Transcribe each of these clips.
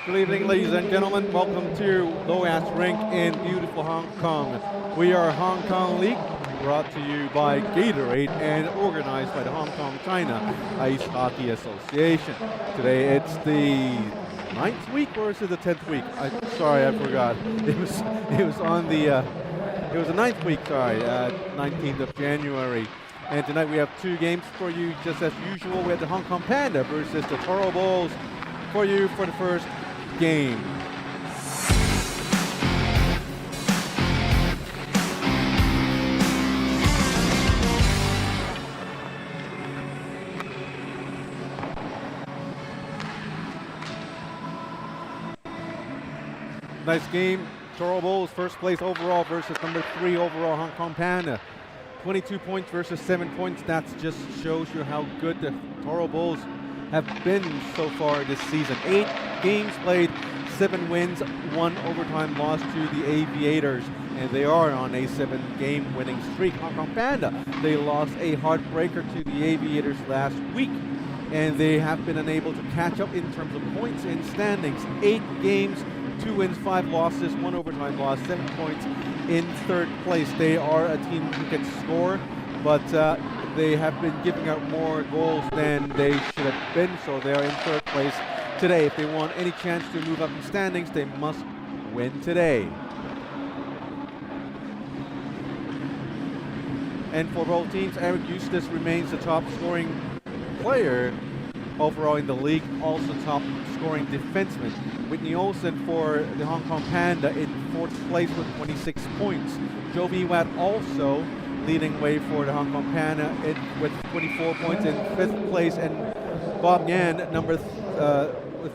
Good evening, ladies and gentlemen. Welcome to Loas Rink in beautiful Hong Kong. We are Hong Kong League, brought to you by Gatorade and organized by the Hong Kong China Ice Hockey Association. Today it's the 9th week, or is it the 10th week? Sorry, I forgot. It was on the it was the 9th week. Sorry, 19th of January. And tonight we have two games for you, just as usual. We have the Hong Kong Panda versus the Toro Bulls for you for the first game. Nice game. Toro Bulls first place overall versus number 3 overall Hong Kong Panda. 22 points versus 7 points. That just shows you how good the Toro Bulls have been so far this season. 8 games played, 7 wins, 1 overtime loss to the Aviators, and they are on a 7-game winning streak. Hong Kong Panda, they lost a heartbreaker to the Aviators last week, and they have been unable to catch up in terms of points and standings. 8 games, 2 wins, 5 losses, 1 overtime loss, 7 points in 3rd place. They are a team who can score, but they have been giving out more goals than they should have been, so they are in 3rd place today. If they want any chance to move up in standings, they must win today. And for both teams, Eric Eustace remains the top scoring player overall in the league, also top scoring defenseman. Whitney Olsen for the Hong Kong Panda in 4th place with 26 points. Joe Viwat also leading way for the Hong Kong Panda with 24 points in 5th place, and Bob Yan with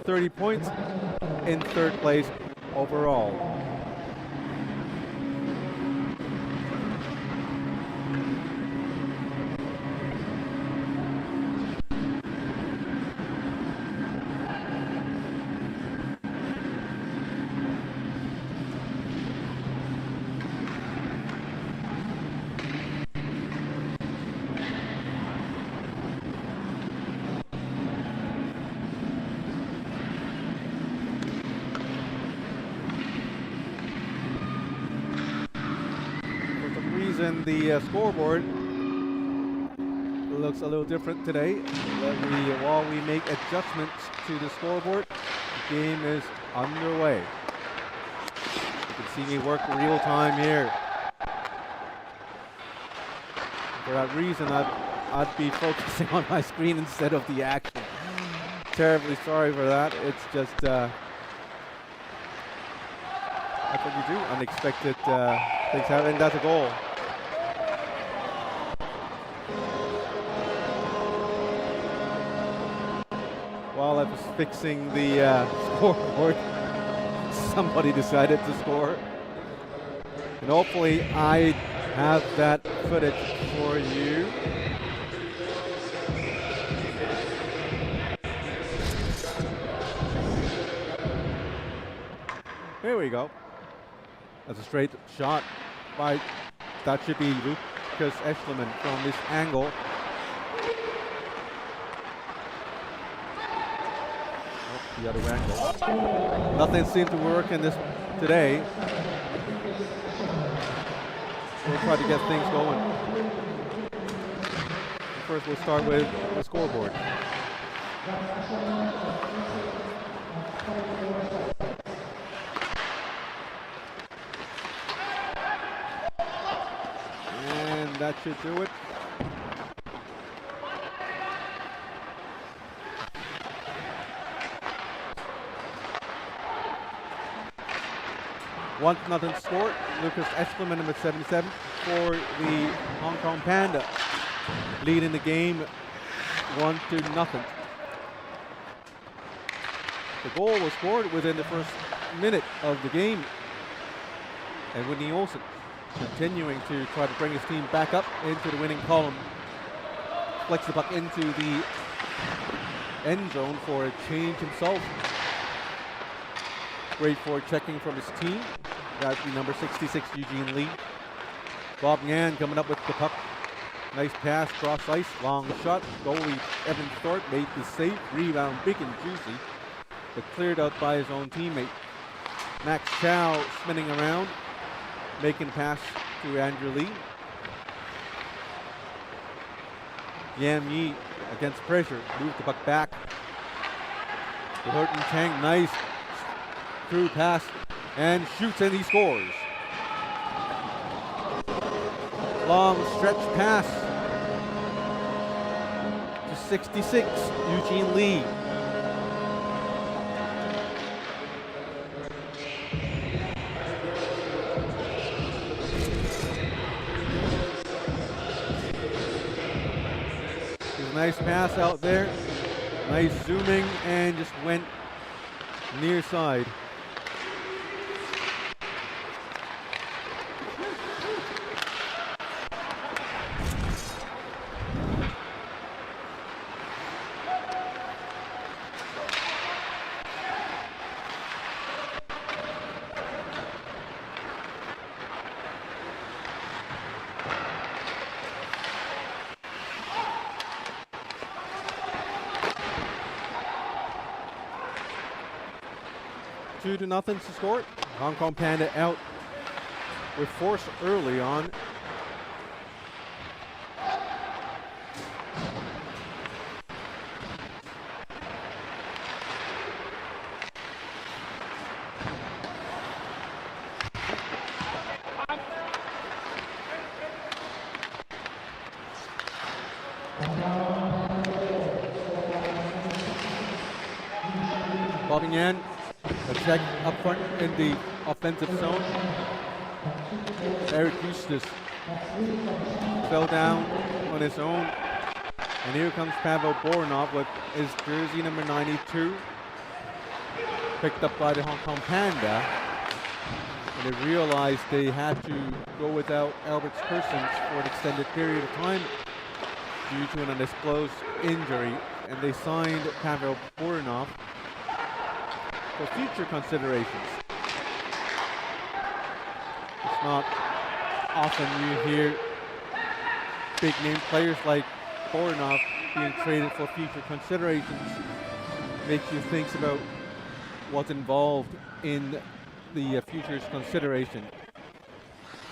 30 points in 3rd place overall. And the scoreboard looks a little different today. While we make adjustments to the scoreboard, the game is underway. You can see me work real time here. For that reason, I'd be focusing on my screen instead of the action. Terribly sorry for that. It's just that's what you do. Unexpected things happen, and that's a goal. While I was fixing the scoreboard, somebody decided to score. And hopefully I have that footage for you. Here we go. That's a straight shot by, that should be Lucas Eschleman from this angle. The other angle. Nothing seemed to work in this today. We'll try to get things going. First, we'll start with the scoreboard. And that should do it. Nothing score. Lucas Eschleman, number 77, for the Hong Kong Panda, leading the game 1-0. The goal was scored within the first minute of the game, and Whitney Olsen continuing to try to bring his team back up into the winning column. Flex the puck into the end zone for a change himself. Great for checking from his team. That'd be number 66, Eugene Lee. Bob Yan coming up with the puck. Nice pass, cross ice, long shot. Goalie Evan Thorpe made the save. Rebound, big and juicy. but cleared out by his own teammate. Max Chow spinning around, making a pass to Andrew Lee. Yam Yi against pressure, moved the puck back. To Horton Chang, nice through pass, and shoots and he scores. Long stretch pass to 66, Eugene Lee. Nice pass out there, nice zooming, and just went near side. Two to nothing to score. Hong Kong Panda out with force early on. Bobbing in. A check up front in the offensive zone. Eric Eustace fell down on his own. And here comes Pavel Borinov with his jersey number 92. Picked up by the Hong Kong Panda. And they realized they had to go without Albert Persons for an extended period of time due to an undisclosed injury. And they signed Pavel Borinov for future considerations. It's not often you hear big name players like Borinov being traded for future considerations. Makes you think about what's involved in the futures consideration.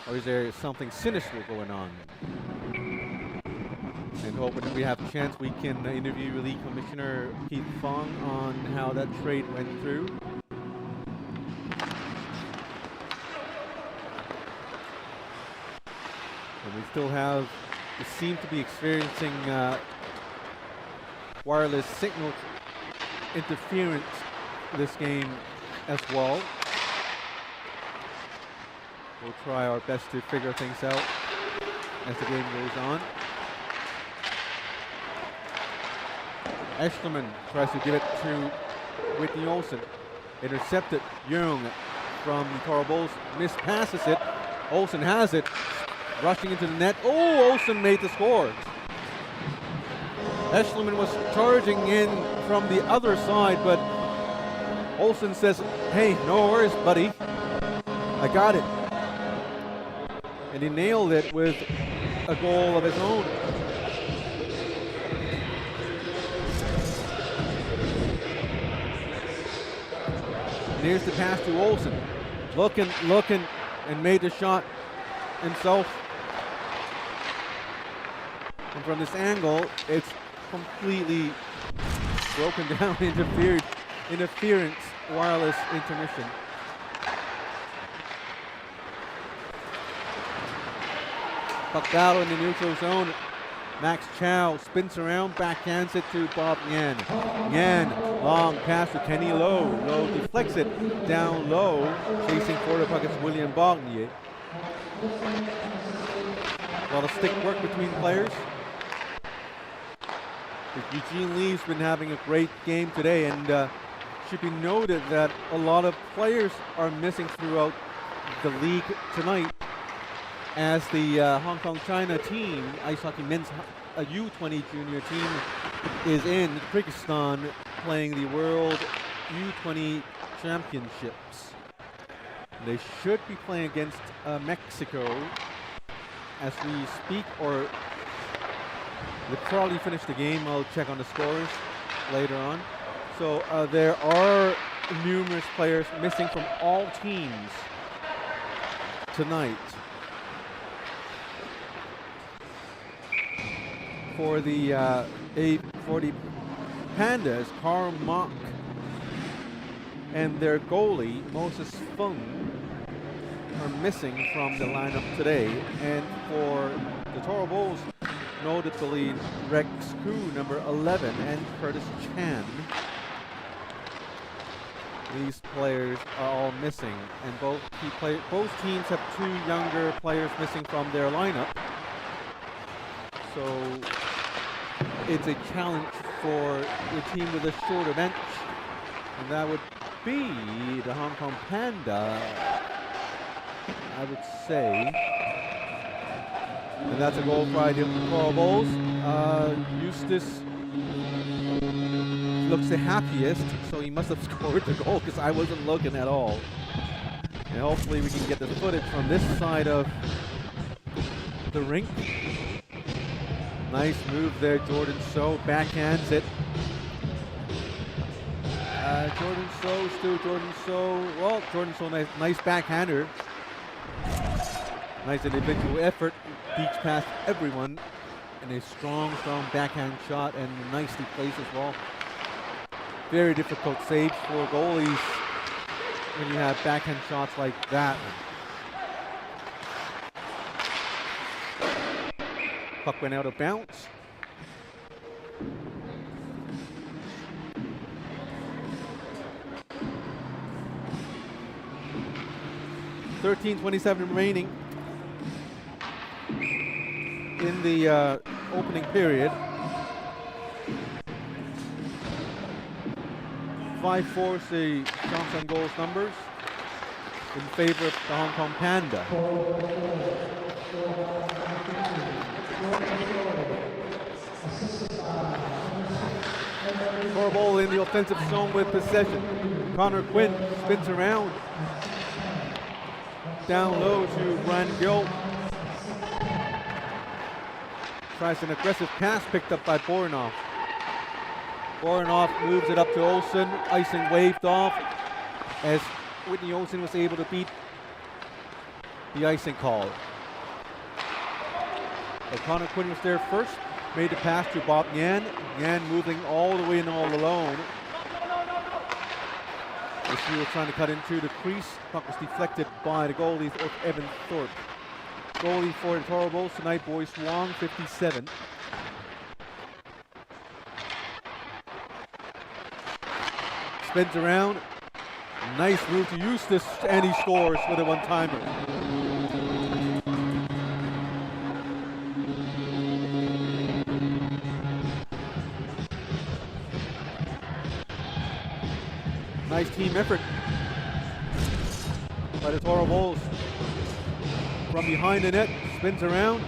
Or is there something sinister going on? And hoping that we have a chance we can interview League Commissioner Keith Fong on how that trade went through. And we still have, we seem to be experiencing wireless signal interference this game as well. We'll try our best to figure things out as the game goes on. Eschleman tries to give it to Whitney Olsen. Intercepted. Young from the Toro Bulls mispasses it. Olsen has it. Rushing into the net. Oh, Olsen made the score. Eschleman was charging in from the other side, but Olsen says, hey, no worries, buddy. I got it. And he nailed it with a goal of his own. Here's the pass to Olsen. Looking, and made the shot himself. And from this angle, it's completely broken down, interference, wireless intermission. Puck battle in the neutral zone. Max Chow spins around, backhands it to Bob Ngan. Ngan, long pass to Kenny Lowe. Lowe deflects it down low, chasing for the puck is William Bognier. A lot of stick work between players. Eugene Lee's been having a great game today, and should be noted that a lot of players are missing throughout the league tonight, as the Hong Kong China team, ice hockey men's U20 junior team, is in Kyrgyzstan playing the World U20 Championships. They should be playing against Mexico as we speak, or they probably finished the game. I'll check on the scores later on. So there are numerous players missing from all teams tonight. For the Pandas, Karl Mock and their goalie, Moses Fung, are missing from the lineup today. And for the Toro Bulls, notably Rex Koo, number 11, and Curtis Chan. These players are all missing, and both teams have 2 younger players missing from their lineup. So it's a challenge for the team with a shorter bench, and that would be the Hong Kong Panda, I would say. And that's a goal by the Toro Bulls. Eustace looks the happiest, so he must have scored the goal because I wasn't looking at all. And hopefully we can get the footage from this side of the rink. Nice move there, Jordan So backhands it. Jordan So, well, Jordan So, nice backhander. Nice individual effort, beats past everyone, and a strong backhand shot, and nicely placed as well. Very difficult saves for goalies when you have backhand shots like that. Puck went out of bounds. .27 remaining in the opening period. 5-4 the shots on goals numbers in favor of the Hong Kong Panda. Toro Ball in the offensive zone with possession. Connor Quinn spins around. Down low to Brian Gill. Tries an aggressive pass picked up by Bornoff. Bornoff moves it up to Olsen. Icing waved off as Whitney Olsen was able to beat the icing call. Connor Quinn was there first. Made the pass to Bob Yan. Yan moving all the way in all alone. As he was trying to cut into the crease, puck was deflected by the goalie of Evan Thorpe. Goalie for the Toro Bulls tonight, Boyce Wong, 57. Spins around. Nice move to Eustace, and he scores with a one-timer. Nice team effort by the Toro Bulls. From behind the net, spins around.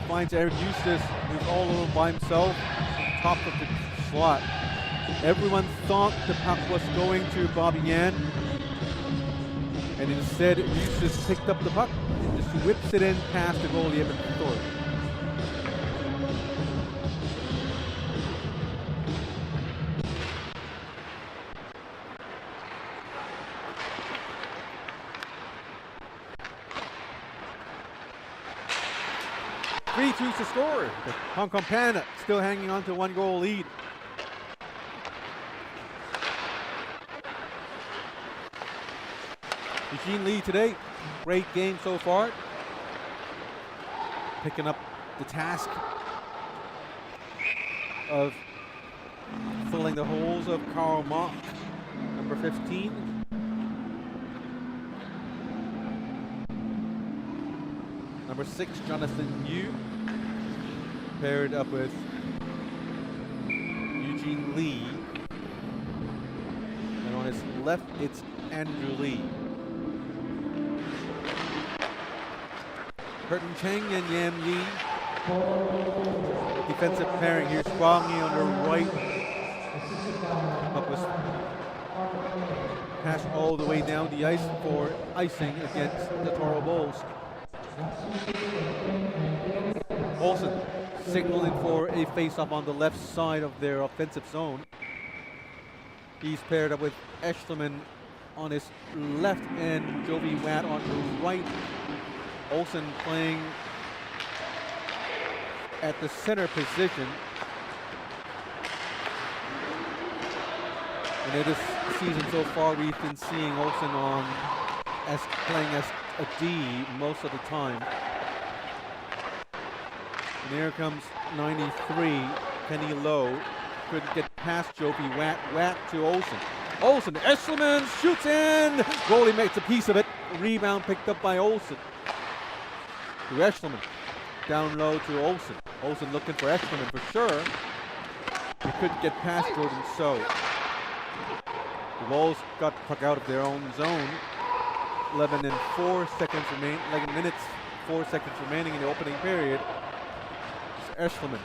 Finds Eric Eustace, who's all alone by himself, top of the slot. Everyone thought the puck was going to Bobby Yan, and instead Eustace picked up the puck and just whips it in past the goalie Evan Thorpe. To score. The Hong Kong Panda still hanging on to 1-goal lead. Eugene Lee today, great game so far. Picking up the task of filling the holes of Karl Mock, number 15. Number 6, Jonathan Yu, paired up with Eugene Lee. And on his left, it's Andrew Lee. Curtin Cheng and Yam Yi. Defensive pairing here, Sprongy on the right. Puck was passed all the way down the ice for icing against the Toro Bulls. Olsen signaling for a face-off on the left side of their offensive zone. He's paired up with Eschleman on his left and Jovi Watt on the right. Olsen playing at the center position. And in this season so far, we've been seeing Olsen playing as a D most of the time. And here comes 93, Kenny Lowe. Couldn't get past Jovi Watt. Watt to Olsen. Olsen, Eschleman shoots in. Goalie makes a piece of it. Rebound picked up by Olsen. To Eschleman. Down low to Olsen. Olsen looking for Eschleman for sure. He couldn't get past Jordan So. The Wolves got puck out of their own zone. 11 minutes, 4 seconds remaining in the opening period. It's Eschleman.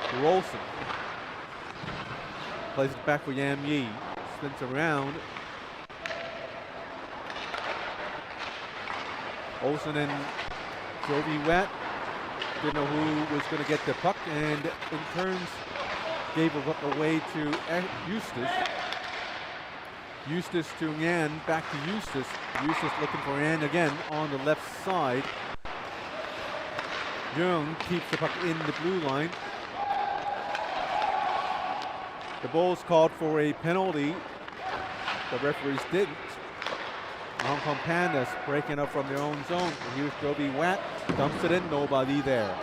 To Olsen. Plays it back for Yam Yi. Spins around. Olsen and Jovi Watt didn't know who was going to get the puck, and in turns gave the puck away to Eustace. Eustace to Yan, back to Eustace. Eustace looking for Yan again on the left side. Young keeps the puck in the blue line. The Bulls called for a penalty. The referees didn't. The Hong Kong Pandas breaking up from their own zone. And here's Jovi Watt, dumps it in, nobody there.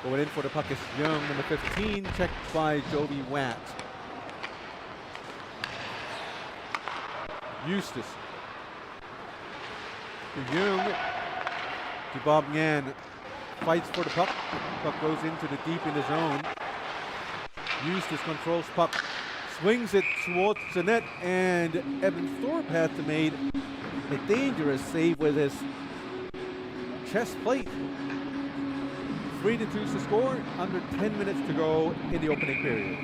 Going in for the puck is Young, number 15, checked by Jovi Watt. Eustace. To Young. To Bob Yan. Fights for the puck. Puck goes into the deep in the zone. Eustace controls puck. Swings it towards the net, and Evan Thorpe had to make a dangerous save with his chest plate. 3-2 to score, under 10 minutes to go in the opening period.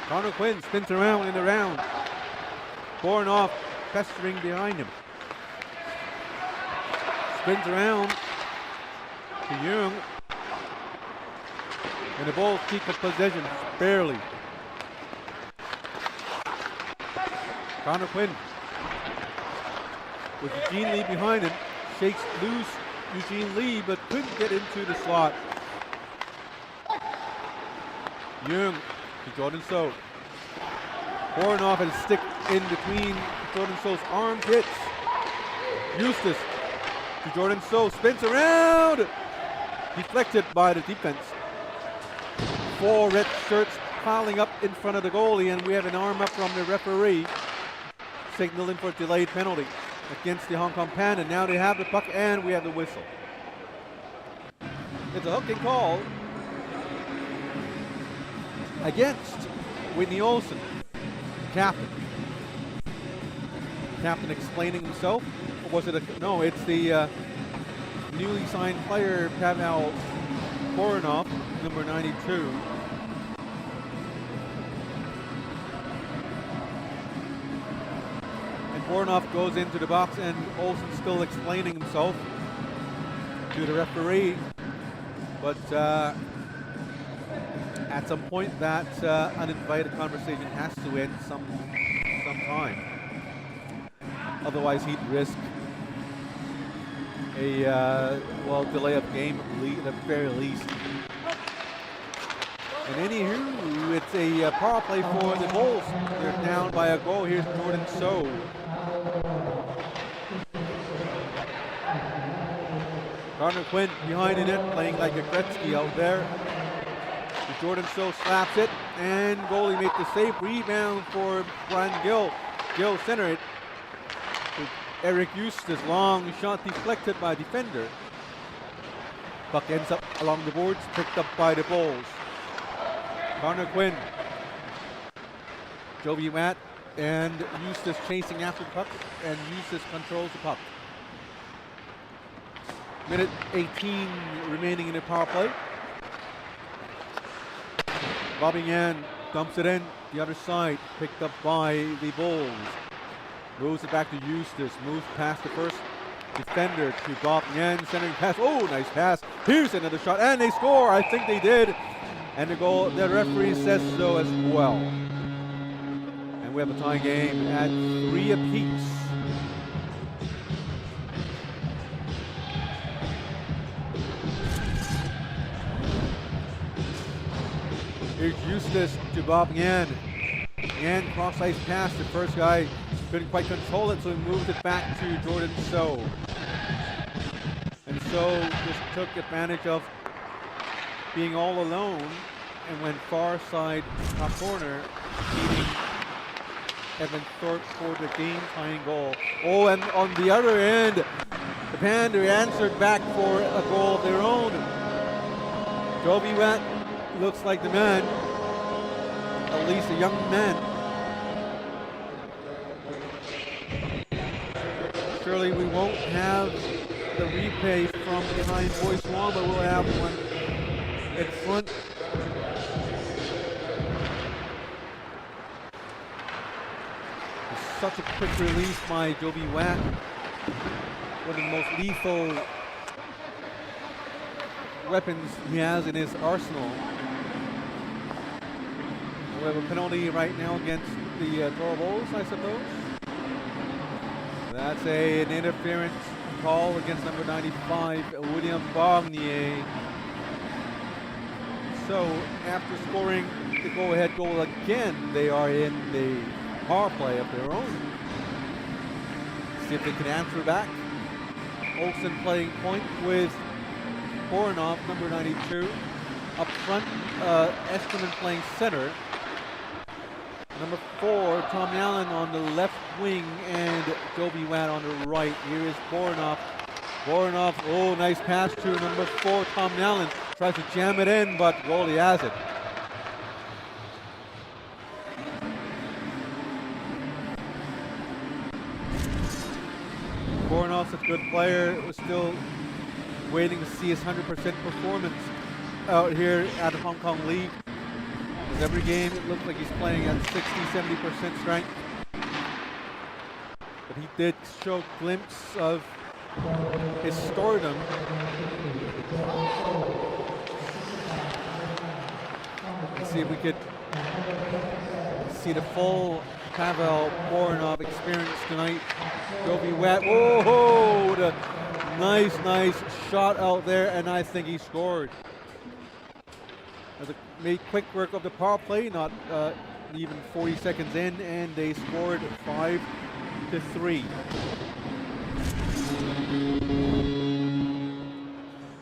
Connor Quinn spins around and around. Bornoff pestering behind him. Spins around to Young. And the Bulls keep the possession, barely. Connor Quinn with Eugene Lee behind him. Shakes loose Eugene Lee, but couldn't get into the slot. Young to Jordan So. Bornoff had a stick in between Jordan So's armpits. Eustace to Jordan So, spins around. Deflected by the defense. 4 red shirts piling up in front of the goalie, and we have an arm up from the referee signaling for a delayed penalty against the Hong Kong Panda. Now they have the puck and we have the whistle. It's a hooking call against Whitney Olsen, captain. Captain explaining himself. Or was it no, it's the newly signed player, Pavel Bornoff, number 92. And Bornoff goes into the box, and Olsen still explaining himself to the referee. But at some point, that uninvited conversation has to end sometime. Otherwise, he'd risk a delay of game at the very least. And anywho, it's a power play for the Bulls. They're down by a goal. Here's Jordan So. Gardner Quinn behind the net, playing like a Gretzky out there. Jordan So slaps it, and goalie makes the save. Rebound for Brian Gill. Gill centered it. Eric Eustace, long shot deflected by a defender. Puck ends up along the boards, picked up by the Bulls. Connor Quinn, Jovi Watt, and Eustace chasing after the puck, and Eustace controls the puck. Minute 18 remaining in the power play. Bobby Yan dumps it in the other side, picked up by the Bulls. Moves it back to Eustace, moves past the first defender to Bob Yan, centering pass. Oh, nice pass. Here's another shot, and they score. I think they did. And the referee says so as well. And we have a tie game at 3 apiece. Here's Eustace to Bob Yan. Yan cross-ice pass. The first guy couldn't quite control it, so he moved it back to Jordan So. And So just took advantage of being all alone and went far side top corner, beating Evan Thorpe for the game-tying goal. Oh, and on the other end, the Panda answered back for a goal of their own. Joby Watt looks like the man, at least a young man. Surely we won't have the replay from behind Boyce Wall, but we'll have one in front. Such a quick release by Joby Watt. One of the most lethal weapons he has in his arsenal. We have a penalty right now against the Toro Bulls, I suppose. That's an interference call against number 95, William Barnier. So after scoring the go-ahead goal again, they are in the power play of their own. See if they can answer back. Olsen playing point with Voronov, number 92. Up front, Esterman playing center. Number 4, Tom Allen on the left wing and Joby Watt on the right. Here is Voronov. Voronov, oh, nice pass to number 4, Tom Allen. Tries to jam it in, but goalie has it. Voronov's a good player. We're still waiting to see his 100% performance out here at the Hong Kong League. Every game it looks like he's playing at 60-70% strength. But he did show a glimpse of his stardom. Let's see if we could see the full Pavel Voronov experience tonight. Joby Watt, whoa, the nice shot out there, and I think he scored. Made quick work of the power play, not even 40 seconds in, and they scored 5-3.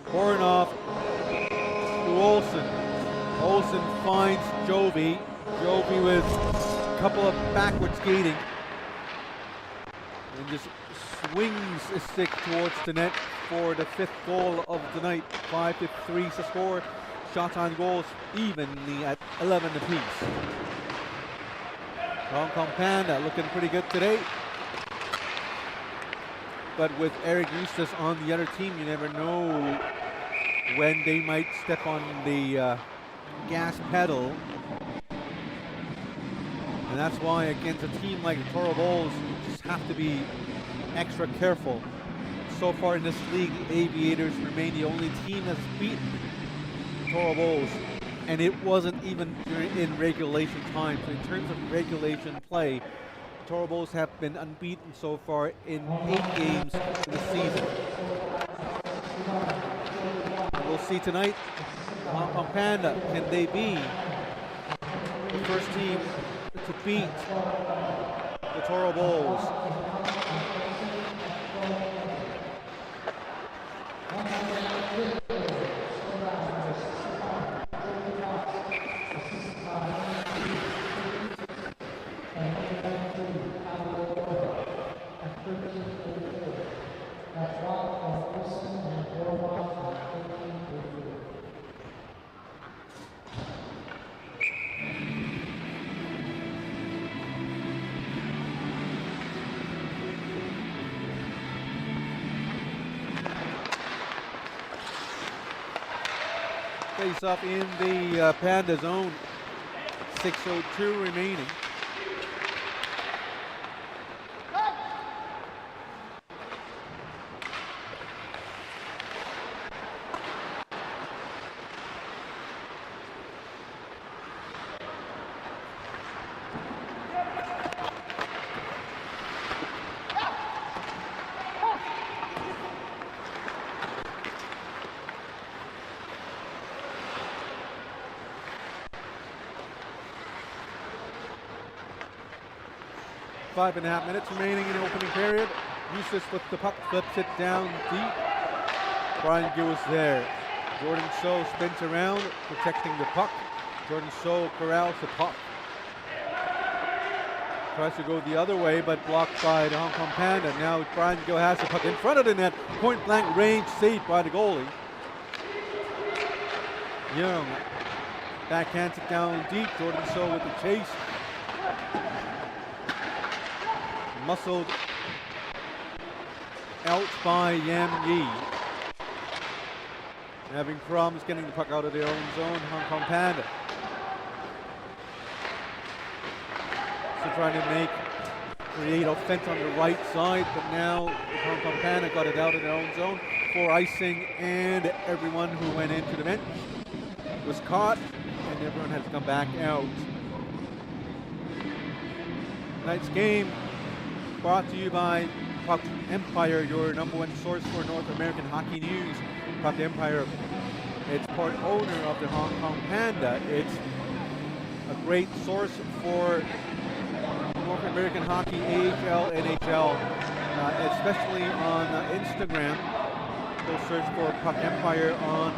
Voronov to Olsen. Olsen finds Joby. Joby with a couple of backward skating. And just swings a stick towards the net for the 5th goal of the night. 5-3 to score. Shots on goals evenly at 11 apiece. Hong Kong Panda looking pretty good today. But with Eric Eustace on the other team, you never know when they might step on the gas pedal. And that's why against a team like the Toro Bulls, you just have to be extra careful. So far in this league, Aviators remain the only team that's beaten Toro Bulls, and it wasn't even in regulation time. So in terms of regulation play, Toro Bulls have been unbeaten so far in 8 games in the season. We'll see tonight, Hong Kong Panda, can they be the first team to beat the Toro Bulls? face-off in the Panda zone. 6:02 remaining. Five and a half minutes remaining in the opening period. Eustace with the puck, flips it down deep. Brian Gill is there. Jordan So spins around, protecting the puck. Jordan So corrals the puck. Tries to go the other way, but blocked by the Hong Kong Panda. Now Brian Gill has the puck in front of the net. Point blank range saved by the goalie. Young backhands it down deep. Jordan So with the chase. Muscled out by Yam Yi. Having problems getting the puck out of their own zone, Hong Kong Panda. So trying to create offense on the right side, but now the Hong Kong Panda got it out of their own zone for icing, and everyone who went into the bench was caught, and everyone has come back out. Tonight's game brought to you by Puck Empire, your #1 source for North American hockey news. Puck Empire, it's part owner of the Hong Kong Panda. It's a great source for North American hockey, AHL, NHL, especially on Instagram. Go search for Puck Empire on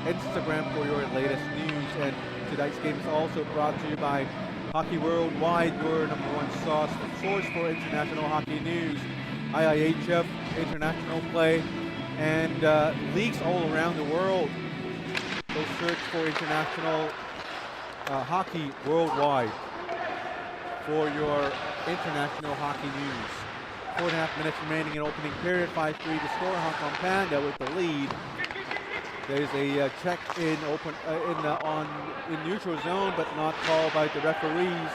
Instagram for your latest news. And tonight's game is also brought to you by Hockey Worldwide, your #1 source for international hockey news, IIHF, international play, and leagues all around the world. Go search for international hockey worldwide for your international hockey news. 4.5 minutes remaining in opening period, 5-3 to score. Hong Kong Panda with the lead. There's a check in in neutral zone, but not called by the referees.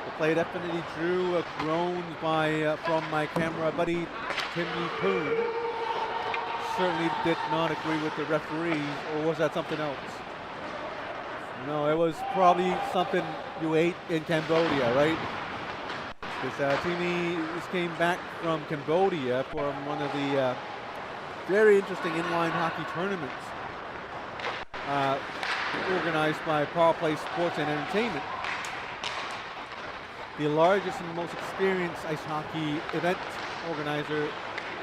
The play definitely drew a groan from my camera buddy Tim Yi Poon. Certainly did not agree with the referees, or was that something else? No, it was probably something you ate in Cambodia, right? Because Timmy just came back from Cambodia from one of the very interesting inline hockey tournaments organized by Power Play Sports and Entertainment, the largest and most experienced ice hockey event organizer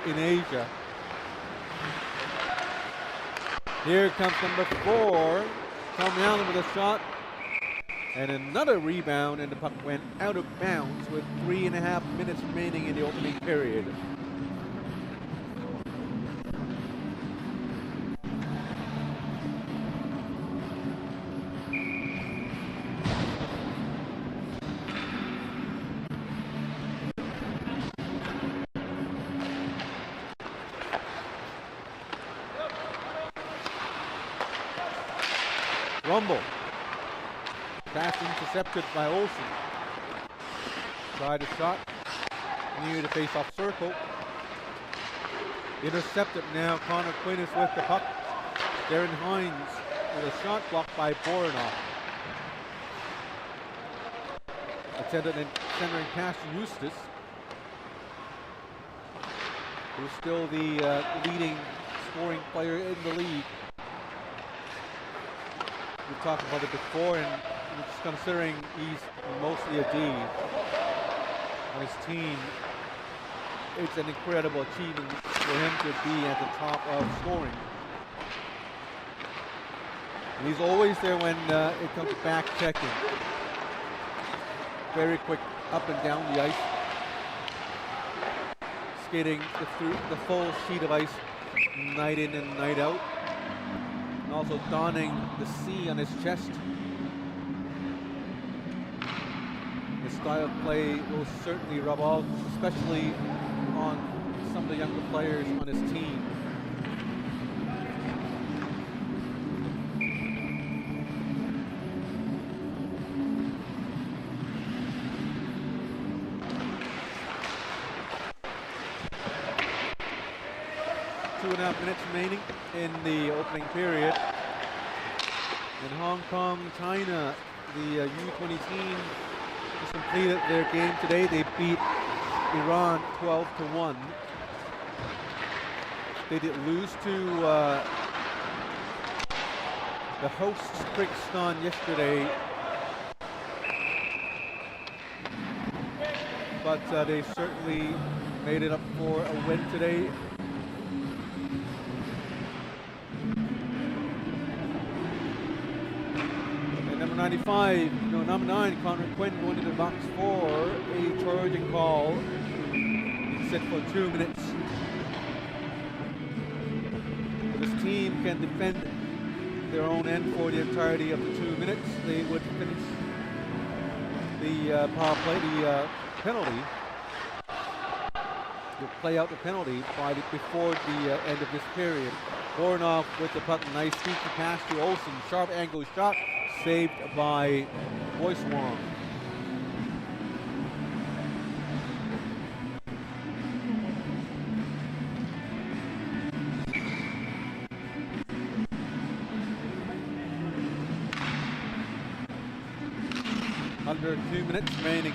in Asia. Here comes number 4, Tom Allen with a shot, and another rebound, and the puck went out of bounds with 3.5 minutes remaining in the opening period. Rumble. Pass intercepted by Olsen. Tried a shot near the face-off circle. Intercepted now. Connor Quinn is with the puck. Darren Hines with a shot blocked by Boronov. Attended and centering pass to Eustace, who's still the leading scoring player in the league. We've talked about it before, and just considering he's mostly a D on his team, it's an incredible achievement for him to be at the top of scoring. And he's always there when it comes to back checking. Very quick up and down the ice, skating through the full sheet of ice night in and night out. And also donning the C on his chest. His style of play will certainly rub off, especially on some of the younger players on his team. 2.5 minutes remaining in the opening period. In Hong Kong, China, the U20 team just completed their game today. They beat Iran 12-1. They did lose to the hosts Kyrgyzstan yesterday, but they certainly made it up for a win today. And number 9, Connor Quinn going to the box for a charging call. He's set for 2 minutes. This team can defend their own end for the entirety of the 2 minutes. They would finish the power play, the penalty. They'll play out the penalty before the end of this period. Voronov with the puck, nice sneaky pass to Olsen. Sharp angle shot, saved by Boyce Wong. Under 2 minutes remaining.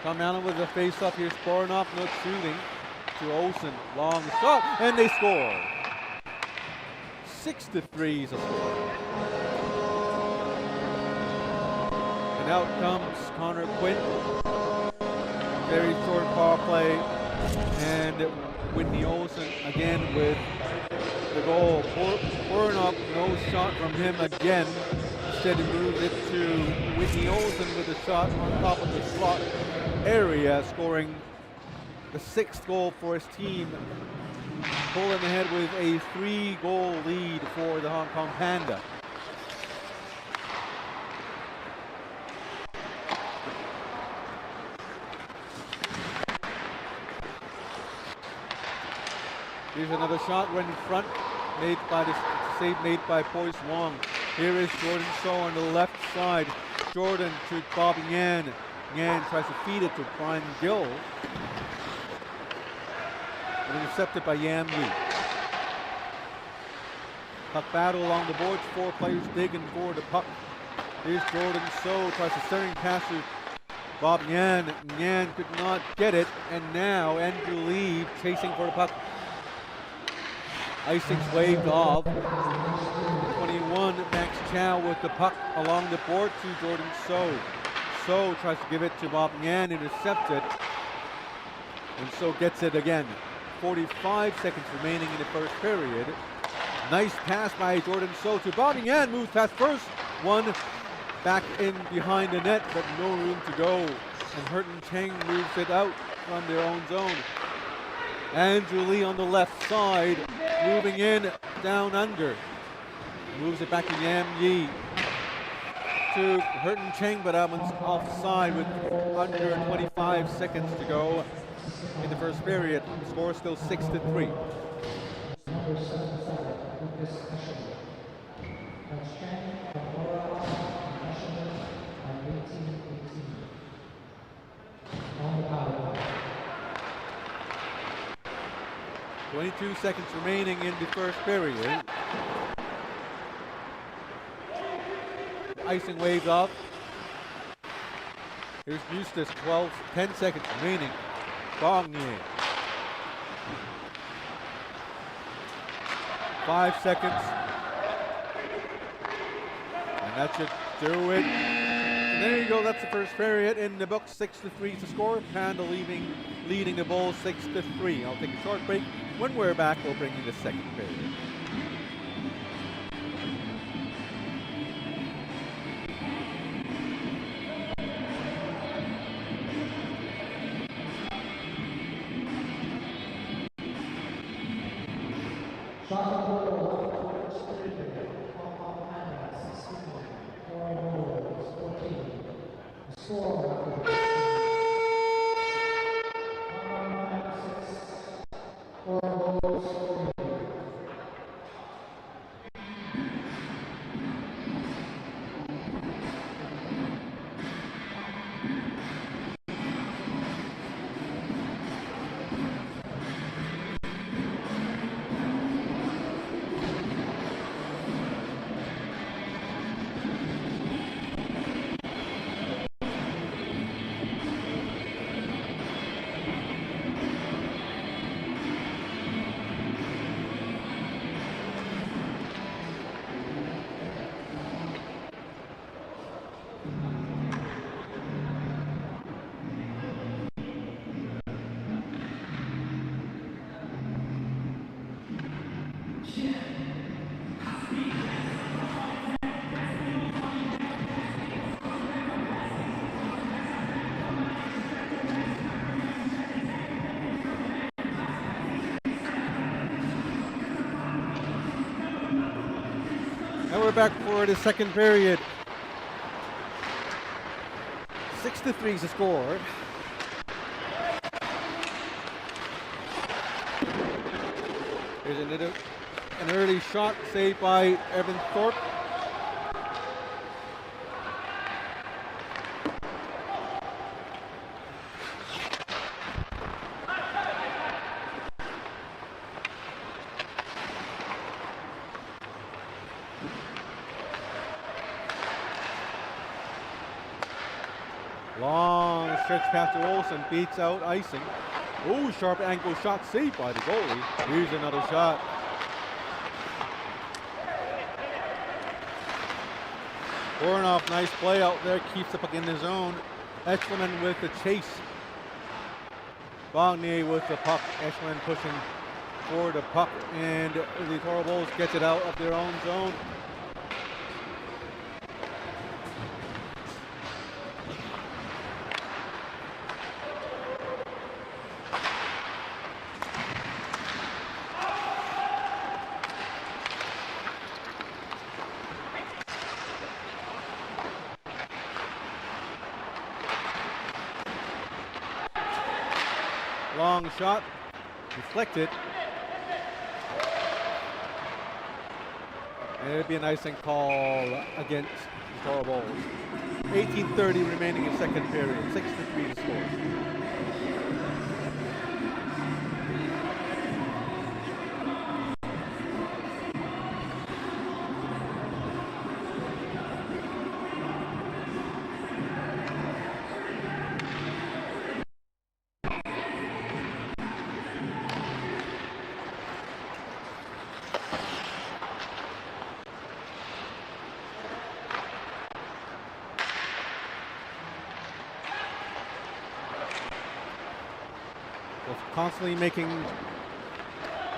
Tom Allen with a face-up. Here's Voronov, no shooting to Olsen. Long shot, and they score. 6-3 is a score. And out comes Connor Quinn. Very short power play. And Whitney Olsen again with the goal. Voronov, no shot from him again. Instead, he moved it to Whitney Olsen with a shot on top of the slot area, scoring the 6th goal for his team. Pulling ahead with a 3-goal lead for the Hong Kong Panda. Here's another shot, went in front, save made by Boyce Wong. Here is Jordan So on the left side. Jordan to Bob Yan. Yan tries to feed it to Brian Gill. And intercepted by Yam Lee. Puck battle along the boards. 4 players digging for the puck. Here's Jordan So, tries to centering pass to Bob Yan. Yan could not get it. And now Andrew Lee chasing for the puck. Icing's waved off. 21, Max Chow with the puck along the board to Jordan So. So tries to give it to Bob Yan, intercepted. And So gets it again. 45 seconds remaining in the first period. Nice pass by Jordan So to Bob Yan, moves past first. One back in behind the net, but no room to go. And Hurton Cheng moves it out from their own zone. Andrew Lee on the left side, moving in, down under. Moves it back to Yam Yi. To Hurton Cheng, but that one's offside with under 25 seconds to go in the first period. The score is still 6-3. .22 seconds remaining in the first period. Icing waved off. Here's Eustace, 10 seconds remaining. Bongye. 5 seconds. And that should do it. And there you go, that's the first period in the books. 6-3 to score. Panda leading the ball 6-3. I'll take a short break. When we're back, we'll bring in the second period. we're back for the second period. 6-3 is the score. Here's an early shot saved by Evan Thorpe. Long stretch pass to Olsen, beats out icing. Oh, sharp ankle shot saved by the goalie. Here's another shot. Boronoff, nice play out there, keeps the puck in the zone. Echelman with the chase. Bognier with the puck. Echelman pushing for the puck, and the Toro Bulls gets it out of their own zone. Long shot, deflected. And it'd be an icing call against the Toro Bulls. 18:30 remaining in second period. 6-3 to score. Constantly making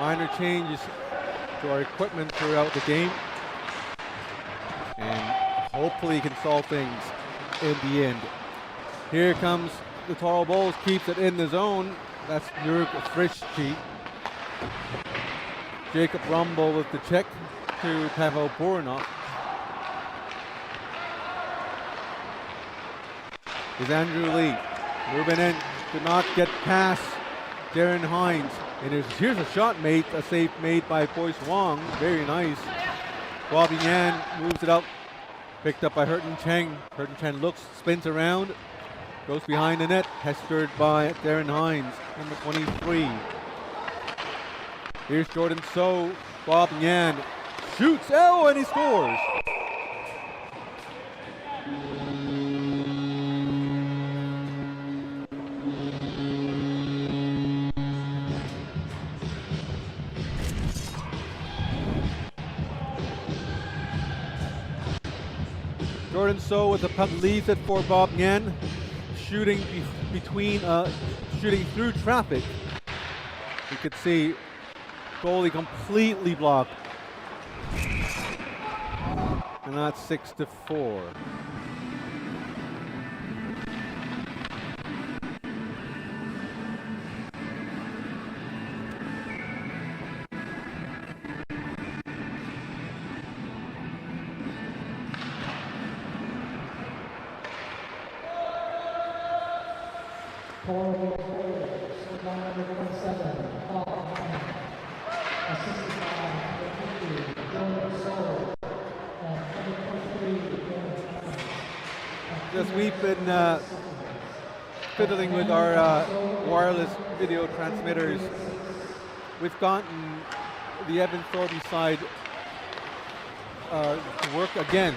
minor changes to our equipment throughout the game, and hopefully he can solve things in the end. Here comes the Toro Bulls, keeps it in the zone. That's Jurg Frischke. Jacob Rumble with the check to Pavel Boronoff. Is Andrew Lee moving in, did not get past Darren Hines, and here's a shot made, a save made by Boyce Wong, very nice. Bobby Yan moves it up, picked up by Hurton Cheng. Hurton Cheng looks, spins around, goes behind the net, pestered by Darren Hines, number 23. Here's Jordan So, Bob Yan shoots, oh, and he scores. Jordan So with the puck leaves it for Bob Ngan, shooting shooting through traffic. You could see goalie completely blocked, and that's 6-4. Just we've been fiddling with our wireless video transmitters. We've gotten the Evan Thornton side to work again.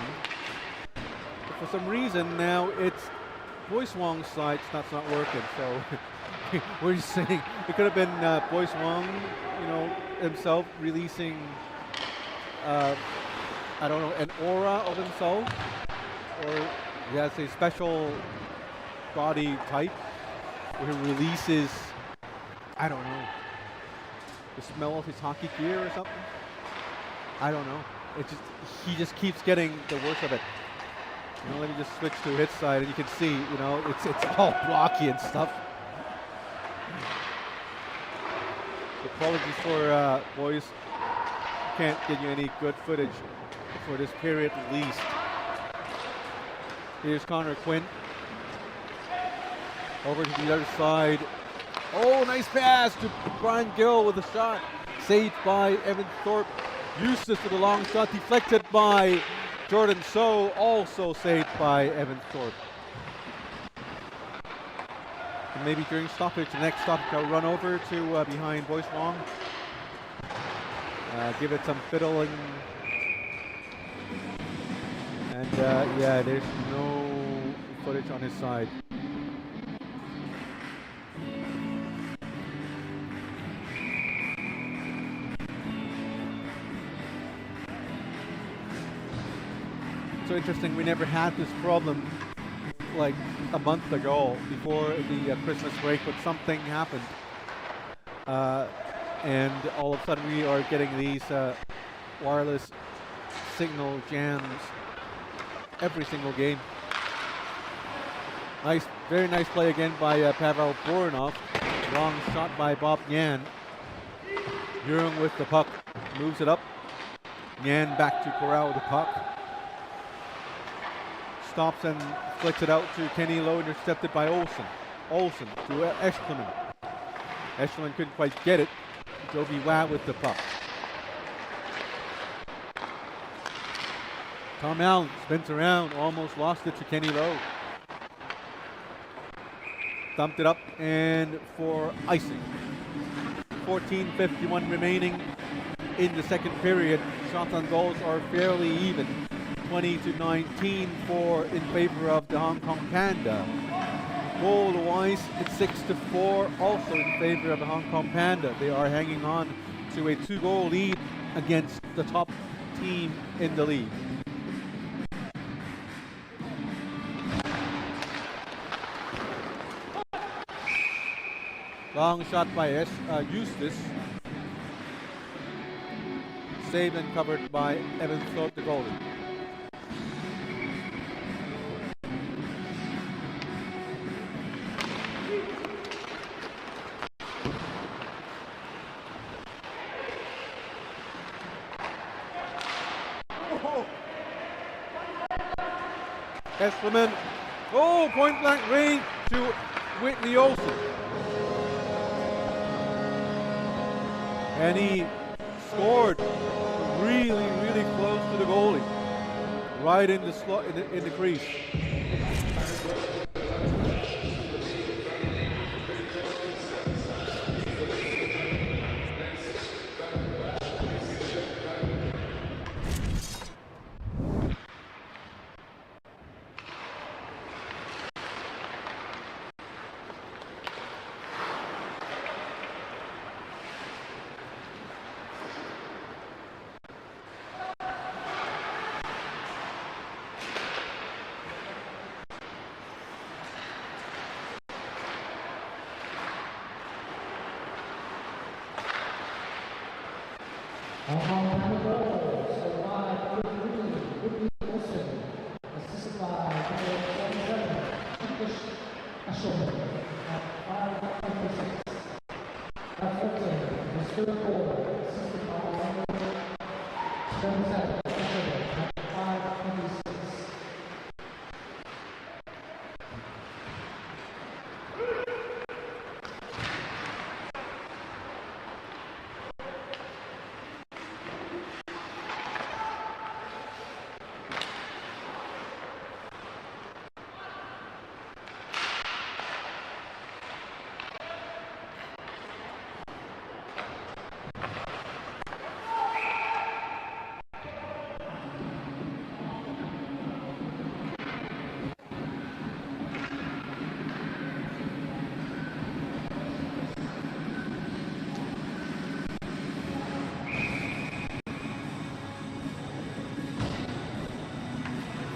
But for some reason now it's Boyce Wong's side that's not working. So we're just saying it could have been Boyce Wong, himself releasing, I don't know, an aura of himself, or he has a special body type where he releases, I don't know, the smell of his hockey gear or something. I don't know. He just keeps getting the worst of it. Let me just switch to his side, and you can see, it's all blocky and stuff. Apologies for Boyce. Can't get you any good footage for this period at least. Here's Connor Quinn. Over to the other side. Oh, nice pass to Brian Gill with a shot. Saved by Evan Thorpe. Eustace with a long shot, deflected by Jordan So, also saved by Evan Thorpe. And maybe during stoppage, the next stoppage, I'll run over to behind Boyce Wong. Give it some fiddling. And yeah, there's no footage on his side. So interesting, we never had this problem like a month ago before the Christmas break, but something happened. And all of a sudden we are getting these wireless signal jams every single game. Nice, very nice play again by Pavel Borinov. Long shot by Bob Nyan. Jurong with the puck, moves it up. Nyan back to corral with the puck. Stops and flicks it out to Kenny Lowe, intercepted by Olsen. Olsen to Eschleman. Eschleman couldn't quite get it. Jovi Wah with the puck. Tom Allen spins around, almost lost it to Kenny Lowe. Thumped it up and for icing. 14:51 remaining in the second period. Shots on goals are fairly even. 20-19 in favor of the Hong Kong Panda. Goal-wise, it's 6-4, also in favor of the Hong Kong Panda. They are hanging on to a 2-goal lead against the top team in the league. Long shot by Eustace. Saved and covered by Evan Thorpe, the goalie. Eschleman, point blank range to Whitney Olsen. And he scored really, really close to the goalie. Right in the slot, in the crease.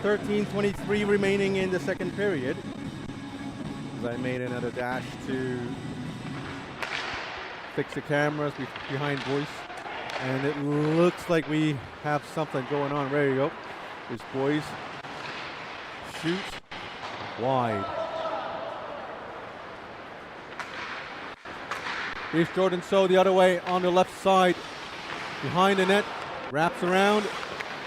.23 remaining in the second period. As I made another dash to fix the cameras behind Boyce. And it looks like we have something going on. There you go. There's Boyce. Shoots wide. Here's Jordan So the other way on the left side. Behind the net. Wraps around.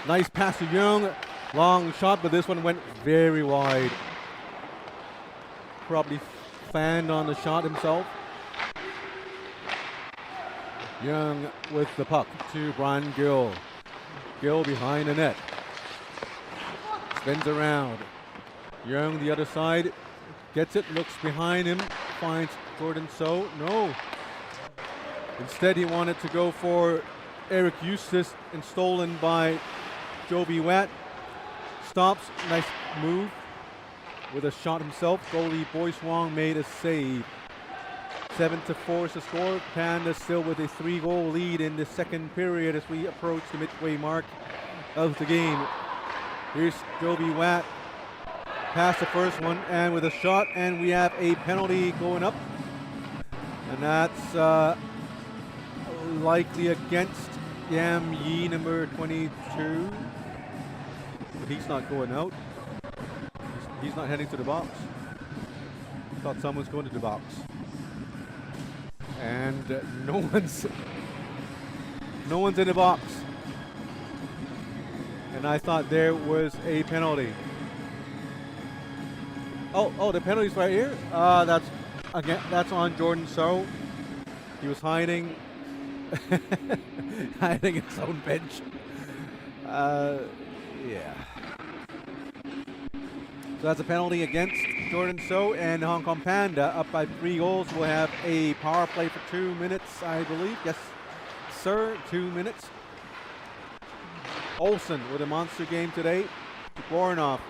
Nice pass to Young. Long shot, but this one went very wide. Probably fanned on the shot himself. Young with the puck to Brian Gill. Gill behind the net. Spins around. Young the other side. Gets it, looks behind him. Finds Jordan So. No. Instead he wanted to go for Eric Eustace and stolen by Jovi Watt. Stops, nice move with a shot himself. Goalie Boyce Wong made a save. 7-4 is the score. Panda still with a 3-goal lead in the second period as we approach the midway mark of the game. Here's Jovi Watt. Past the first one and with a shot, and we have a penalty going up. And that's likely against Yam Yi, number 22. But he's not going out. He's not heading to the box. Thought someone's going to the box. And no one's in the box. And I thought there was a penalty. Oh, the penalty's right here. That's on Jordan So. He was hiding in his own bench. Yeah. So that's a penalty against Jordan So, and Hong Kong Panda up by 3 goals. Will have a power play for 2 minutes, I believe. Yes, sir, 2 minutes. Olsen with a monster game today. Bornoff.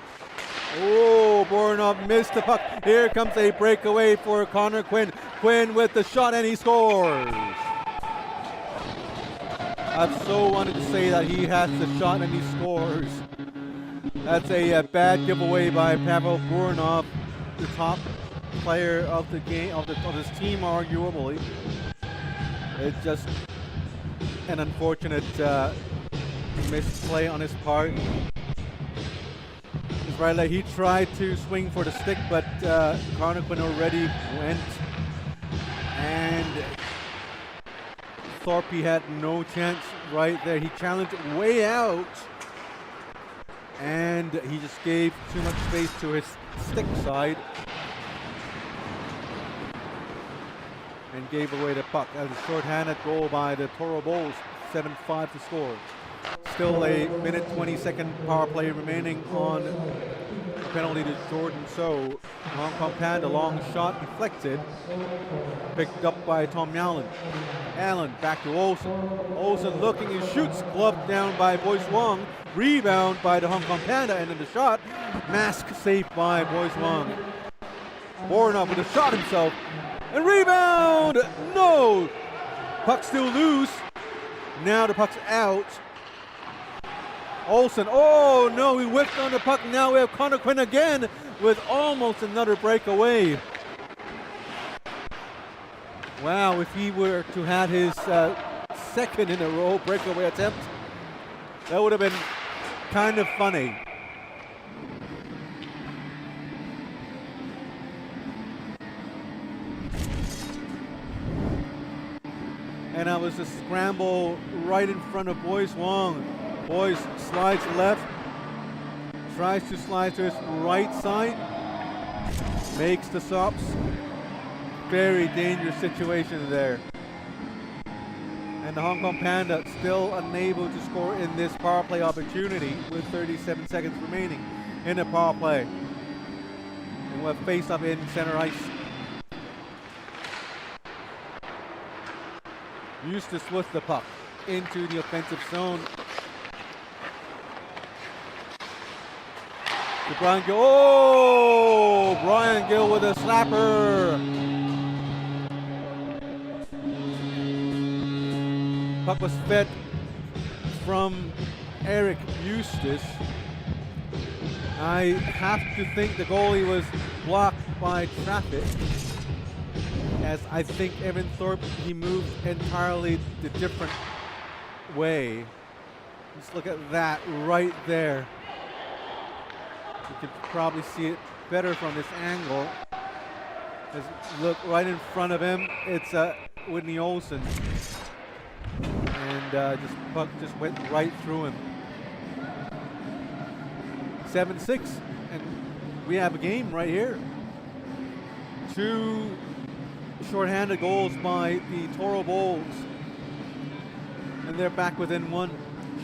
Oh, Bornoff missed the puck. Here comes a breakaway for Connor Quinn. Quinn with the shot, and he scores. I've so wanted to say that he has the shot and he scores. That's a bad giveaway by Pavel Bornoff, the top player of the game, of this team, arguably. It's just an unfortunate misplay on his part. It's right, like he tried to swing for the stick, but Connor Quinn already went, and Thorpe had no chance right there. He challenged way out, and he just gave too much space to his stick side and gave away the puck. That was a short-handed goal by the Toro Bulls. 7-5 to score. Still a minute 20-second power play remaining on the penalty to Jordan So. Hong Kong Panda, long shot deflected. Picked up by Tom Allen. Allen back to Olsen. Olsen looking, he shoots, gloved down by Boyce Wong. Rebound by the Hong Kong Panda, and then the shot. Mask saved by Boyce Wong. Bornoff with a shot himself. And rebound! No! Puck still loose. Now the puck's out. Olsen, oh no, he whipped on the puck. Now we have Connor Quinn again with almost another breakaway. Wow, if he were to have his second in a row breakaway attempt, that would have been kind of funny. And that was a scramble right in front of Boyce Wong. Boyce slides left, tries to slide to his right side, makes the stops. Very dangerous situation there. And the Hong Kong Panda still unable to score in this power play opportunity with 37 seconds remaining in the power play. And we'll face up in center ice. Eustace with the puck into the offensive zone. To Brian Gill. Oh! Brian Gill with a slapper. Puck was fed from Eric Eustace. I have to think the goalie was blocked by traffic, as I think Evan Thorpe, he moved entirely the different way. Let's look at that right there. You can probably see it better from this angle. Just look right in front of him. It's Whitney Olsen. And puck just went right through him. 7-6, and we have a game right here. 2 shorthanded goals by the Toro Bulls, and they're back within 1.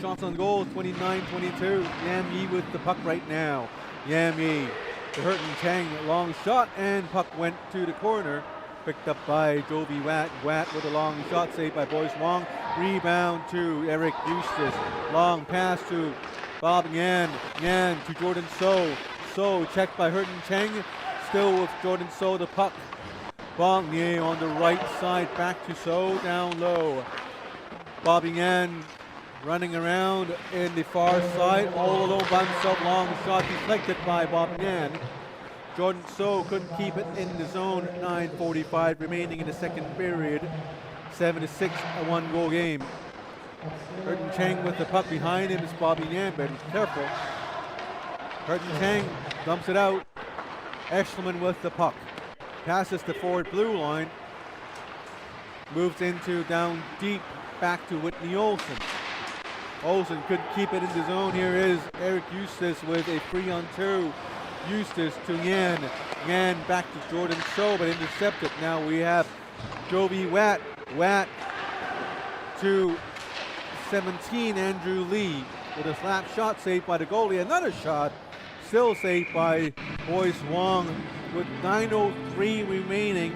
Shots on goal, 29-22. Yam Yi with the puck right now. Yam Yi to Hurton Chang, long shot, and puck went to the corner. Picked up by Jovi Watt. Watt with a long shot, saved by Boyce Wong. Rebound to Eric Eustace. Long pass to Bob Yan. Yan to Jordan So. So checked by Hurton Chang. Still with Jordan So the puck. Bong Ye on the right side, back to So, down low. Bobby Yan running around in the far side, all alone by himself. Long shot deflected by Bob Yan. Jordan So couldn't keep it in the zone. 9:45 remaining in the second period. 7-6, a 1-goal game. Hurton Chang with the puck behind him is Bobby Yan, but he's careful. Hurton Chang dumps it out. Eshelman with the puck. Passes the forward blue line. Moves into down deep, back to Whitney Olsen. Olsen couldn't keep it in the zone. Here is Eric Eustace with a 3-on-2. Eustace to Yan. Yan back to Jordan So, but intercepted. Now we have Jovi Watt. Watt to 17, Andrew Lee with a slap shot saved by the goalie. Another shot still saved by Boyce Wong with 9:03 remaining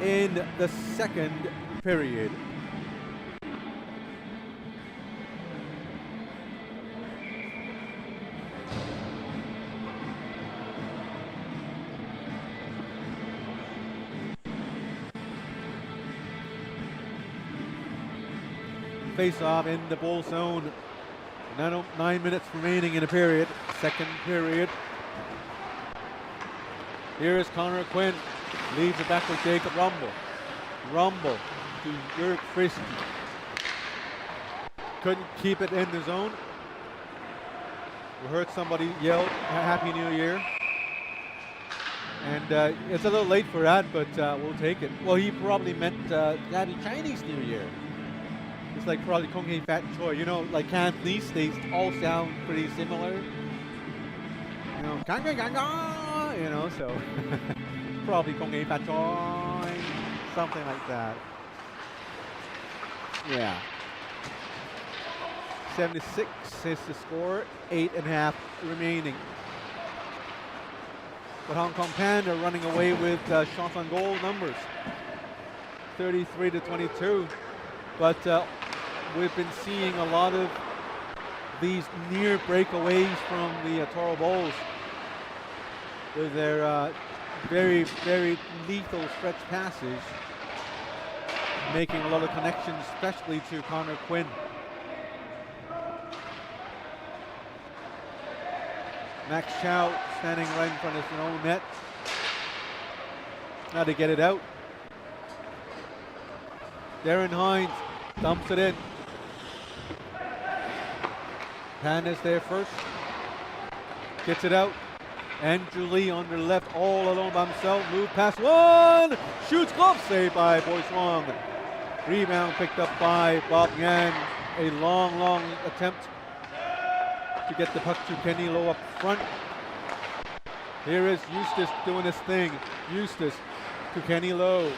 in the second period. Face-off in the Bull zone. 9 minutes remaining in the period. Second period. Here is Connor Quinn. Leaves it back with Jacob Rumble. Rumble to Jörg Frisky. Couldn't keep it in the zone. We heard somebody yell Happy New Year. And it's a little late for that, but we'll take it. Well, he probably meant Happy Chinese New Year. It's like probably Kong Hei Fat Choi. You know, like Cantonese, they all sound pretty similar. You know, you know, so probably Kong Hei Fat Choi, something like that. Yeah. 76 is the score, 8.5 remaining. But Hong Kong Panda running away with shots on goal numbers, 33-22. But we've been seeing a lot of these near breakaways from the Toro Bulls with their very, very lethal stretch passes, making a lot of connections, especially to Connor Quinn. Max Chow standing right in front of his own net. Now to get it out. Darren Hines dumps it in. Panda's there first. Gets it out. Andrew Lee on the left, all alone by himself. Move past one. Shoots, glove saved by Boyce Wong. Rebound picked up by Bob Yan. A long, long attempt to get the puck to Kenny Lowe up front. Here is Eustace doing his thing. Eustace to Kenny Lowe.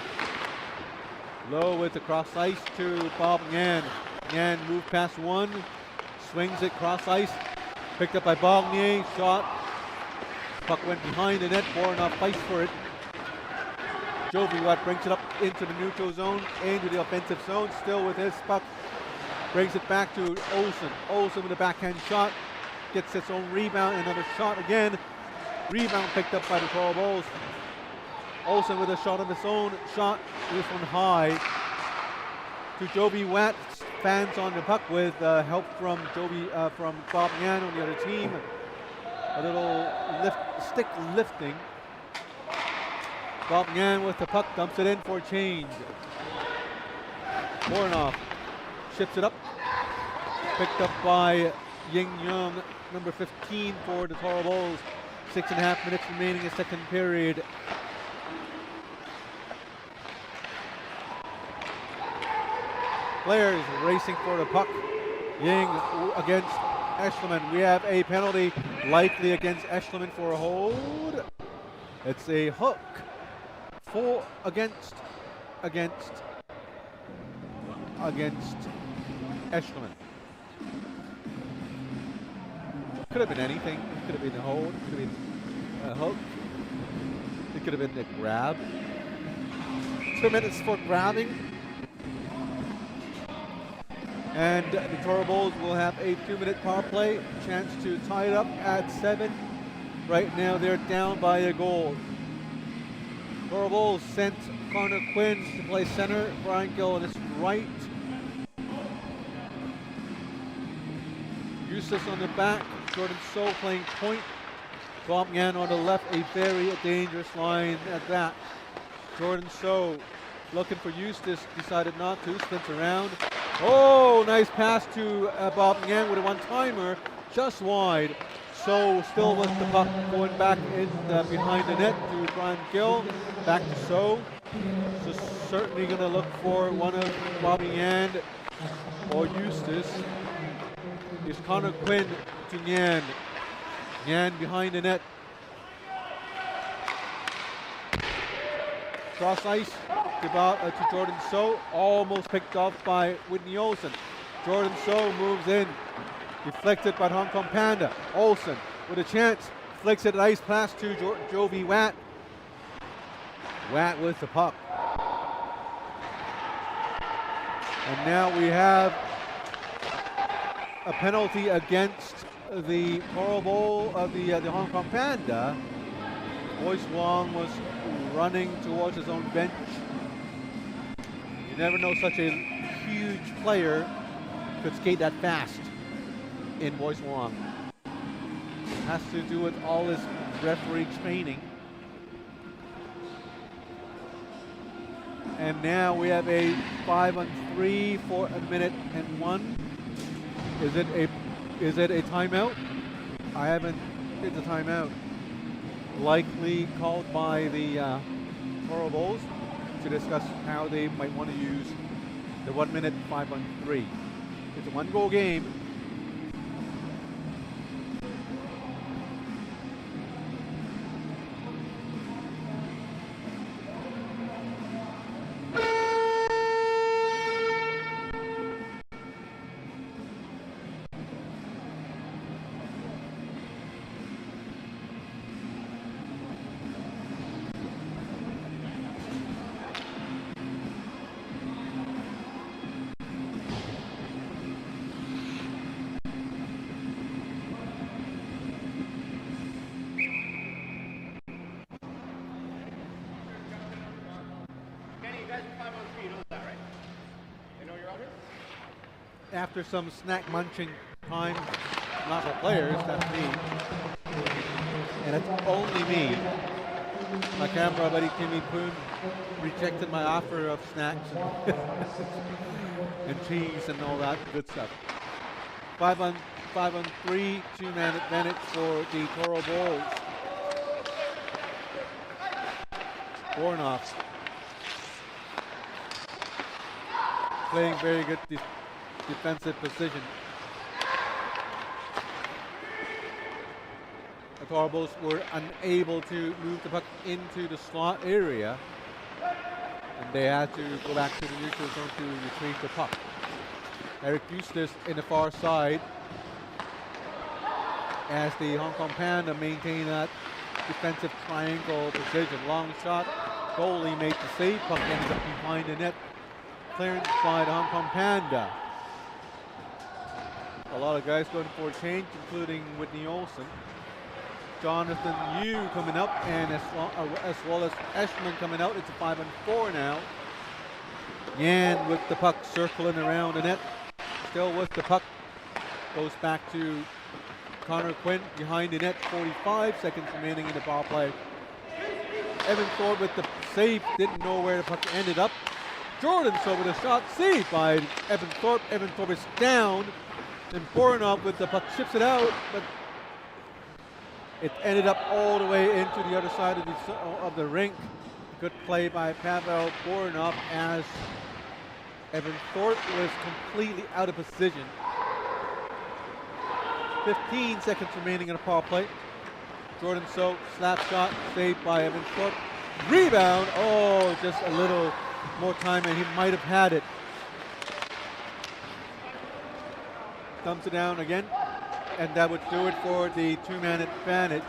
Lowe with the cross ice to Bob Yan. Yan moved past one. Swings it cross ice. Picked up by Bognier. Shot. Puck went behind the net. Boronoff fights for it. Jovi Watt brings it up into the neutral zone, into the offensive zone. Still with his puck. Brings it back to Olsen. Olsen with a backhand shot. Gets its own rebound. Another shot again. Rebound picked up by the Toro Bulls. Olsen with a shot of his own. Shot. This one high to Jovi Watt. Fans on the puck with help from from Bob Yan on the other team. A little stick lifting. Bob Yan with the puck, dumps it in for a change. Boronoff ships it up. Picked up by Ying Young, number 15 for the Toro Bulls. 6.5 minutes remaining in second period. Players racing for the puck. Ying against Eschleman. We have a penalty likely against Eschleman for a hold. It's a hook for against Eschleman. Could have been anything. It could have been a hold. It could have been a hook. It could have been a grab. 2 minutes for grabbing. And the Toro Bulls will have a 2-minute power play. Chance to tie it up at 7. Right now they're down by a goal. Toro Bulls sent Connor Quinn to play center. Brian Gill on his right. Eustace on the back. Jordan So playing point. Bob Yan on the left. A very dangerous line at that. Jordan So looking for Eustace. Decided not to. Spins around. Oh, nice pass to Bob Yang with a one-timer. Just wide. So still with the puck going back in behind the net to Brian Gill. Back to So. So certainly going to look for one of Bobby Yan or Eustace. Is Connor Quinn to Yan. Yan behind the net. Cross ice to Jordan So. Almost picked off by Whitney Olsen. Jordan So moves in. Deflected by Hong Kong Panda. Olsen with a chance. Flicks it ice pass to Jovi Watt. Watt with the puck. And now we have a penalty against the Toro Bowl of the Hong Kong Panda. Boyce Wong was running towards his own bench. You never know such a huge player could skate that fast in Boyce Wong. Has to do with all his referee training. And now we have a 5-on-3 for 1:01. Is it a timeout? I haven't. It's a timeout. Likely called by the Toro Bulls to discuss how they might want to use the 1 minute 5-on-3. It's a 1-goal game. After some snack munching time, not the players, that's me. And it's only me. My camera buddy Timmy Poon rejected my offer of snacks and cheese and all that good stuff. 5-on-3, 2-man advantage for the Toro Bulls. Bornoff playing very good defensive position. The Toro Bulls were unable to move the puck into the slot area, and they had to go back to the neutral zone to retrieve the puck. Eric Eustace in the far side as the Hong Kong Panda maintain that defensive triangle position. Long shot, goalie made the save, puck ends up behind the net. Clearance by the Hong Kong Panda. A lot of guys going for a change, including Whitney Olsen. Jonathan Yu coming up, and as well as Eschleman coming out. It's a 5-on-4 now. Yan with the puck circling around the net. Still with the puck. Goes back to Connor Quinn behind the net. 45 seconds remaining in the power play. Evan Thorpe with the save. Didn't know where the puck ended up. Jordan So with a shot saved by Evan Thorpe. Evan Thorpe is down. And Borinov with the puck chips it out, but it ended up all the way into the other side of the rink. Good play by Pavel Borinov as Evan Thorpe was completely out of position. 15 seconds remaining in a power play. Jordan So, slap shot, saved by Evan Thorpe. Rebound, oh, just a little more time and he might have had it. Dumps it down again, and that would do it for the two-man advantage.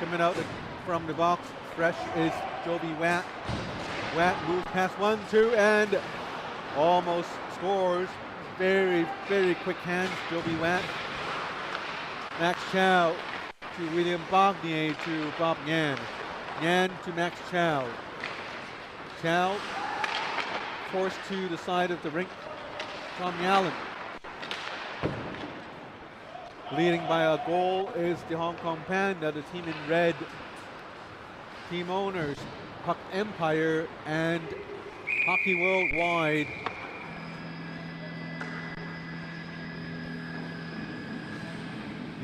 Coming out from the box, fresh is Jovi Watt. Watt moves past 1-2 and almost scores. Very, very quick hands, Jovi Watt. Max Chow to William Bognier to Bob Ngan. Ngan to Max Chow. Chow forced to the side of the rink. Tommy Allen. Leading by a goal is the Hong Kong Panda, the team in red. Team owners, Puck Empire and Hockey Worldwide.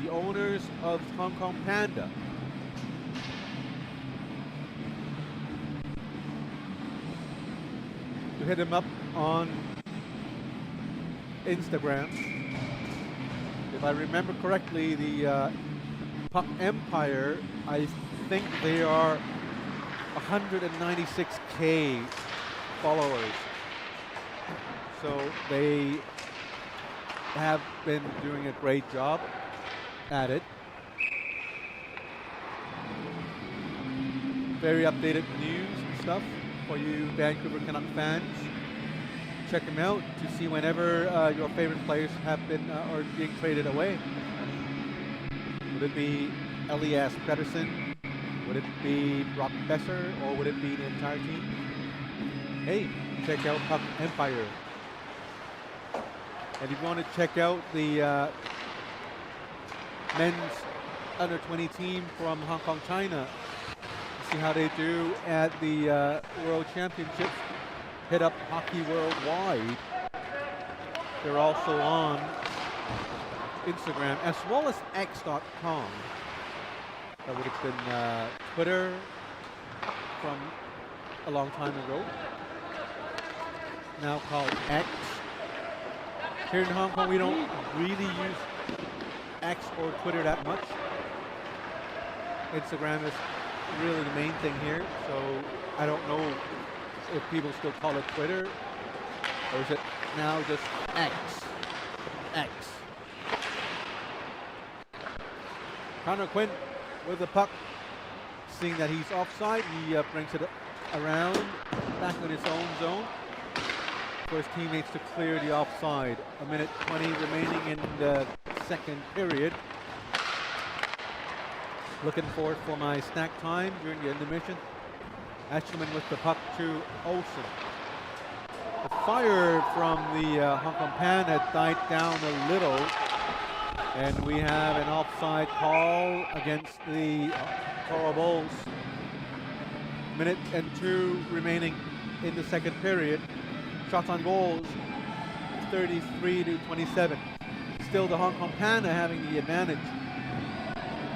The owners of Hong Kong Panda. You hit them up on Instagram. If I remember correctly, the Puck Empire, I think they are 196K followers. So they have been doing a great job at it. Very updated news and stuff for you Vancouver Canuck fans. Check them out to see whenever your favorite players have been or being traded away. Would it be Elias Pettersson? Would it be Brock Besser? Or would it be the entire team? Hey, check out Puck Empire. And if you want to check out the men's under 20 team from Hong Kong, China, see how they do at the World Championships, hit up Hockey Worldwide. They're also on Instagram as well as X.com. That would have been Twitter from a long time ago. Now called X. Here in Hong Kong, we don't really use X or Twitter that much. Instagram is really the main thing here, so I don't know if people still call it Twitter, or is it now just X? X. Connor Quinn with the puck, seeing that he's offside, he brings it around, back on his own zone for his teammates to clear the offside. 1:20 remaining in the second period. Looking forward for my snack time during the intermission. Ashman with the puck to Olsen. The fire from the Hong Kong Pan had died down a little, and we have an offside call against the Toro Bulls. 1:02 remaining in the second period. Shots on goals, 33-27. Still the Hong Kong Panda having the advantage,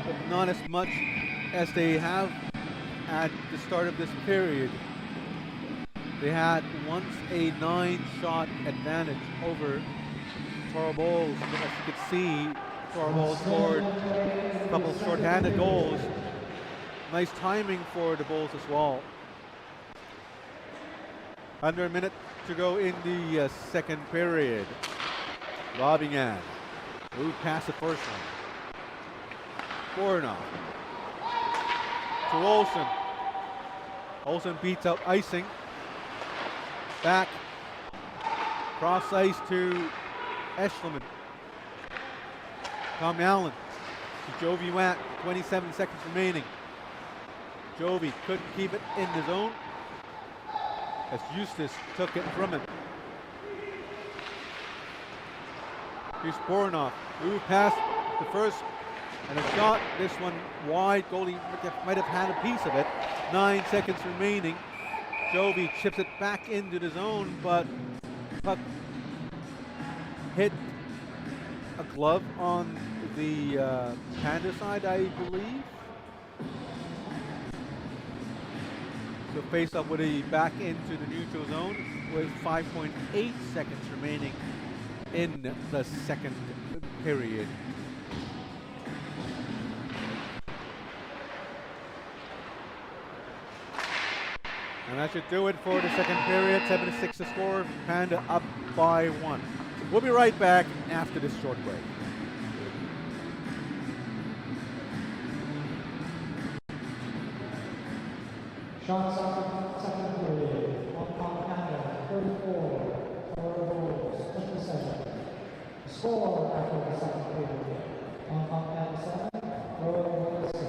but not as much as they have at the start of this period. They had once a 9-shot advantage over Toro Bulls. As you could see, Toro Bulls scored a couple of short-handed goals. Nice timing for the Bulls as well. Under a minute to go in the second period. Lobbing in. Move past the first one. Bornoff. To Olsen. Olsen beats out icing. Back. Cross ice to Eschleman. Tom Allen to Jovi Watt. 27 seconds remaining. Jovi couldn't keep it in the zone as Eustace took it from him. Here's Bornoff. Move past the first and a shot. This one wide. Goalie might have had a piece of it. 9 seconds remaining. Jovi chips it back into the zone, but puck hit a glove on the Panda side, I believe. So face up with a back into the neutral zone with 5.8 seconds remaining in the second period. And that should do it for the second period. 7-6 to score. Panda up by 1. We'll be right back after this short break. Shots off second period. Hong Kong Panda 34, Toro Bulls 27. Score after the second period. Hong Kong Panda 7, Toro Bulls 6.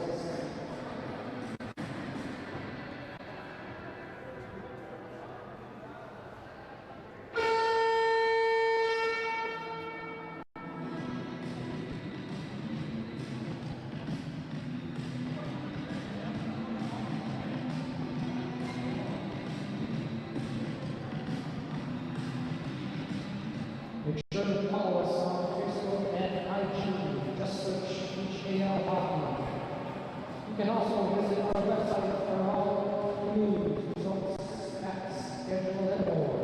Make sure to follow us on Facebook and IG. Just search HKL Hockey. You can also visit our website for all news, results, stats, schedule, and more.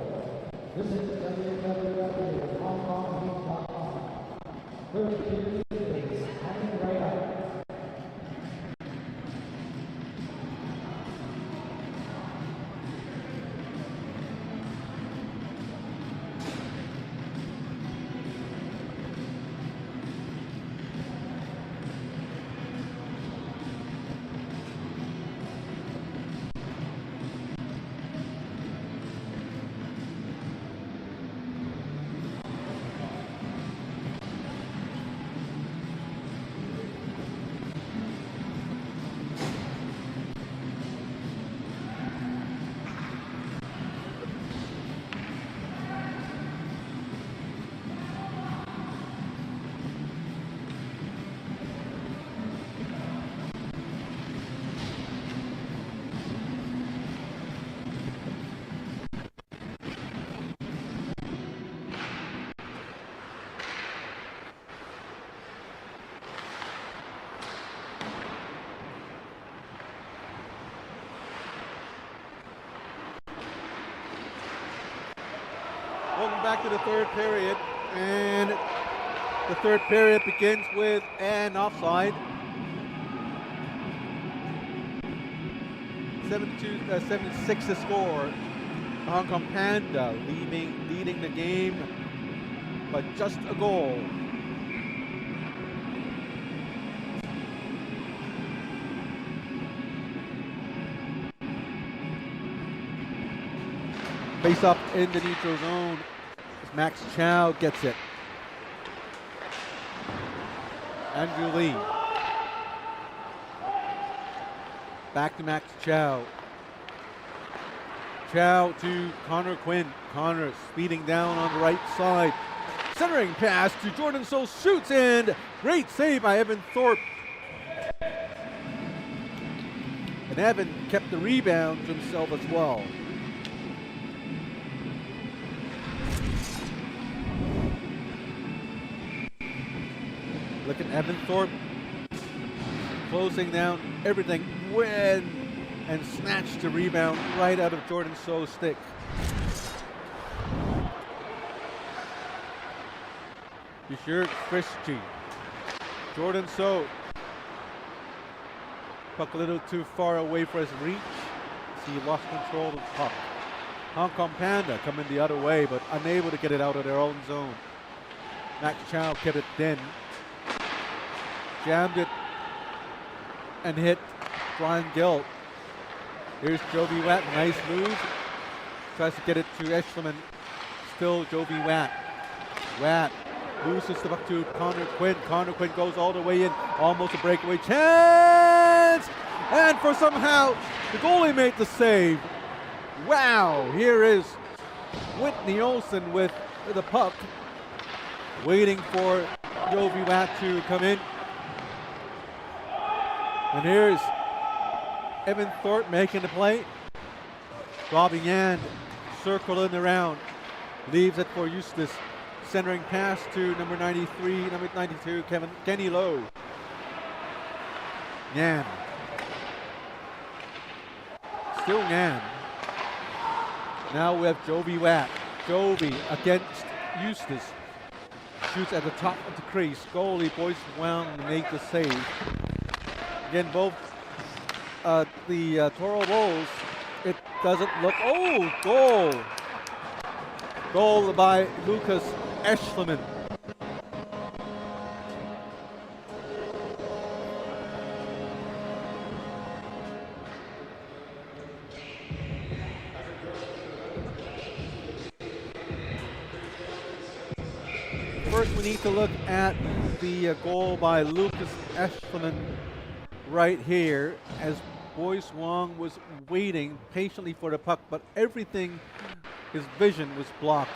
Visit www.hongkongbink.com. Third period is coming right up. Welcome back to the third period, and the third period begins with an offside. 7-6 to score. Hong Kong Panda leading the game, but just a goal. Face up in the neutral zone. Max Chow gets it. Andrew Lee. Back to Max Chow. Chow to Connor Quinn. Connor speeding down on the right side. Centering pass to Jordan So, shoots in. Great save by Evan Thorpe. And Evan kept the rebound to himself as well. Look at Evan Thorpe closing down everything, win, and snatched the rebound right out of Jordan So's stick. Bishir Christie. Jordan So. Puck a little too far away for his reach. So he lost control of the puck. Hong Kong Panda coming the other way, but unable to get it out of their own zone. Max Chow kept it thin. Jammed it and hit Brian Gill. Here's Jovi Watt, nice move. Tries to get it to Eschleman. Still Jovi Watt. Watt loses the puck to Connor Quinn. Connor Quinn goes all the way in, almost a breakaway chance! And for somehow, the goalie made the save. Wow, here is Whitney Olsen with the puck, waiting for Jovi Watt to come in. And here's Evan Thorpe making the play. Bobby Yan circling around. Leaves it for Eustace. Centering pass to number 93, number 92, Kenny Lowe. Yan. Still Yan. Now we have Jovi Watt. Jovi against Eustace. Shoots at the top of the crease. Goalie Boyce Wang make the save. Again, both the Toro Bulls It doesn't look, oh, goal. Goal by Lucas Eschleman. First, we need to look at the goal by Lucas Eschleman right here, as Boyce Wong was waiting patiently for the puck, but everything, his vision was blocked.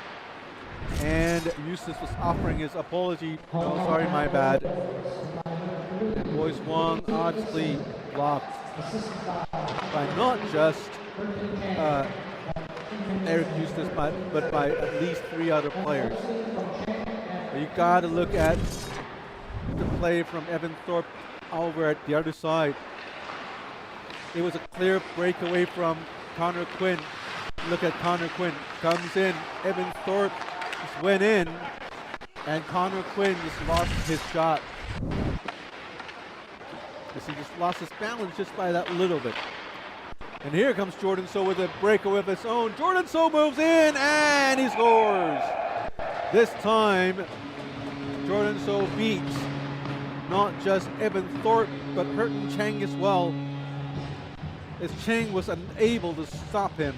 And Eustace was offering his apology. No, sorry, my bad. And Boyce Wong obviously blocked by not just Eric Eustace, but by at least 3 other players. But you got to look at the play from Evan Thorpe over at the other side. It was a clear breakaway from Connor Quinn. Look at Connor Quinn. Comes in. Evan Thorpe just went in. And Connor Quinn just lost his shot. He just lost his balance just by that little bit. And here comes Jordan So with a breakaway of his own. Jordan So moves in and he scores. This time, Jordan So beats not just Evan Thorpe, but Hurton Chang as well, as Chang was unable to stop him.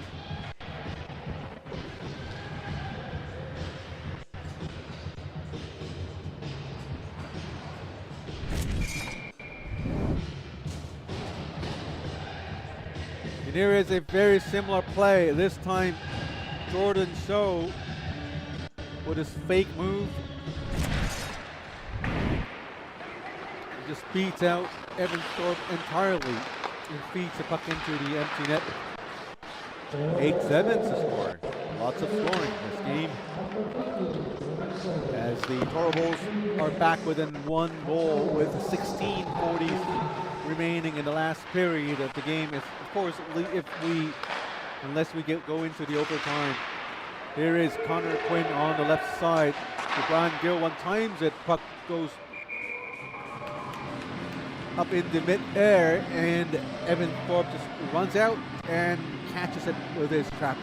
And here is a very similar play. This time, Jordan So with his fake move just beats out Evan Thorpe entirely and feeds the puck into the empty net. 8-7 to score. Lots of scoring in this game, as the Toro Bulls are back within 1 goal with 16:40 remaining in the last period of the game. Of course, unless we go into the overtime. Here is Connor Quinn on the left side. To Brian Gill, one times it, puck goes up in the mid-air, and Evan Thorpe just runs out and catches it with his trapper.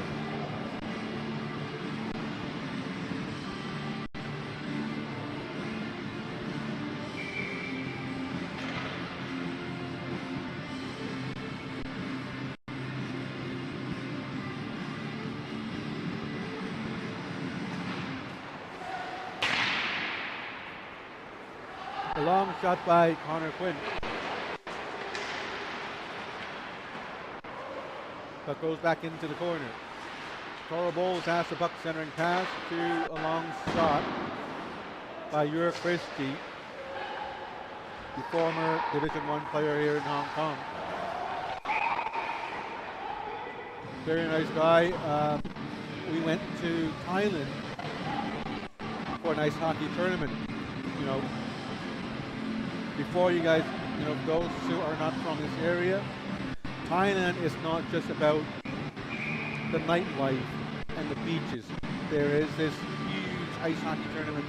A long shot by Connor Quinn. Puck goes back into the corner. Toro Bulls has the puck centering pass to a long shot by Yura Christie, the former Division I player here in Hong Kong. Very nice guy. We went to Thailand for a nice hockey tournament. You know, before you guys, those who are not from this area, Thailand is not just about the nightlife and the beaches. There is this huge ice hockey tournament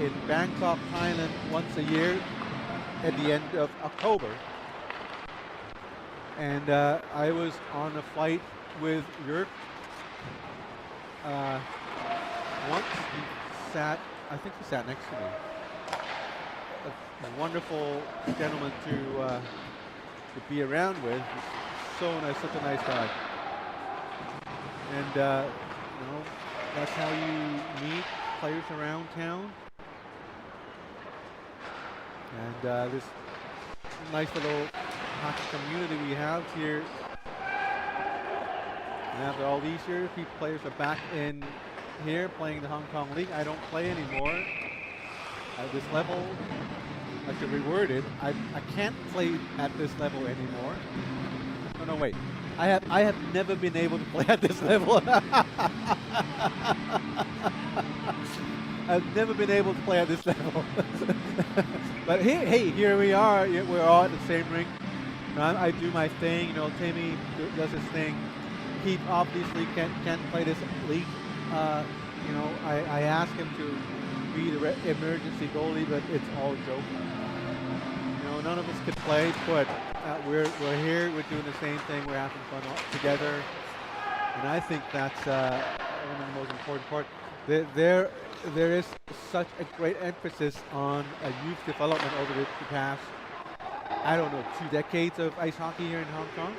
in Bangkok, Thailand, once a year at the end of October. And I was on a flight with Yurk. Once I think he sat next to me. A wonderful gentleman to be around with. He's so nice, such a nice guy. And that's how you meet players around town. And this nice little hockey community we have here. And after all these years, players are back in here playing the Hong Kong League. I don't play anymore at this level. I should reword it. I can't play at this level anymore. Oh no, wait. I have never been able to play at this level. I've never been able to play at this level. But hey, here we are. We're all at the same rink. I do my thing. Timmy does his thing. Pete obviously can't play this league. I asked him to be the emergency goalie, but it's all joke. None of us could play, but we're here. We're doing the same thing. We're having fun together, and I think that's one of the most important parts. There is such a great emphasis on youth development over the past, I don't know, 2 decades of ice hockey here in Hong Kong.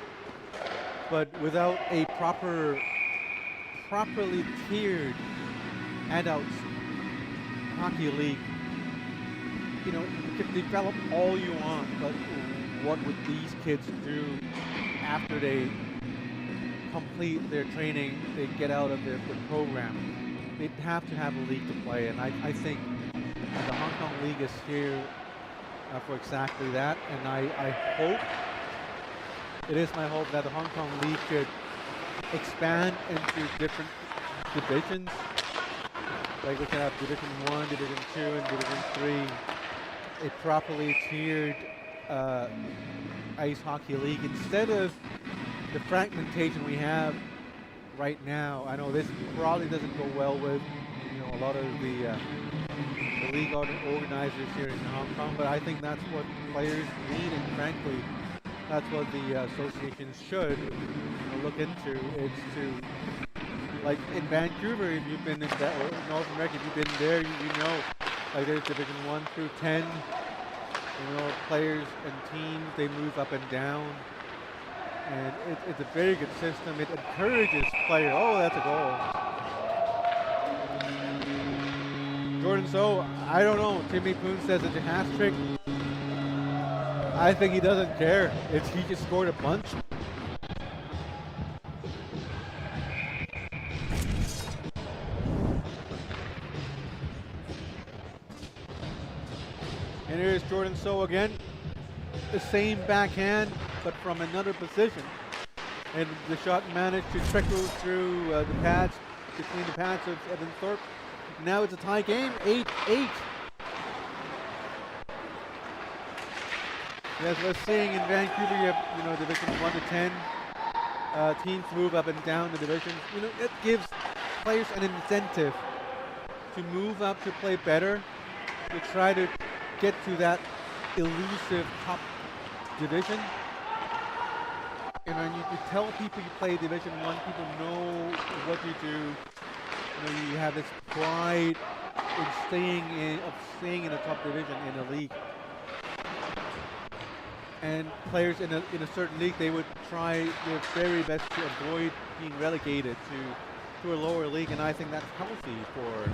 But without a properly tiered adults hockey league, you know, you can develop all you want, but what would these kids do after they complete their training, they get out of their program? They'd have to have a league to play, and I think the Hong Kong League is here for exactly that, and I hope, it is my hope that the Hong Kong League could expand into different divisions. Like we can have Division 1, Division 2, and Division 3, a properly tiered ice hockey league instead of the fragmentation we have right now. I know this probably doesn't go well with, you know, a lot of the league organizers here in Hong Kong, but I think that's what players need, and frankly, that's what the association should look into. It's to, like in Vancouver, if you've been in that, or North America, if you've been there, you know, like there's Division 1 through 10. You know, players and teams, they move up and down. And it's a very good system. It encourages players. Oh, that's a goal. Jordan So, I don't know. Timmy Poon says it's a hat trick. I think he doesn't care. He just scored a bunch. And here's Jordan So again. The same backhand, but from another position. And the shot managed to trickle through the pads, between the pads of Evan Thorpe. Now it's a tie game, 8-8. As we're seeing in Vancouver, you have, you know, Division 1 to 10. Teams move up and down the divisions. You know, it gives players an incentive to move up to play better, to try to get to that elusive top division. And when you tell people you play Division 1, people know what you do. You know, you have this pride in staying in a top division in a league. And players in a certain league, they would try their very best to avoid being relegated to a lower league, and I think that's healthy for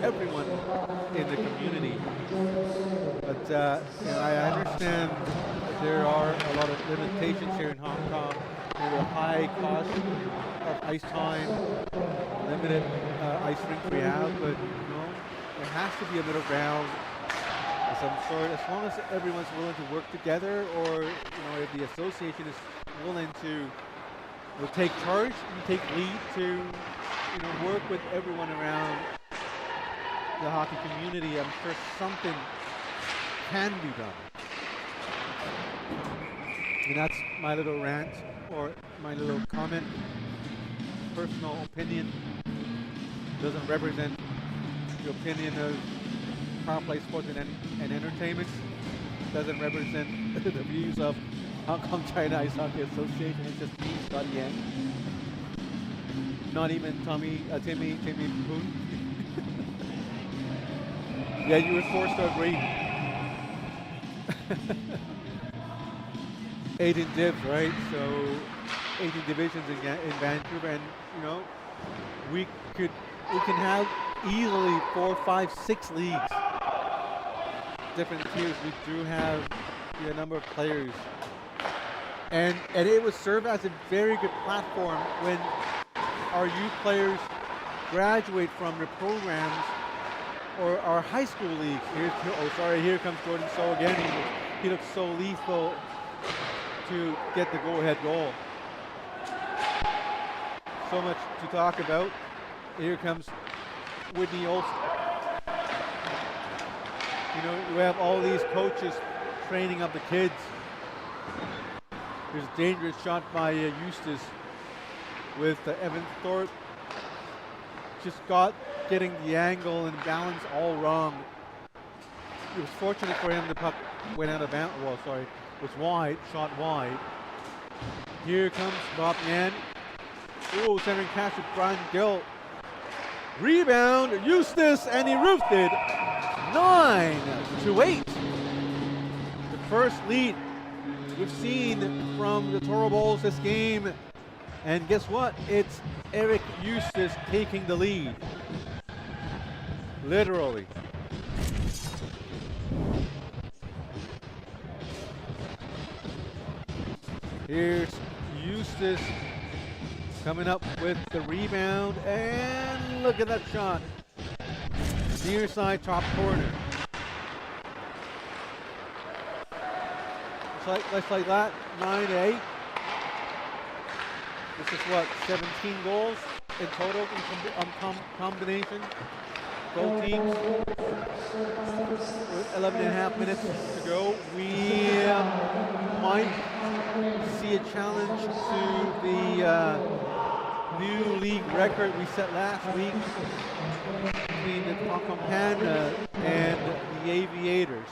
everyone in the community. But you know, I understand that there are a lot of limitations here in Hong Kong. There's a high cost of ice time, limited ice rinks we have, but you know, there has to be a middle ground of some sort, as long as everyone's willing to work together, or you know, if the association is willing to take charge and take lead to, you know, work with everyone around the hockey community, I'm sure something can be done. And that's my little rant, or my little comment. Personal opinion doesn't represent the opinion of Power Play Sports and Entertainment. Doesn't represent the views of Hong Kong China Ice Hockey Association. It's just me, Scott Yang. Not even Timmy Poon. Yeah, you were forced to agree. 18 divs, right? So 18 divisions in Vancouver, and you know, we can have easily 4, 5, 6 leagues. Different tiers. We do have a number of players. And it would serve as a very good platform when our youth players graduate from the programs or our high school leagues. Here comes Jordan So again. He looks so lethal to get the go-ahead goal. So much to talk about. Here comes Whitney Olsen. You know, we have all these coaches training up the kids. There's a dangerous shot by Eustace with Evan Thorpe. Just getting the angle and balance all wrong. It was fortunate for him the puck went out of bounds. Well, sorry, was wide, shot wide. Here comes Bob Yan. Oh, centering catch with Brian Gill. Rebound, Eustace, and he roofed it. 9-8. The first lead we've seen from the Toro Bulls this game. And guess what? It's Eric Eustace taking the lead. Literally. Here's Eustace coming up with the rebound, and look at that shot. Near side top corner. Just like that, 9-8. This is what, 17 goals in total in combination. Both teams with 11.5 minutes to go. We might see a challenge to the new league record we set last week between the Hong Kong Panda and the Aviators.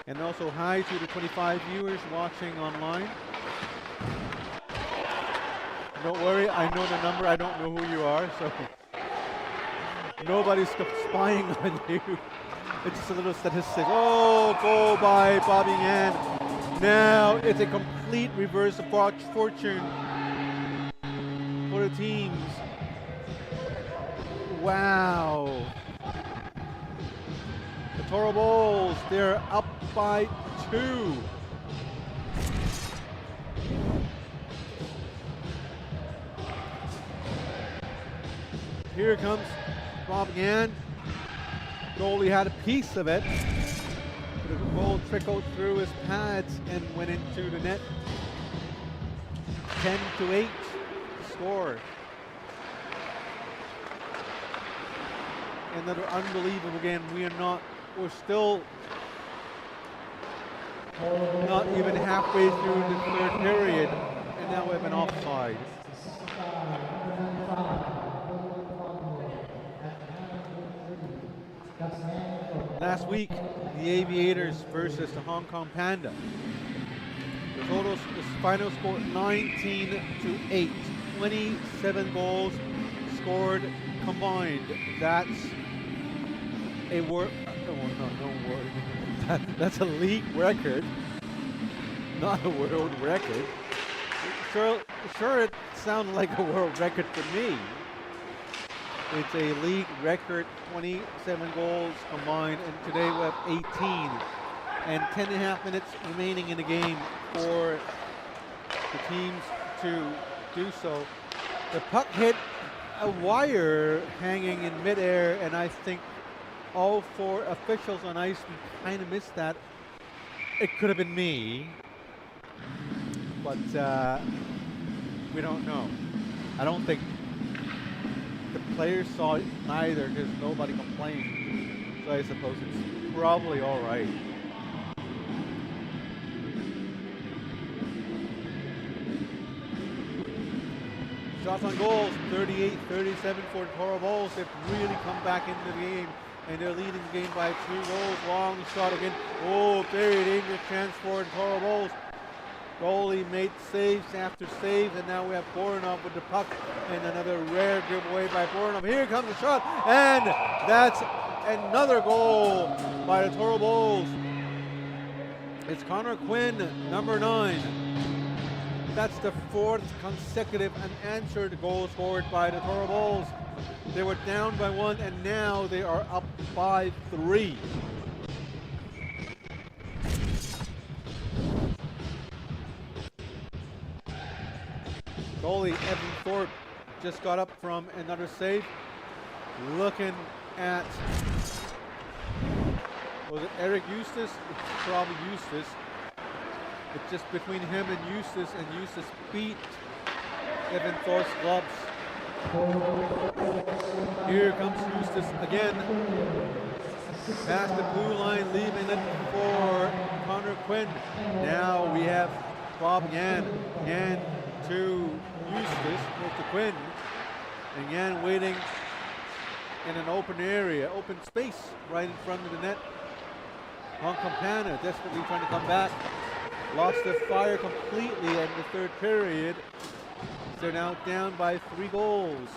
And also hi to the 25 viewers watching online. Don't worry, I know the number, I don't know who you are, so nobody's spying on you. It's just a little statistic. Oh, goal by Bobby Yan. Now it's a complete reverse of fortune for the teams. Wow. The Toro Bulls, they're up by 2. Here comes Bob Yan. Goalie had a piece of it. The ball trickled through his pads and went into the net. 10-8 score. Another unbelievable game. We're still not even halfway through the third period, and now we have an offside. Last week, the Aviators versus the Hong Kong Panda. The final score 19-8. 27 goals scored combined. That's a that's a league record, not a world record. Sure, it sounded like a world record for me. It's a league record, 27 goals combined, and today we have 18. And 10.5 minutes remaining in the game for the teams to do so. The puck hit a wire hanging in midair, and I think all 4 officials on ice, we kind of missed that. It could have been me, but we don't know. I don't think the players saw it neither, because nobody complained. So I suppose it's probably all right. Shots on goals, 38-37 for the Toro Bulls. They've really come back into the game, and they're leading the game by 2 goals. Long shot again. Oh, very dangerous chance for the Toro Bulls. Goalie made saves after saves, and now we have Boronov with the puck, and another rare giveaway by Boronov. Here comes the shot, and that's another goal by the Toro Bulls. It's Connor Quinn, number 9. That's the 4th consecutive unanswered goal scored by the Toro Bulls. They were down by 1, and now they are up by 3. Goalie Evan Thorpe just got up from another save. Looking at, was it Eric Eustace? It's probably Eustace. It's just between him and Eustace beat Evan Thorpe's gloves. Here comes Eustace again. Past the blue line, leaving it for Connor Quinn. Now we have Bob Yan. Yan to Eustace, to Quinn. And Yan waiting in an open area, open space right in front of the net. Hong Kong Panda desperately trying to come back. Lost their fire completely in the third period. They're now down by 3 goals.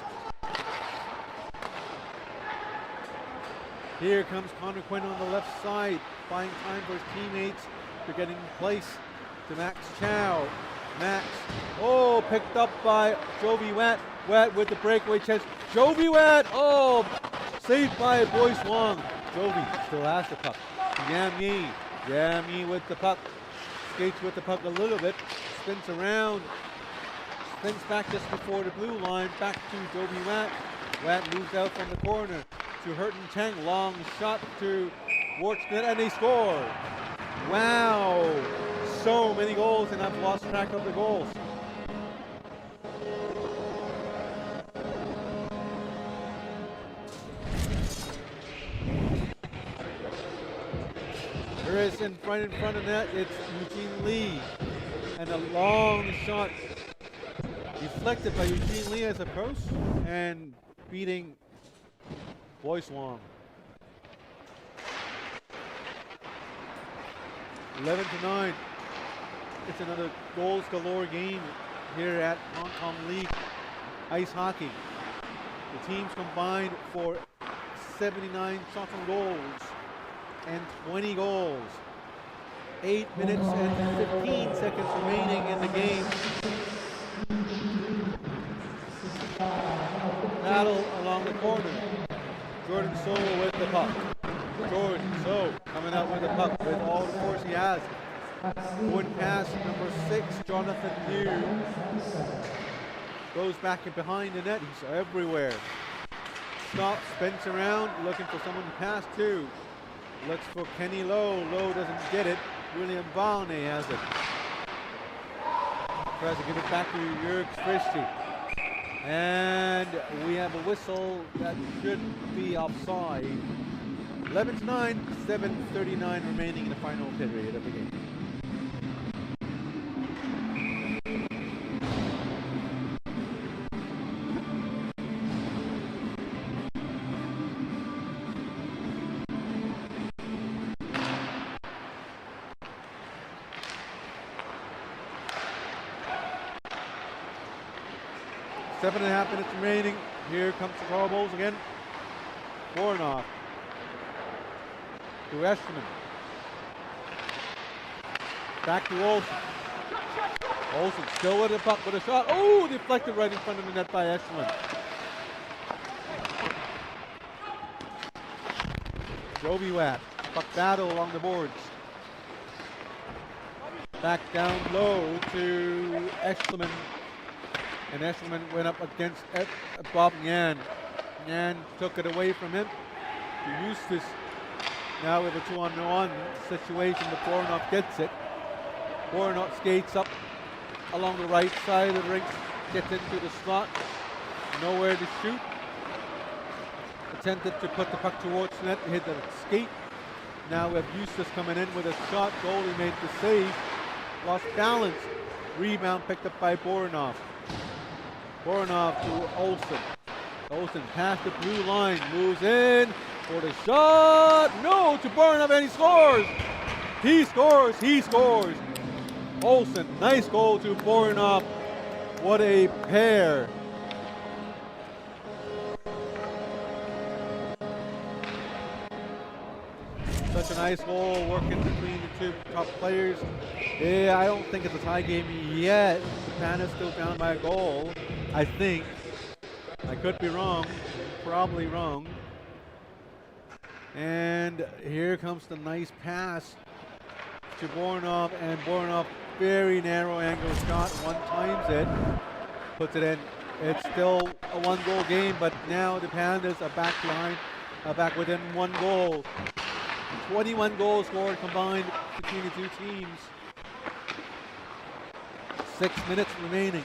Here comes Connor Quinn on the left side, buying time for his teammates. They're getting in place to Max Chow. Max, oh, picked up by Jovi Watt. Watt with the breakaway chance. Jovi Watt, oh, saved by Boyce Wong. Jovi still has the puck. Yam Yi with the puck. Skates with the puck a little bit. Spins around. Spins back just before the blue line. Back to Jovi Watt. Watt moves out from the corner to Hurton Chang. Long shot to Wartsnet, and they score. Wow. So many goals, and I've lost track of the goals. There is in front of net, it's Eugene Lee. And a long shot deflected by Eugene Lee as a post and beating Boyce Wong. 11-9. It's another goals galore game here at Hong Kong League Ice Hockey. The teams combined for 79 shots on goals and 20 goals. 8 minutes and 15 seconds remaining in the game. Battle along the corner. Jordan So with the puck. Jordan So coming out with the puck with all the force he has. Going past number 6, Jonathan Liu. Goes back and behind the net. He's everywhere. Stops, spins around, looking for someone to pass to. Looks for Kenny Lowe. Lowe doesn't get it. William Valney has it. Tries to give it back to Jörg Christie. And we have a whistle that should be offside. 11-9, 7:39 remaining in the final period of the game. Seven and a half minutes remaining. Here comes the Toro Bulls again. Voronoff to Esterman. Back to Olsen. Olsen still with the puck with a shot. Oh, deflected right in front of the net by Esterman. Jovi Watt. Puck battle along the boards. Back down low to Esterman. And Eshelman went up against Bob Nyan. Nyan took it away from him to Eustace. Now we have a 2-on-1 situation, but Voronoff gets it. Voronoff skates up along the right side of the rink, gets into the slot, nowhere to shoot. Attempted to put the puck towards net, hit the skate. Now we have Eustace coming in with a shot. Goalie made the save, lost balance. Rebound picked up by Voronoff. Voronoff to Olsen. Olsen past the blue line, moves in for the shot. No, to Voronoff, and he scores. He scores, he scores. Olsen, nice goal to Voronoff. What a pair. Such a nice goal working between the two top players. Yeah, I don't think it's a tie game yet. Japan is still down by a goal, I think. I could be wrong, probably wrong. And here comes the nice pass to Voronoff, and Voronoff, very narrow angle shot, one-times it, puts it in. It's still a one-goal game, but now the Pandas are back behind, back within one goal. 21 goals scored combined between the two teams. 6 minutes remaining.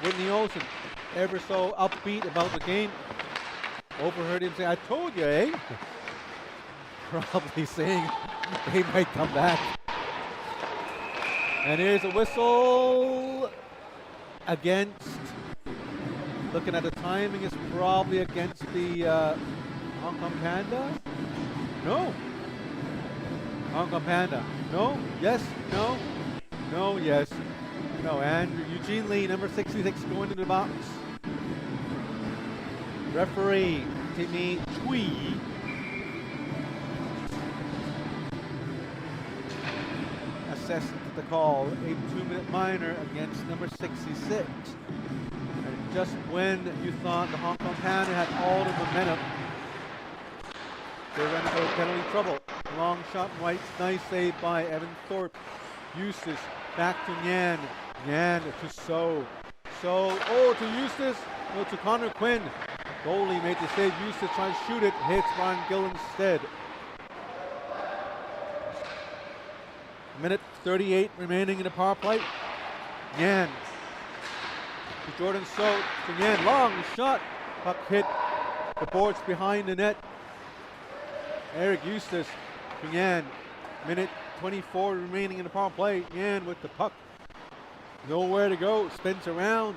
Whitney Olsen, ever so upbeat about the game. Overheard him say, "I told you, eh?" Probably saying they might come back. And here's a whistle against Looking at the timing, is probably against the Hong Kong Panda. No. Hong Kong Panda. No. Yes. No. No. Yes. No. And Eugene Lee, number 66, going to the box. Referee Timmy Chui assessed the call, a 2-minute minor against number 66. And just when you thought the Hong Kong Panda had all the momentum, they ran into penalty trouble. Long shot right, nice save by Evan Thorpe. Eustace back to Nyan. Nyan to So. Oh, to Eustace. No, to Connor Quinn. Goalie made the save. Eustace trying to shoot it. Hits Brian Gill instead. Minute 38 remaining in the power play. Nyan. To Jordan So. To Nyan. Long shot. Puck hit the boards behind the net. Eric Eustace to Nyan. Minute 24 remaining in the power play. Nyan with the puck. Nowhere to go. Spins around.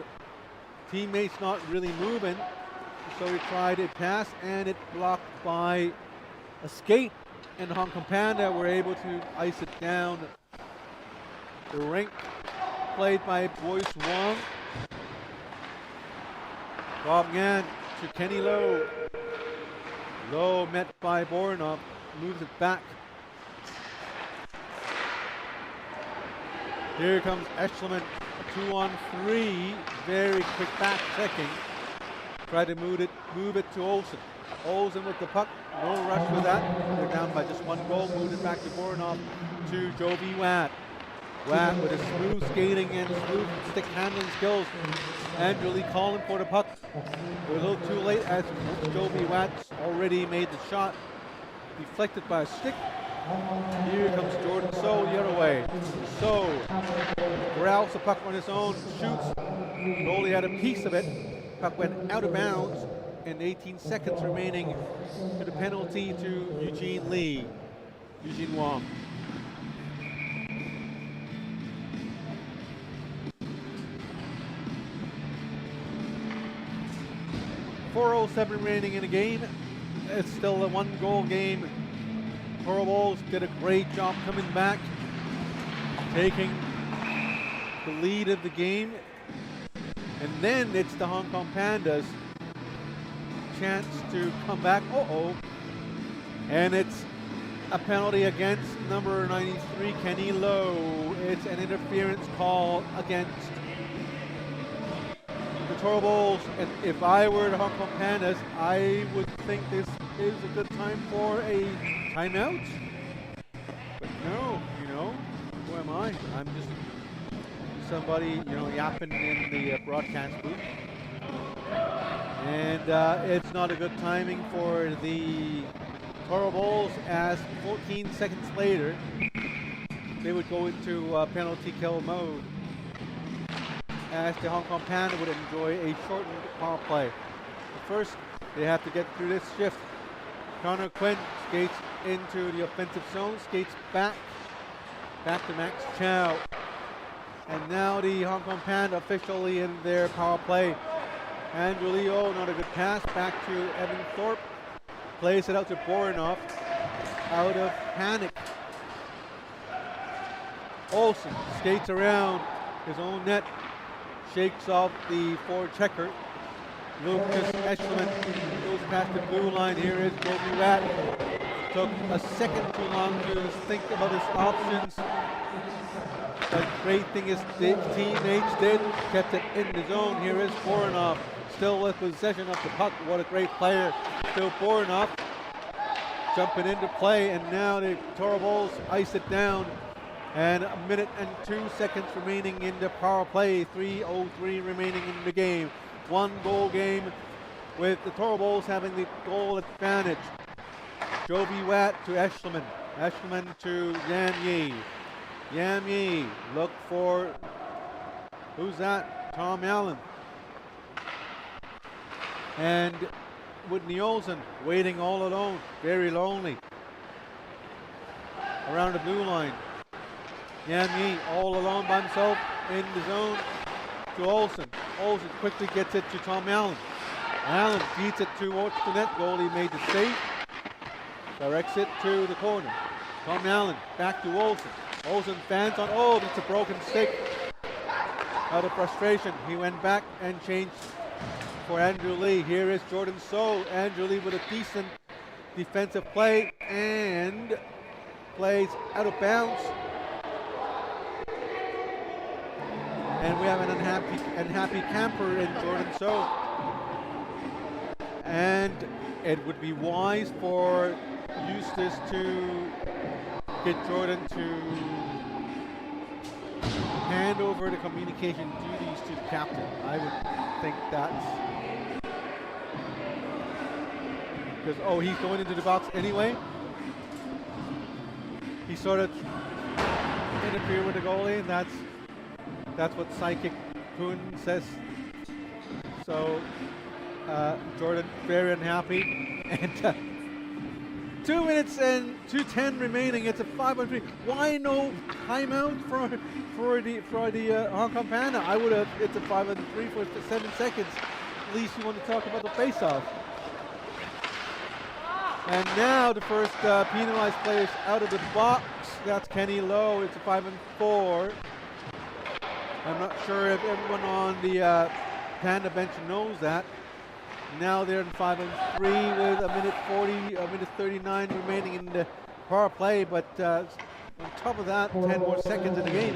Teammates not really moving. So he tried a pass and it blocked by a skate. And the Hong Kong Panda were able to ice it down the rink. Played by Boyce Wong. Bob Ngan to Kenny Lowe. Lowe met by Borinov. Moves it back. Here comes Eschleman. 2-on-3. Very quick back checking. Try to move it to Olsen. Olsen with the puck. No rush with that. They're down by just 1 goal. Moved it back to Borinov to Jovi Watt. Watt with his smooth skating and smooth stick handling skills. Andrew Lee calling for the puck. We're a little too late as Jovi Watt's already made the shot. Deflected by a stick. Here comes Jordan So the other way. So grabs the puck on his own, shoots. Goalie had a piece of it. Puck went out of bounds, and 18 seconds remaining to the penalty to Eugene Wong. .407 remaining in the game. It's still a 1-goal game. Toro Bulls did a great job coming back, taking the lead of the game. And then it's the Hong Kong Pandas' chance to come back. And it's a penalty against number 93, Kenny Lowe. It's an interference call against the Toro Bulls. And if I were the Hong Kong Pandas, I would think this is a good time for a timeout. But no, who am I? I'm just somebody, yapping in the broadcast booth. And it's not a good timing for the Toro Bulls, as 14 seconds later, they would go into penalty kill mode, as the Hong Kong Panda would enjoy a shortened power play. But first, they have to get through this shift. Connor Quinn skates into the offensive zone, skates back to Max Chow. And now the Hong Kong Panda officially in their power play. Andrew Leo, not a good pass, back to Evan Thorpe. Plays it out to Borinov, out of panic. Olsen skates around his own net, shakes off the forward checker. Lucas Eschleman goes past the blue line. Here is Gobi Rat. Took a second too long to think about his options. The great thing is the teammates did, kept it in the zone. Here is Borinov, still with possession of the puck. What a great player. Still Borinov jumping into play, and now the Toro Bulls ice it down. And 1 minute and 2 seconds remaining in the power play. 3:03 remaining in the game. 1-goal game with the Toro Bulls having the goal advantage. Jovi Watt to Eschleman. Eschleman to Yan Yi. Yan Yi, look for, who's that? Tom Allen. And Whitney Olsen waiting all alone, very lonely. Around the blue line. Yan Yi all alone by himself in the zone to Olsen. Olsen quickly gets it to Tom Allen. Allen feeds it towards the net. Goalie made the save. Directs it to the corner. Tom Allen back to Olsen. Olsen fans on. Oh, it's a broken stick. Out of frustration, he went back and changed for Andrew Lee. Here is Jordan So. Andrew Lee with a decent defensive play and plays out of bounds. And we have an unhappy camper in Jordan So. And it would be wise for Eustace to get Jordan to hand over the communication duties to the captain. I would think that's because, oh, he's going into the box anyway. He sort of interfered with the goalie, and that's what Psychic Poon says. So Jordan very unhappy, and 2 minutes and 2:10 remaining. It's a 5-on-3. Why no timeout for the Hong Kong Panda? I would have. It's a 5-on-3 for 7 seconds. At least you want to talk about the face-off. And now the first penalized player is out of the box. That's Kenny Lowe. It's a 5-on-4. I'm not sure if everyone on the Panda bench knows that. Now they're in 5-on-3 with a minute 39 remaining in the power play. But on top of that, 10 more seconds in the game.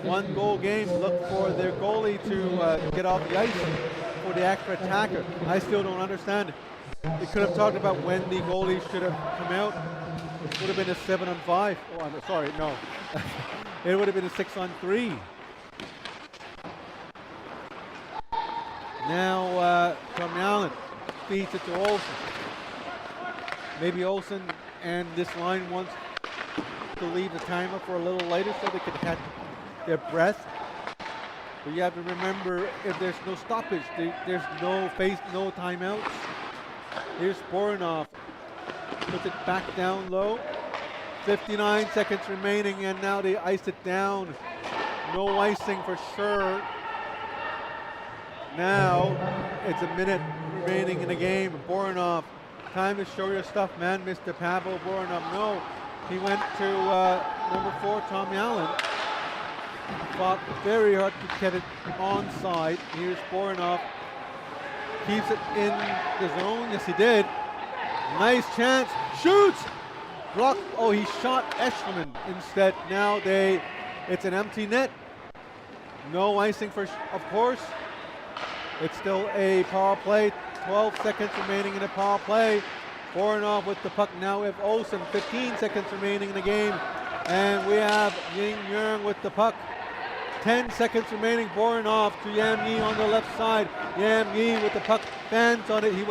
1 goal game. Look for their goalie to get off the ice for the extra attacker. I still don't understand it. They could have talked about when the goalie should have come out. It would have been a 7-on-5. Oh, I'm sorry, no. It would have been a 6-on-3. Now Tom Allen feeds it to Olsen. Maybe Olsen and this line wants to leave the timer for a little later so they can catch their breath. But you have to remember, if there's no stoppage, there's no timeouts. Here's Borinov. Puts it back down low. 59 seconds remaining, and now they ice it down. No icing for sure. Now it's a minute remaining in the game. Borinov, time to show your stuff, man. Mr. Pavel Borinov. No, he went to number 4, Tom Allen. Fought very hard to get it onside. Here's Borinov. Keeps it in the zone. Yes, he did. Nice chance. Shoots. Block. Oh, he shot Eschleman instead. Now it's an empty net. No icing for, of course. It's still a power play. 12 seconds remaining in the power play. Borinov with the puck now with Olsen. 15 seconds remaining in the game. And we have Ying Yang with the puck. 10 seconds remaining. Borinov to Yam Yi on the left side. Yam Yi with the puck. Fans on it. He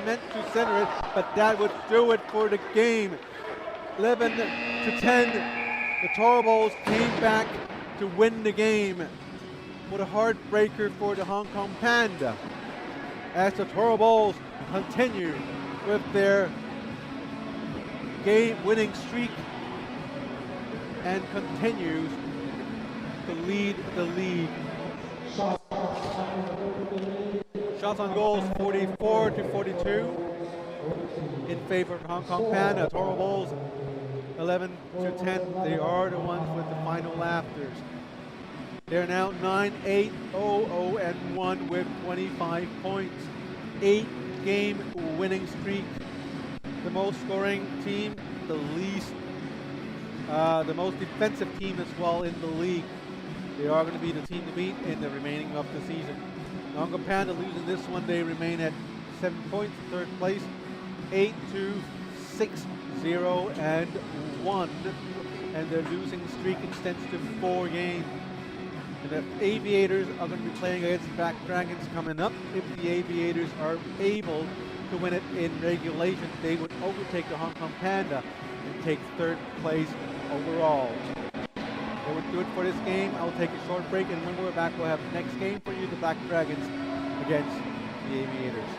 meant to center it, but that would do it for the game. 11 to 10. The Toro Bulls came back to win the game. What a heartbreaker for the Hong Kong Panda, as the Toro Bulls continue with their game-winning streak and continues to lead the league. Shots on goals 44 to 42 in favor of Hong Kong Panda. Toro Bulls 11 to 10. They are the ones with the final laughters. They're now 9-8-0-0-1 with 25 points. 8-game winning streak. The most scoring team, the most defensive team as well in the league. They are going to be the team to beat in the remaining of the season. Hong Kong Panda losing this one, they remain at 7 points, third place, 8-2-6-0-1, and their losing streak extends to 4 games. And the Aviators are going to be playing against the Black Dragons coming up. If the Aviators are able to win it in regulation, they would overtake the Hong Kong Panda and take third place overall. That would do it for this game. I'll take a short break, and when we're back, we'll have the next game for you, the Black Dragons against the Aviators.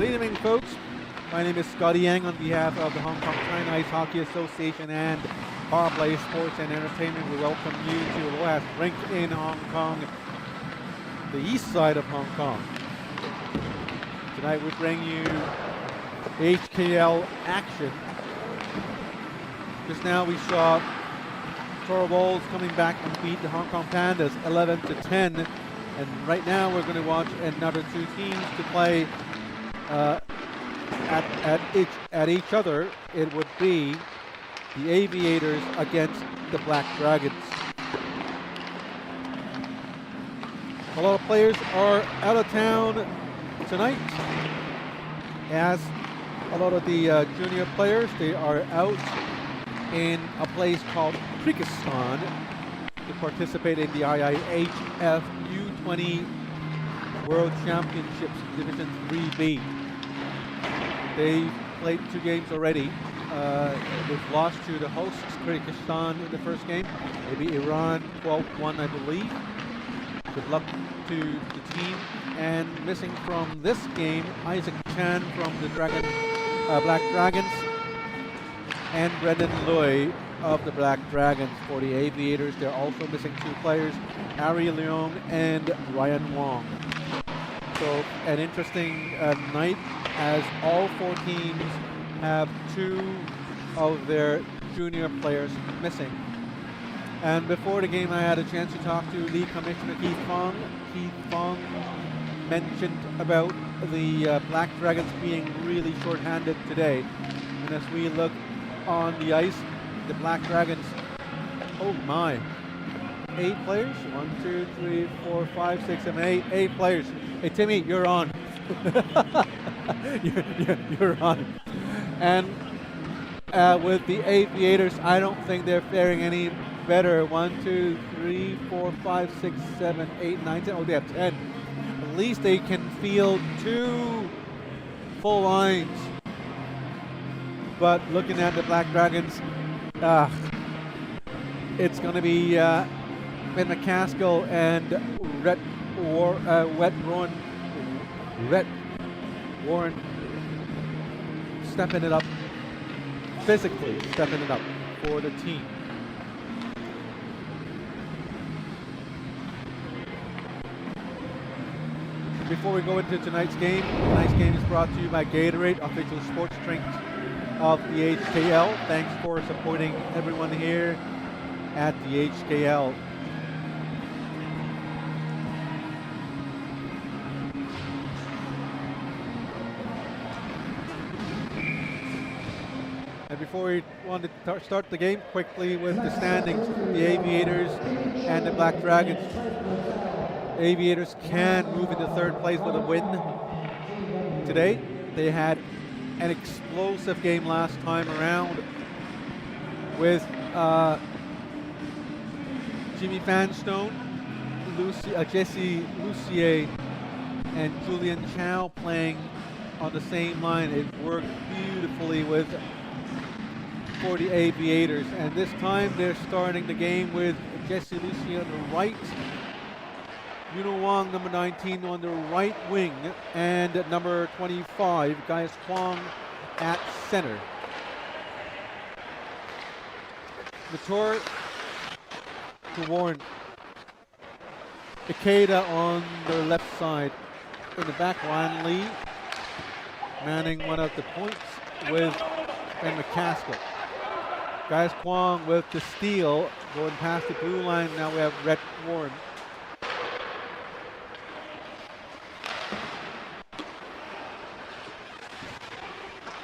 Good evening, folks. My name is Scotty Yang on behalf of the Hong Kong China Ice Hockey Association and Power Play Sports and Entertainment. We welcome you to the last rink in Hong Kong, the east side of Hong Kong. Tonight we bring you HKL action. Just now we saw Toro Bulls coming back and beat the Hong Kong Pandas 11-10. And right now we're going to watch another two teams to play at each other. It would be the Aviators against the Black Dragons. A lot of players are out of town tonight, as a lot of the junior players, they are out in a place called Kyrgyzstan to participate in the IIHF U20 World Championships Division 3B. They've played 2 games already. They've lost to the hosts, Kyrgyzstan, in the first game. Maybe Iran 12-1, I believe. Good luck to the team. And missing from this game, Isaac Chan from the Black Dragons, and Brendan Lui of the Black Dragons. For the Aviators, they're also missing 2 players, Ari Leong and Ryan Wong. So an interesting night, as all 4 teams have 2 of their junior players missing. And before the game, I had a chance to talk to League Commissioner Keith Fong. Keith Fong mentioned about the Black Dragons being really short-handed today. And as we look on the ice, the Black Dragons, oh my, 8 players? 1, 2, 3, 4, 5, 6, 7, 8. 8 players. Hey, Timmy, you're on. you're on. And with the Aviators, I don't think they're faring any better. 1, 2, 3, 4, 5, 6, 7, 8, 9, 10. Oh, they have 10. At least they can field 2 full lines. But looking at the Black Dragons, it's going to be Ben McCaskill and Rhett Warren stepping it up, physically stepping it up for the team. Before we go into tonight's game is brought to you by Gatorade, official sports drink of the HKL. Thanks for supporting everyone here at the HKL. And before we want to start the game, quickly with the standings, the Aviators and the Black Dragons. Aviators can move into 3rd place with a win today. They had an explosive game last time around with Jimmy Vanstone, Jesse Lucier, and Julian Chow playing on the same line. It worked beautifully for the Aviators, and this time they're starting the game with Jesse Lucier on the right, Yuno Wang, number 19, on the right wing, and number 25, Gaius Kwong, at center. Mator to Warren. Ikeda on the left side. In the back, Ryan Lee manning one of the points with Ben McCaskill. Gaius Kwong with the steal, going past the blue line. Now we have Rhett Warren.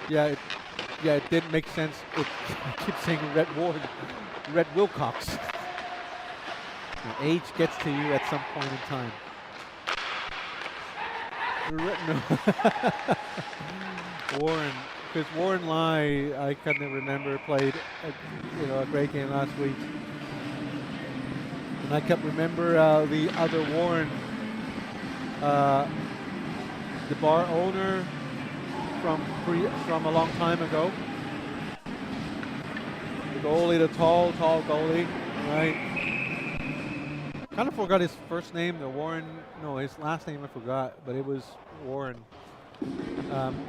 Yeah, it didn't make sense. I keep saying Rhett Warren, Rhett Wilcox. Now, age gets to you at some point in time. Warren, because Warren Lai, I couldn't remember, played a great game last week. And I can't remember the other Warren, the bar owner from a long time ago. The goalie, the tall goalie, right? Kind of forgot his first name, the Warren. No, his last name I forgot, but it was Warren.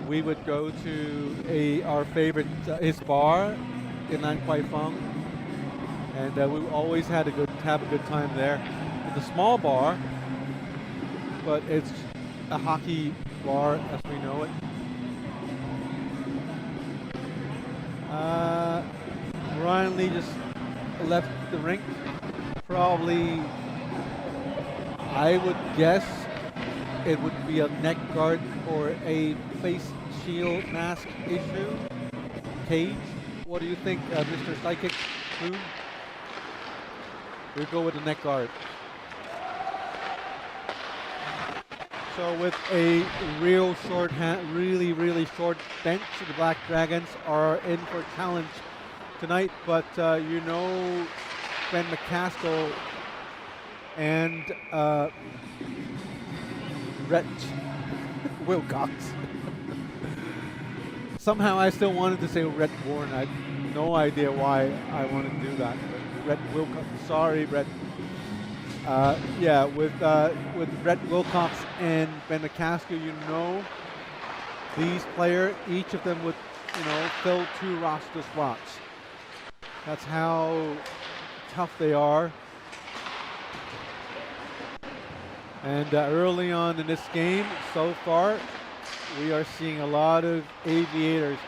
we would go to our favorite his bar in Lan Kwai Fong, and we always have a good time there. It's a small bar, but it's a hockey bar as we know it. Ryan Lee just left the rink. Probably, I would guess it would be a neck guard or a face shield mask issue. Cage, what do you think, Mr. Psychic? We'll go with the neck guard. So with a real short really short bench, the Black Dragons are in for a challenge tonight. But you know, Ben McCaskill and Rhett Wilcox. Somehow I still wanted to say Rhett Warren. I have no idea why I wanted to do that. But Rhett Wilcox. Sorry, Rhett. Yeah, with Rhett Wilcox and Ben McCaskill, you know, these players, each of them would, you know, fill 2 roster spots. That's how tough they are. And early on in this game, so far, we are seeing a lot of Aviators.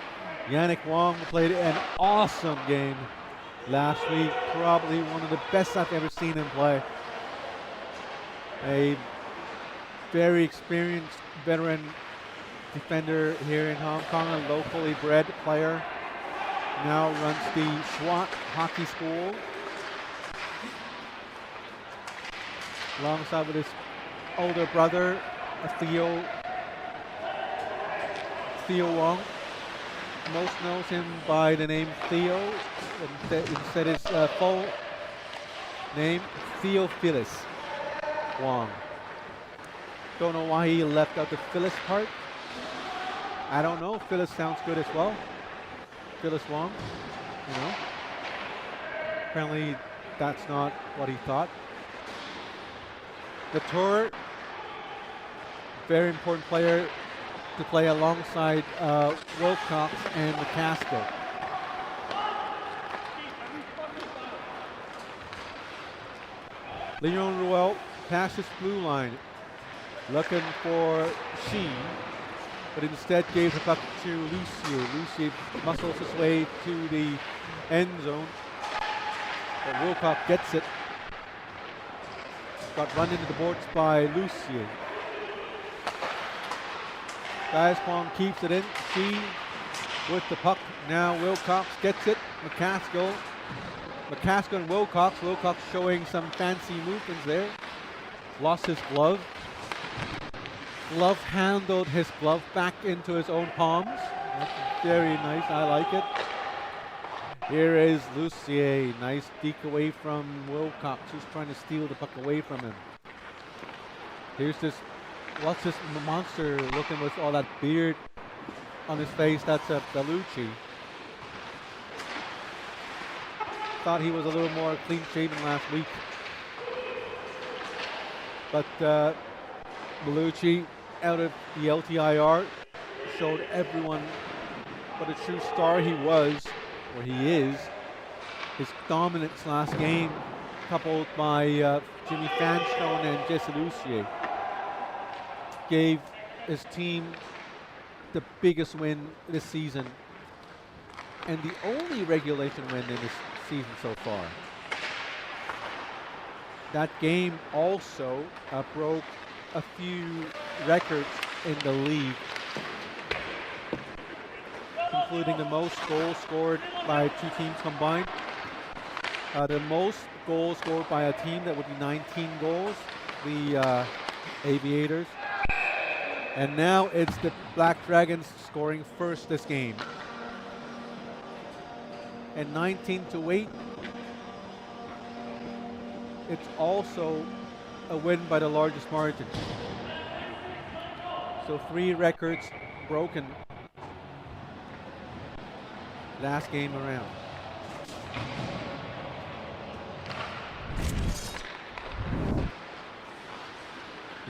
Yannick Wong played an awesome game last week, probably one of the best I've ever seen him play. A very experienced veteran defender here in Hong Kong, a locally bred player. Now runs the SWAT Hockey School alongside with his older brother, Theo Wong. Most knows him by the name Theo. Instead his full name, Theophilus Wong. Don't know why he left out the Phyllis part. I don't know. Phyllis sounds good as well. Phyllis Wong, you know. Apparently that's not what he thought. The tour, very important player to play alongside Wilcox and McCaskill. Leon Ruel passes blue line, looking for Sheen, but instead gave the puck to Lucier. Lucier muscles his way to the end zone, but Wilcox gets it. Got run into the boards by Lucier. Gaspon keeps it in. Sheen with the puck. Now Wilcox gets it. McCaskill and Wilcox. Wilcox showing some fancy movements there. Lost his glove. Glove handled his glove back into his own palms. That's very nice. I like it. Here is Lucier. Nice deke away from Wilcox, who's trying to steal the puck away from him. Here's this. What's this monster looking with all that beard on his face? That's a Bellucci. Thought he was a little more clean shaven last week. But Bellucci, out of the LTIR, showed everyone what a true star he was, or he is. His dominance last game, coupled by Jimmy Fanstone and Jesse Lucier, gave his team the biggest win this season and the only regulation win in this season so far. That game also broke a few records in the league, including the most goals scored by 2 teams combined. The most goals scored by a team, that would be 19 goals, the Aviators. And now it's the Black Dragons scoring first this game. And 19-8, it's also a win by the largest margin. So 3 records broken last game around.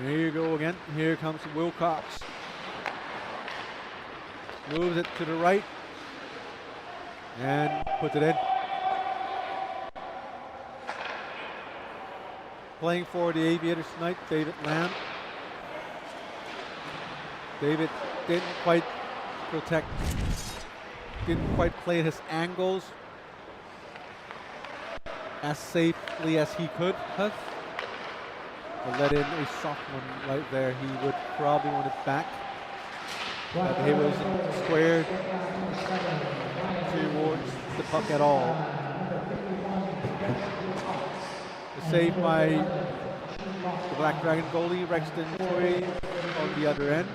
Here you go again. Here comes Wilcox. Moves it to the right and puts it in. Playing for the Aviators tonight, David Lamb. David didn't quite protect, didn't quite play his angles as safely as he could have. To let in a soft one right there, he would probably want it back. But he wasn't squared towards the puck at all. The save by the Black Dragon goalie, Rexton Toy, on the other end.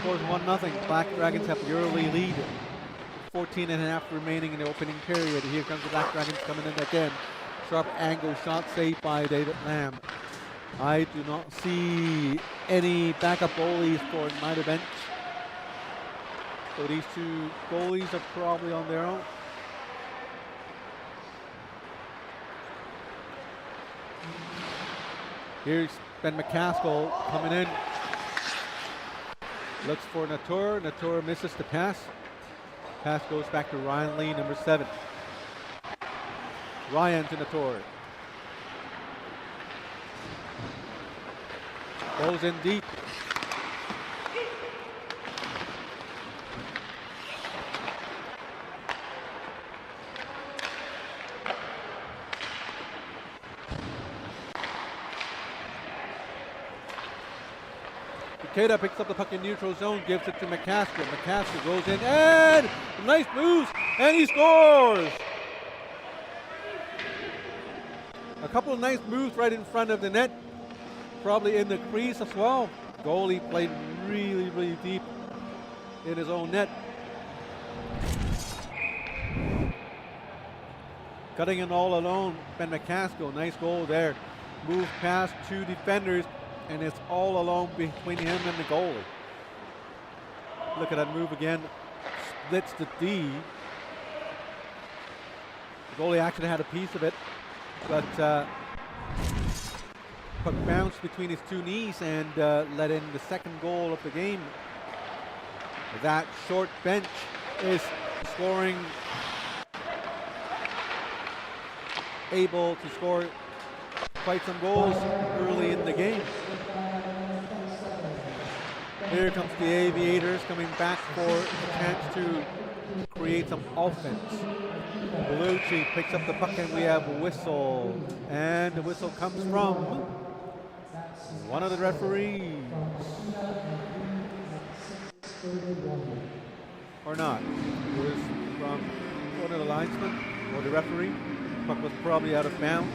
Scores 1-0. Black Dragons have the early lead. 14.5 remaining in the opening period. Here comes the Black Dragons coming in again. Sharp angle shot saved by David Lamb. I do not see any backup goalies for neither bench. So these two goalies are probably on their own. Here's Ben McCaskill coming in. Looks for Latour. Latour misses the pass. Pass goes back to Ryan Lee, number 7. Ryan to Latour. Goes in deep. Takeda picks up the puck in neutral zone, gives it to McCaskill. McCaskill goes in and nice moves, and he scores! A couple of nice moves right in front of the net, probably in the crease as well. Goalie played really, really deep in his own net. Cutting in all alone, Ben McCaskill, nice goal there. Move past 2 defenders, and it's all alone between him and the goalie. Look at that move again. Splits the D. The goalie actually had a piece of it, but puck bounced between his 2 knees and let in the second goal of the game. That short bench is scoring, able to score quite some goals early in the game. Here comes the Aviators coming back for a chance to create some offense. Bellucci picks up the puck and we have a whistle. And the whistle comes from one of the referees. Or not. It was from one of the linesmen or the referee. The puck was probably out of bounds.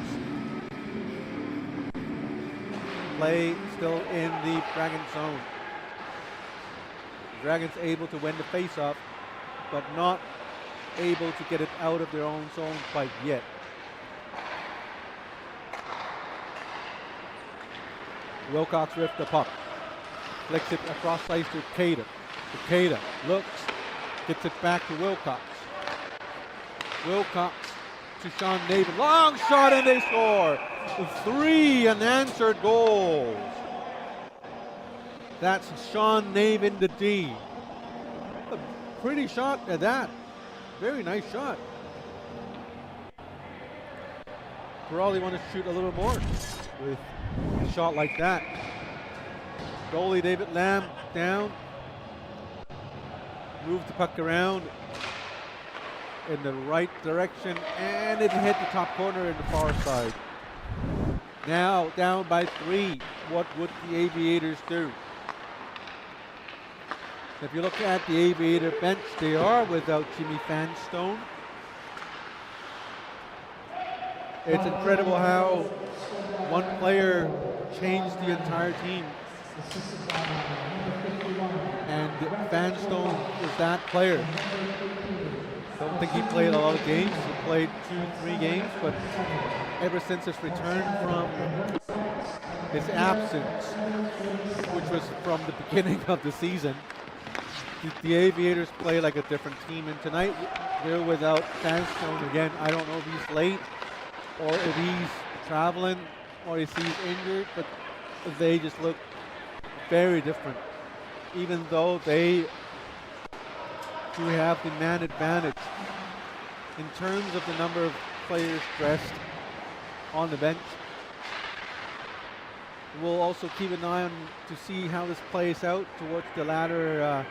Play still in the Dragon zone. Dragons able to win the face-off, but not able to get it out of their own zone quite yet. Wilcox ripped the puck. Flicks it across ice to Takeda. Takeda looks, gets it back to Wilcox. Wilcox to Sean Navin. Long shot and they score! 3 unanswered goals. That's Sean Navin, the D. A pretty shot at that. Very nice shot. Probably want to shoot a little more with a shot like that. Goalie David Lamb down. Move the puck around in the right direction, and it hit the top corner in the far side. Now down by 3. What would the Aviators do? If you look at the Aviator bench, they are without Jimmy Fanstone. It's incredible how one player changed the entire team. And Fanstone was that player. Don't think he played a lot of games. He played 2-3 games, but ever since his return from his absence, which was from the beginning of the season, the Aviators play like a different team. And tonight, they're without Fanstone again. I don't know if he's late or if he's traveling or if he's injured, but they just look very different even though they do have the man advantage in terms of the number of players dressed on the bench. We'll also keep an eye on to see how this plays out towards the latter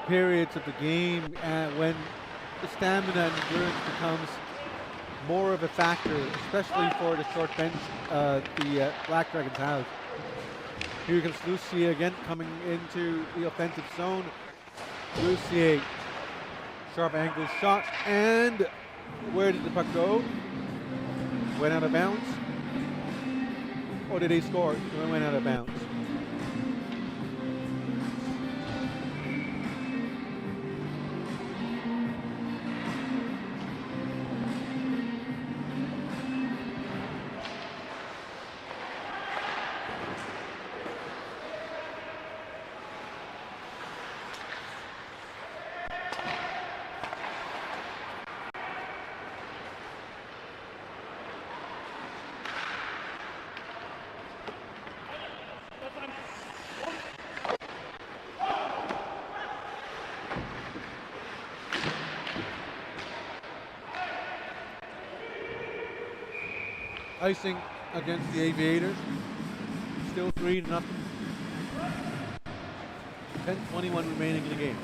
periods of the game, when the stamina and endurance becomes more of a factor, especially for the short bench the Black Dragons have. Here comes Lucier again, coming into the offensive zone. Lucier, sharp angle shot, and where did the puck go? Went out of bounds. Or did he score? It went out of bounds. Icing against the Aviators. Still 3-0. 10:21 remaining in the game.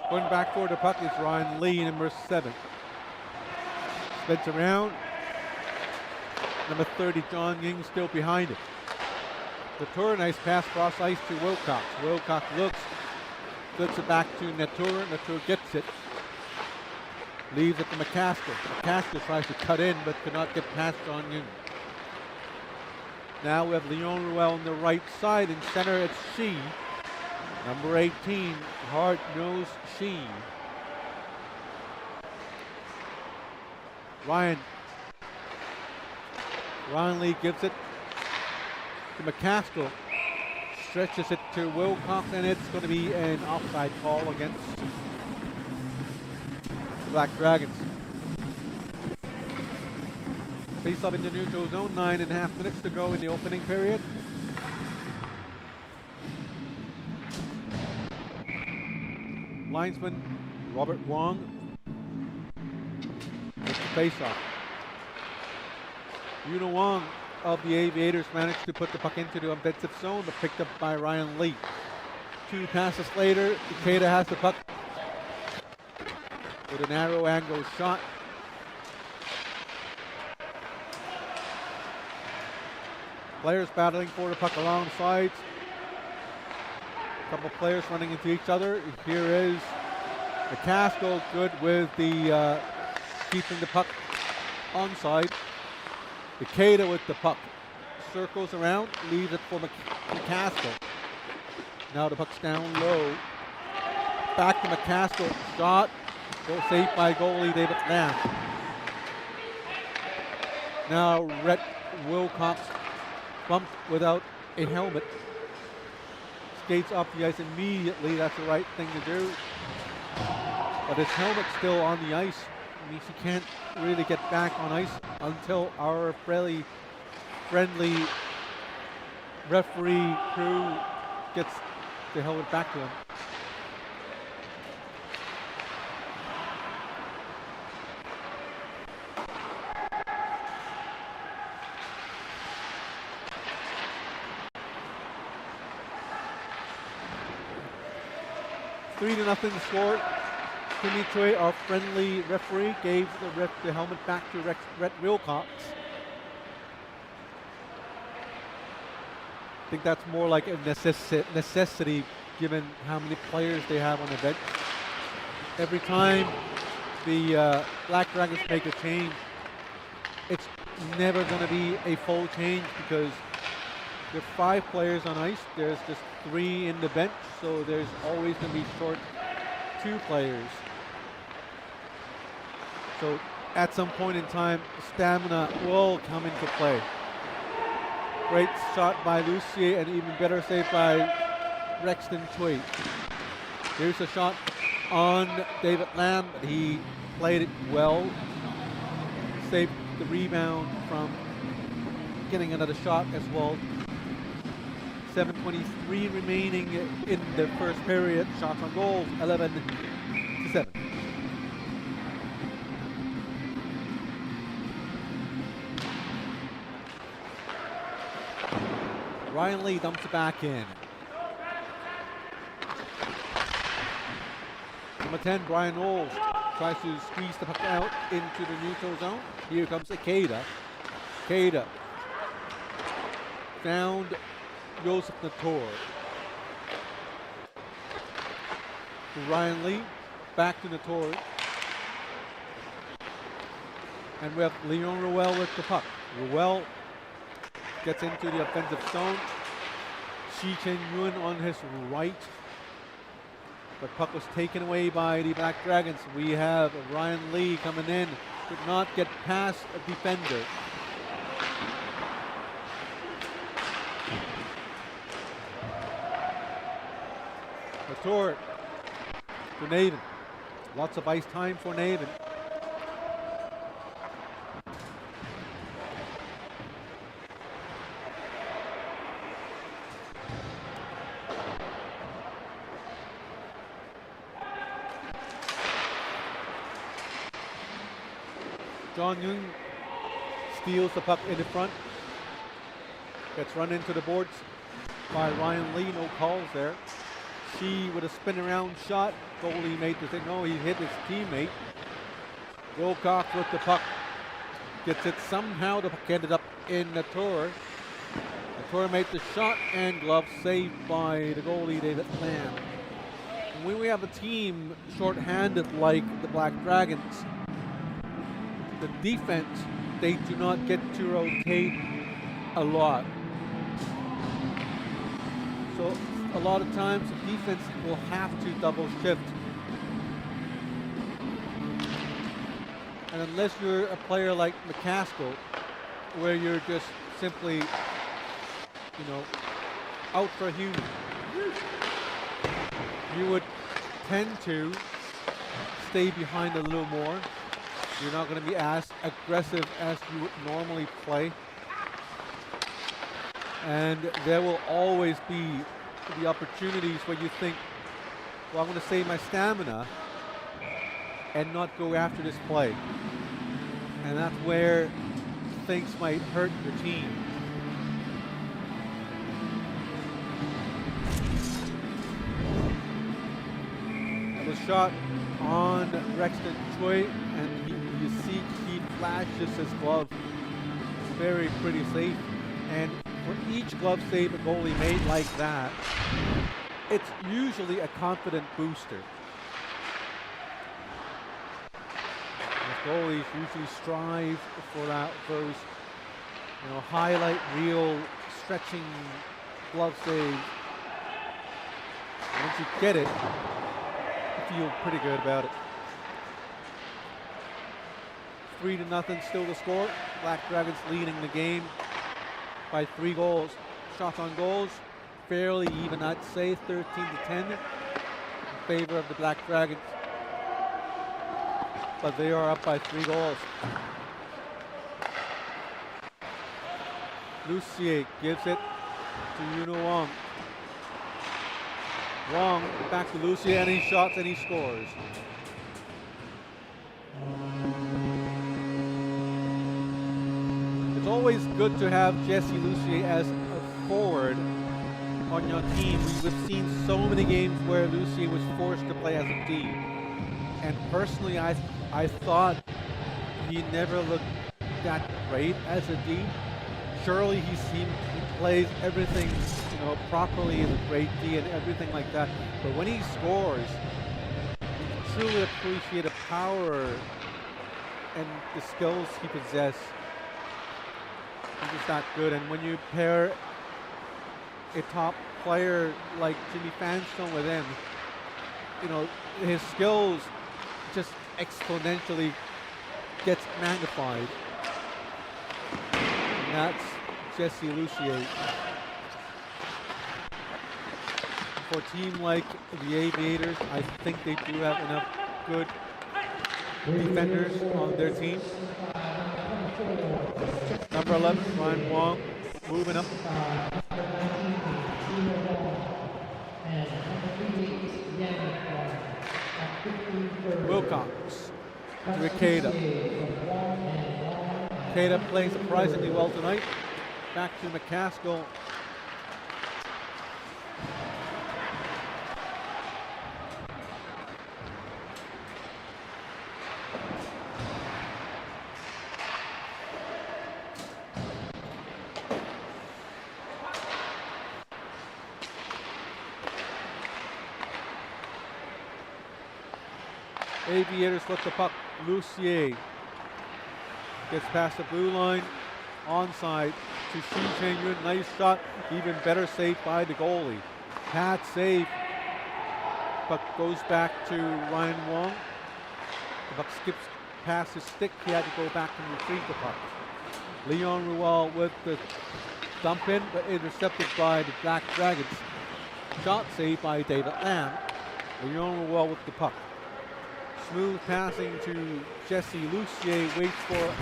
Going back for the puck is Ryan Lee, number 7. Spins around. Number 30, John Ying, still behind him. Natura, nice pass cross ice to Wilcox. Wilcox looks, flips it back to Natura. Natura gets it. Leaves it to McCaskill. McCaskill tries to cut in, but cannot get past John Ying. Now we have Leon Ruel on the right side. In center, it's Shi. Number 18, hard-nosed Shi. Ryan Lee gives it to McCaskill. Stretches it to Wilcox, and it's going to be an offside call against the Black Dragons. Face up in the neutral zone, 9.5 minutes to go in the opening period. Linesman Robert Wong with the face-off. Yuna Wong of the Aviators managed to put the puck into the offensive zone, but picked up by Ryan Lee. 2 passes later, Ikeda has the puck with a narrow angle shot. Players battling for the puck along sides. Couple players running into each other. Here is McCaskill, good with the keeping the puck onside. Ikeda with the puck. Circles around, leaves it for McCaskill. Now the puck's down low. Back to McCaskill. Shot. Goal saved by goalie David Lamb. Now Rhett Wilcox bumped without a helmet. Skates off the ice immediately. That's the right thing to do. But his helmet's still on the ice. It means he can't really get back on ice until our friendly referee crew gets the helmet back to him. Three to nothing score. Timmy Choi, our friendly referee, gave the helmet back to Rhett Wilcox. I think that's more like a necessity given how many players they have on the bench. Every time the Black Dragons make a change, it's never going to be a full change because there are 5 players on ice. There's just 3 in the bench, so there's always going to be short 2 players. So at some point in time, stamina will come into play. Great shot by Lucier and even better save by Rexton Choi. Here's a shot on David Lam, but he played it well. Saved the rebound from getting another shot as well. 7:23 remaining in the first period. Shots on goal, 11-7. Ryan Lee dumps it back in. Number 10, Brian Knowles, tries to squeeze the puck out into the neutral zone. Here comes Ikeda. Ikeda found Joseph Nator. To Ryan Lee, back to Nator. And we have Leon Ruel with the puck. Ruel gets into the offensive zone. Shi Chen Yun on his right. But puck was taken away by the Black Dragons. We have Ryan Lee coming in. Could not get past a defender. Latour to Naven. Lots of ice time for Naven. John Young steals the puck in the front. Gets run into the boards by Ryan Lee. No calls there. She with a spin around shot. Goalie made the thing. No, he hit his teammate. Wilcox with the puck. Gets it somehow. The puck ended up in the Nator. Nator made the shot and glove saved by the goalie David Lamb. When we have a team short-handed like the Black Dragons, the defense, they do not get to rotate a lot. So a lot of times the defense will have to double shift. And unless you're a player like McCaskill, where you're just simply, out for a human, you would tend to stay behind a little more. You're not going to be as aggressive as you would normally play. And there will always be the opportunities where you think, well, I'm going to save my stamina and not go after this play. And that's where things might hurt your team. That was shot on Rexton Choi, and you see he flashes his glove. It's very pretty safe. And for each glove save a goalie made like that, it's usually a confident booster. The goalies usually strive for those, highlight reel stretching glove saves. Once you get it, you feel pretty good about it. 3-0 still the score. Black Dragons leading the game by 3 goals. Shots on goals, fairly even, I'd say, 13-10 in favor of the Black Dragons. But they are up by 3 goals. Lucier gives it to Yuno Wong. Wong back to Lucier, and he shots and he scores. It's always good to have Jesse Lucier as a forward on your team. We've seen so many games where Lucier was forced to play as a D. And personally, I thought he never looked that great as a D. Surely he plays everything, properly as a great D and everything like that. But when he scores, you truly appreciate the power and the skills he possesses. He's just that good. And when you pair a top player like Jimmy Fanstone with him, his skills just exponentially gets magnified. And that's Jesse Lucier. For a team like the Aviators, I think they do have enough good defenders on their team. Number 11, Ryan Wong, moving up. Wilcox to Ikeda. Ikeda playing surprisingly well tonight. Back to McCaskill. Aviators flip the puck. Lucier gets past the blue line. Onside to Shi Chen-yun. Nice shot. Even better save by the goalie. Pad save. Puck goes back to Ryan Wong. The puck skips past his stick. He had to go back and retrieve the puck. Leon Ruel with the dump in, but intercepted by the Black Dragons. Shot saved by David Lamb. Leon Ruel with the puck. Smooth passing to Jesse Lucier. Waits for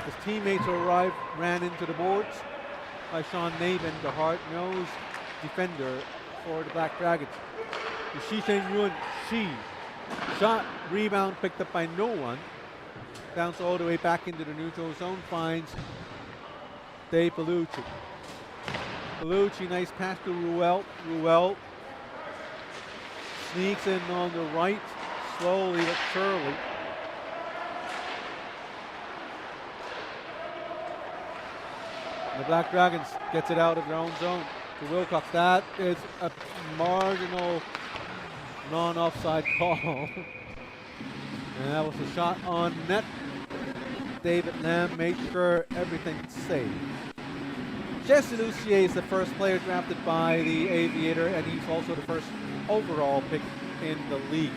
his teammates to arrive. Ran into the boards by Sean Navin, the hard-nosed defender for the Black Dragons. Shi Chen-yun, shot, rebound picked up by no one. Bounce all the way back into the neutral zone. Finds Dave Bellucci. Bellucci, nice pass to Ruel. Ruel sneaks in on the right. Slowly but surely. The Black Dragons gets it out of their own zone to Wilcox. That is a marginal non-offside call. And that was a shot on net. David Lamb made sure everything's safe. Jesse Lucier is the first player drafted by the Aviator, and he's also the first overall pick in the league.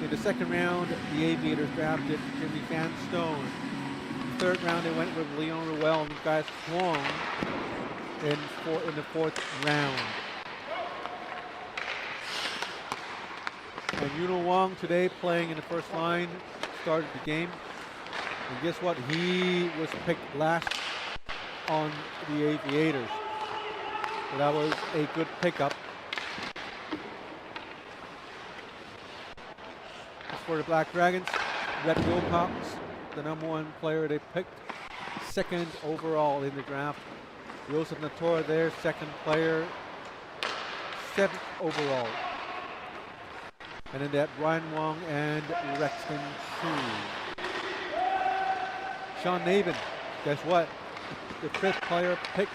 In the second round, the Aviators drafted Jimmy Vanstone. In the third round, they went with Leon Ruel and Guys Kwong in the fourth round. And Yuno Wong today playing in the first line, started the game. And guess what? He was picked last on the Aviators. So that was a good pickup. For the Black Dragons, Brett Wilcox, the #1 player they picked, second overall in the draft. Joseph Nator, their second player, 7th overall. And then that Ryan Wong and Rexton Chu. Sean Navin, guess what? The 5th player picked.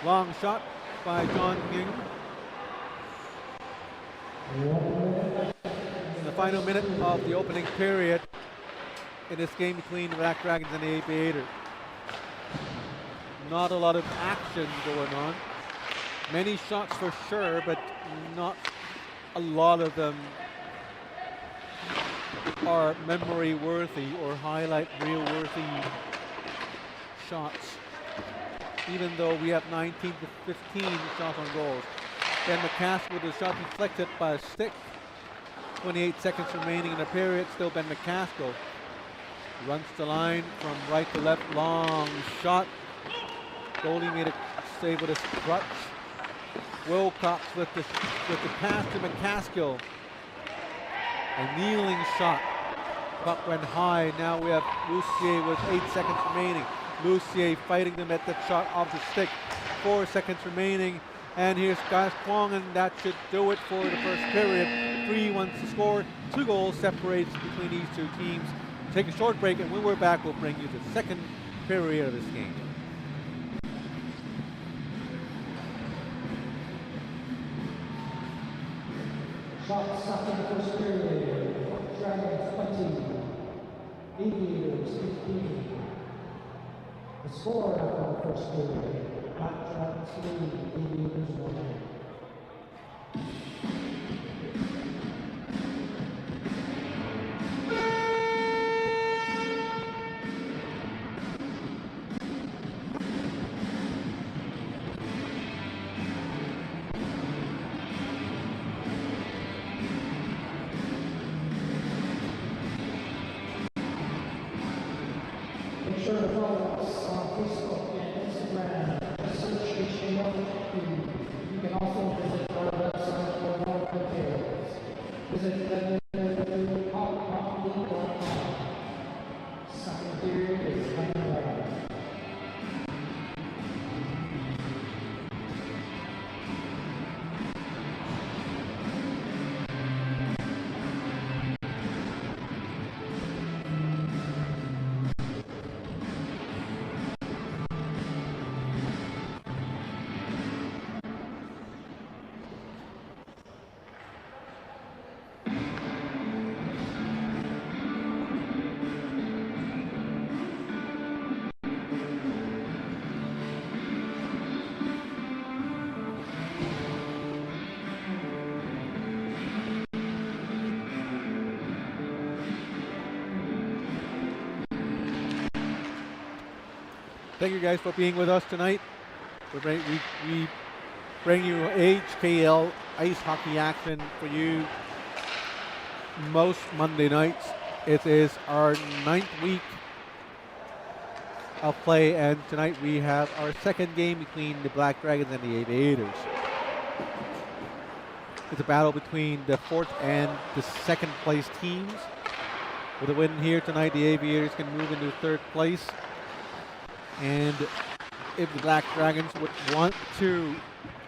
Long shot by John King. In the final minute of the opening period in this game between the Black Dragons and the Aviators. Not a lot of action going on. Many shots for sure, but not a lot of them are memory worthy or highlight reel worthy shots. Even though we have 19 to 15 shots on goals. Ben McCaskill with a shot deflected by a stick. 28 seconds remaining in the period. Still Ben McCaskill. Runs the line from right to left. Long shot. Goalie made a save with his crutch. Wilcox with the pass to McCaskill. A kneeling shot. Puck went high. Now we have Lucier with 8 seconds remaining. Lucier fighting them at the shot off the stick. 4 seconds remaining. And here's Guys Kwong, and that should do it for the first period. 3-1 to score. 2 goals separates between these two teams. Take a short break, and when we're back, we'll bring you the second period of this game. Shots after the first period. Dragons 20. Aviators 15. The score after the first period. Black Dragons 3, Aviators 1. You can also visit our website for more details. Visit www.hotcoffee.com. Second period is underway. Thank you guys for being with us tonight. We bring you HKL ice hockey action for you most Monday nights. It is our 9th week of play, and tonight we have our second game between the Black Dragons and the Aviators. It's a battle between the 4th and the 2nd place teams. With a win here tonight, the Aviators can move into 3rd place. And if the Black Dragons would want to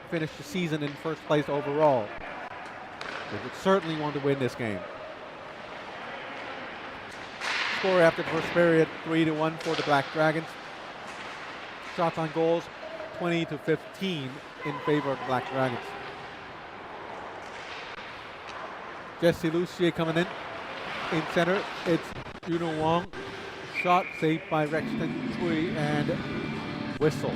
finish the season in 1st place overall, they would certainly want to win this game. Score after the first period, 3-1 for the Black Dragons. Shots on goals, 20-15 in favor of the Black Dragons. Jesse Lucier coming in center. It's Juno Wong. Shot saved by Rexton Chui and whistle.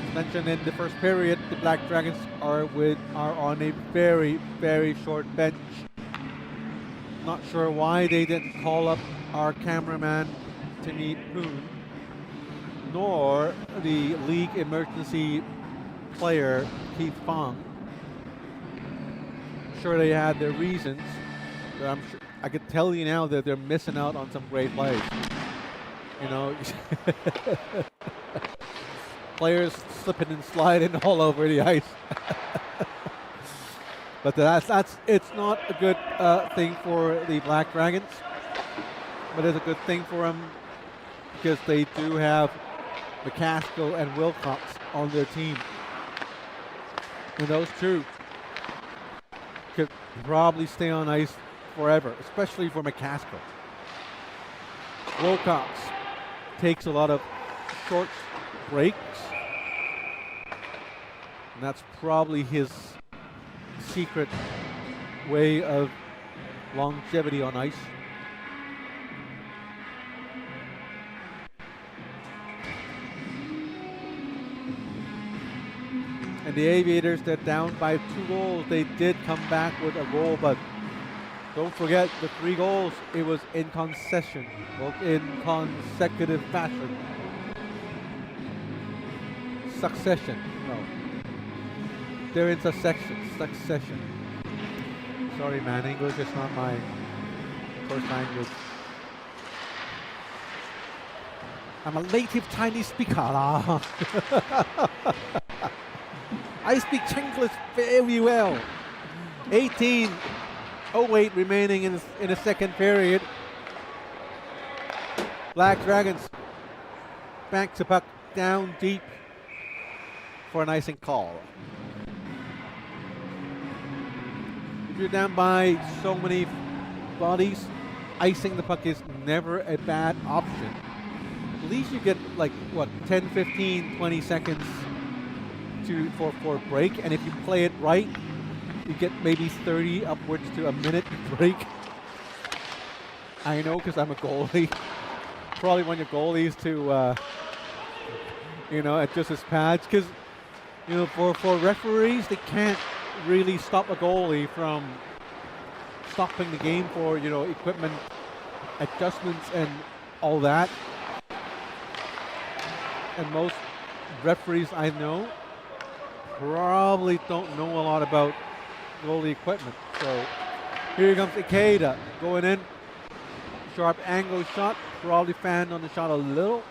As mentioned in the first period, the Black Dragons are on a very, very short bench. Not sure why they didn't call up our cameraman Timmy Poon, nor the league emergency player Keith Fong. I'm sure they had their reasons, but I'm sure I could tell you now that they're missing out on some great plays. You know, players slipping and sliding all over the ice. But it's not a good thing for the Black Dragons, but it's a good thing for them because they do have McCaskill and Wilcox on their team, and those two could probably stay on ice forever, especially for McCaskill. Wilcox takes a lot of short breaks, and that's probably his secret way of longevity on ice. And the Aviators, they're down by 2 goals. They did come back with a goal, but don't forget the 3 goals, it was in concession, well, in consecutive fashion. Succession, no. They're in succession. Sorry man, English is not my first language. I'm a native Chinese speaker lah. I speak Chinglish very well. 18:08 remaining in the second period. Black Dragons back to puck down deep for an icing call. If you're down by so many bodies, icing the puck is never a bad option. At least you get like what 10, 15, 20 seconds for a break, and if you play it right, you get maybe 30 upwards to a minute break. I know, because I'm a goalie. Probably want your goalies to, adjust his pads, because for referees, they can't really stop a goalie from stopping the game for equipment adjustments and all that. And most referees I know probably don't know a lot about goalie equipment. So here comes Ikeda going in. Sharp angle shot. Probably fanned on the shot a little.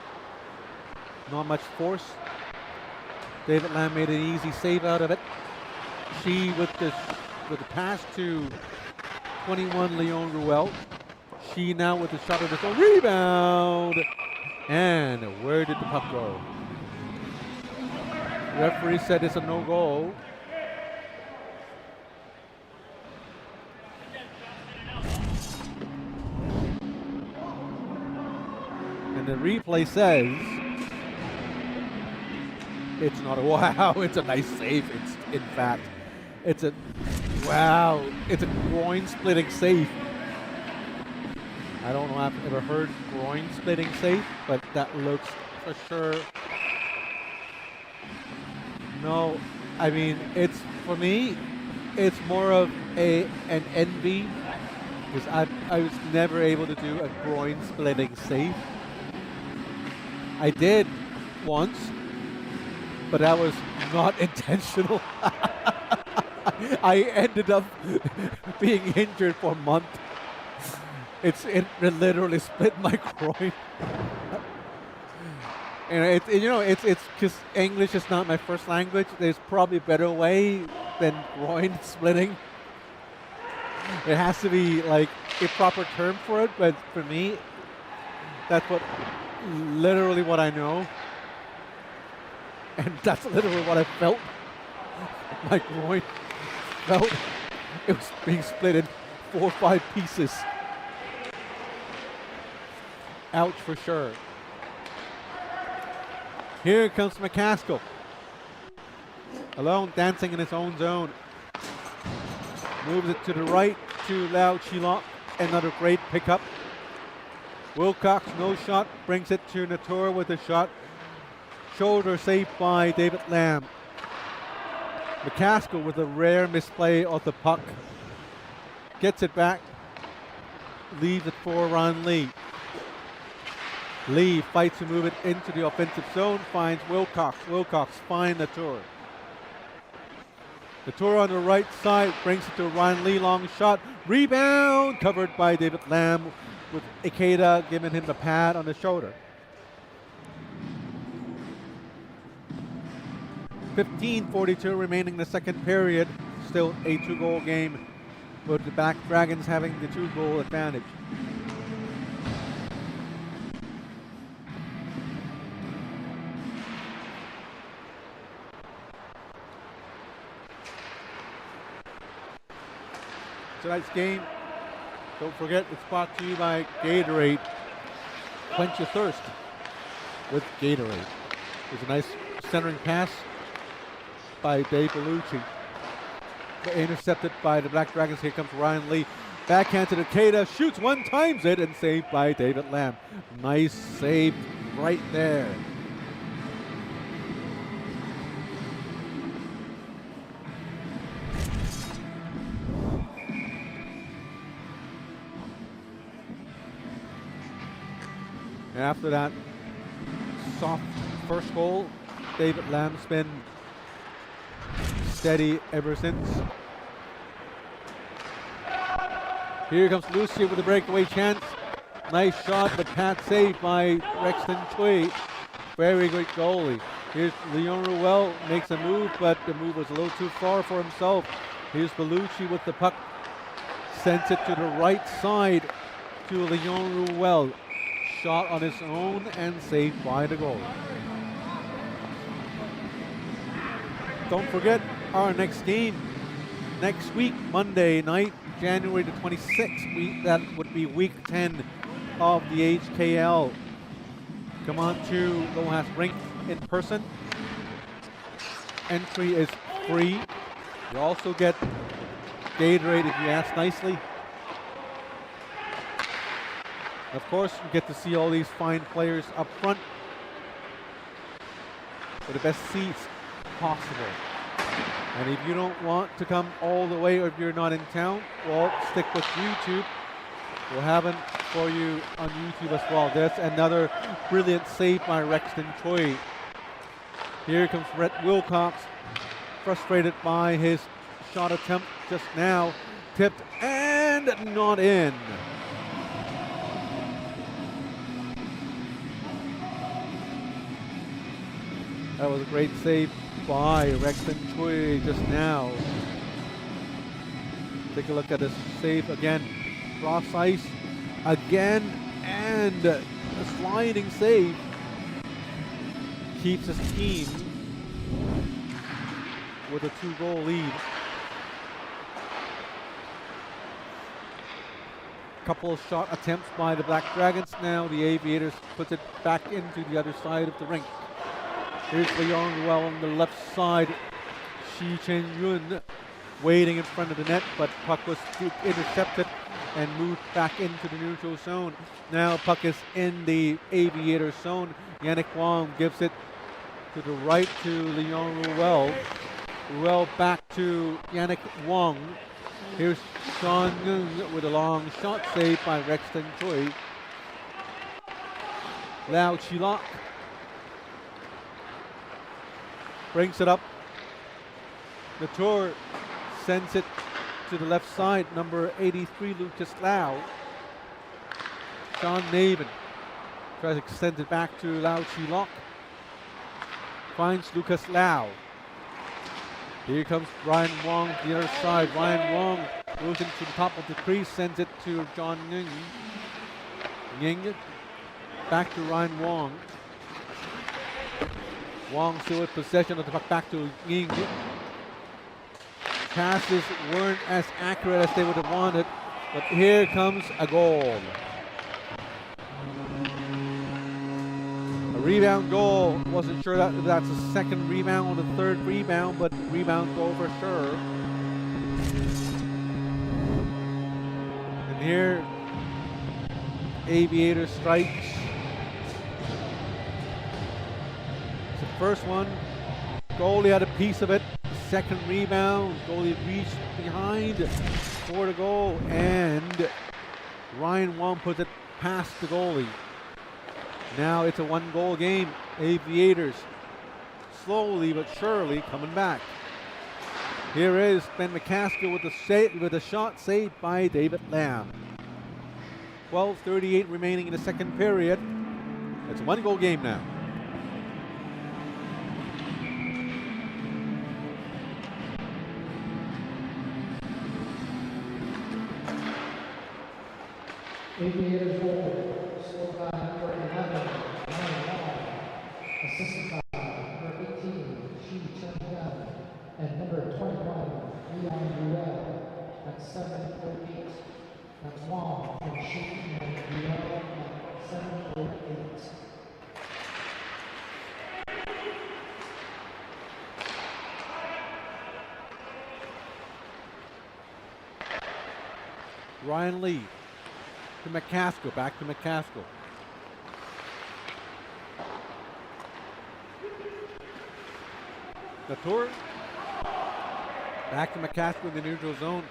Not much force. David Lamb made an easy save out of it. She with the pass to 21 Leon Ruel. She now with the shot of the rebound. And where did the puck go? Referee said it's a no goal. And the replay says it's not a wow, it's a nice save. It's in fact, it's a wow, it's a groin splitting save. I don't know if I've ever heard groin splitting save, but that looks for sure. No, I mean, it's, for me, it's more of an envy, because I was never able to do a groin splitting save. I did once, but that was not intentional. I ended up being injured for a month. It literally split my groin. And it's because English is not my first language. There's probably a better way than groin splitting. It has to be like a proper term for it, but for me, that's literally what I know. And that's literally what I felt. My groin felt it was being split in 4 or 5 pieces. Ouch for sure. Here comes McCaskill. Alone, dancing in his own zone. Moves it to the right to Lau Chilok. Another great pickup. Wilcox, no shot, brings it to Natur with a shot. Shoulder saved by David Lamb. McCaskill with a rare misplay of the puck. Gets it back. Leaves it for Ron Lee. Lee fights to move it into the offensive zone, finds Wilcox. Wilcox finds Natur. Natur on the right side brings it to Ron Lee, long shot. Rebound covered by David Lamb with Ikeda giving him the pad on the shoulder. 15:42 remaining in the second period. Still a 2-goal game, with the Black Dragons having the 2-goal advantage. Tonight's game, don't forget, it's brought to you by Gatorade. Quench your thirst with Gatorade. There's a nice centering pass by Dave Bellucci. Intercepted by the Black Dragons. Here comes Ryan Lee. Backhand to Ikeda, shoots one, times it, and saved by David Lamb. Nice save right there. After that soft first goal, David Lamb's been steady ever since. Here comes Lucia with a breakaway chance. Nice shot, but pat saved by Rexton Chui. Very good goalie. Here's Leon Ruel, makes a move, but the move was a little too far for himself. Here's Bellucci with the puck. Sends it to the right side to Leon Ruel. Shot on his own and saved by the goal. Don't forget our next game next week, Monday night, January the 26th. That would be week 10 of the HKL. Come on to Lohas Rink in person. Entry is free. You also get Gatorade if you ask nicely. Of course, you get to see all these fine players up front for the best seats possible. And if you don't want to come all the way, or if you're not in town, well, stick with YouTube. We'll have it for you on YouTube as well. That's another brilliant save by Rexton Choi. Here comes Rhett Wilcox, frustrated by his shot attempt just now. Tipped and not in. That was a great save by Rexton Choi just now. Take a look at this save again. Cross ice again, and a sliding save keeps his team with a 2-goal lead. Couple of shot attempts by the Black Dragons. Now the Aviators puts it back into the other side of the rink. Here's Leon Ruel on the left side. Shi Chen Yun waiting in front of the net, but puck was intercepted and moved back into the neutral zone. Now puck is in the Aviator zone. Yannick Wong gives it to the right to Leon Ruel. Ruel back to Yannick Wong. Here's Sean Ng with a long shot save by Rexton Choi. Lau Chilok brings it up. The tour sends it to the left side. Number 83, Lucas Lau. Sean Navin tries to extend it back to Lau Chilok. Finds Lucas Lau. Here comes Ryan Wong to the other side. Ryan Wong moves into the top of the crease, sends it to John Ng. Ng back to Ryan Wong. Wong still with possession of the puck back to Ng. Passes weren't as accurate as they would have wanted, but here comes a goal. Rebound goal. Wasn't sure that that's a second rebound or the third rebound, but rebound goal for sure. And here, Aviator strikes. It's the first one. Goalie had a piece of it. Second rebound. Goalie reached behind for the goal, and Ryan Wong puts it past the goalie. Now it's a 1-goal game. Aviators slowly but surely coming back. Here is Ben McCaskill with a shot saved by David Lamb. 12:38 remaining in the second period. It's a 1-goal game now. Aviators goal, scored by number 11, Ryan Wong, assisted by number 18, Shi Chen-Yun, and number 21, Leon Ruel, at 7:08. That's Wong and Shi and Ruel at 7:08. Ryan Lee to McCaskill, back to McCaskill. The tour back to McCaskill in the neutral zone.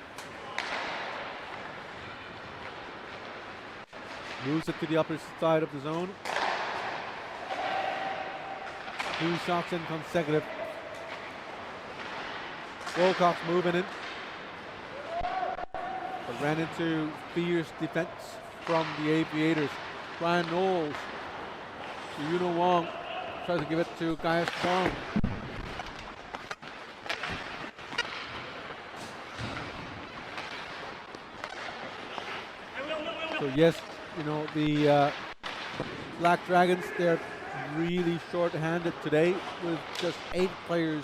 Moves it to the upper side of the zone. 2 shots in consecutive. Wilcox moving in. But ran into fierce defense from the Aviators. Brian Knowles to Yuno Wong. Tries to give it to Gaius Wong. So yes, you know, the Black Dragons, they're really short-handed today with just 8 players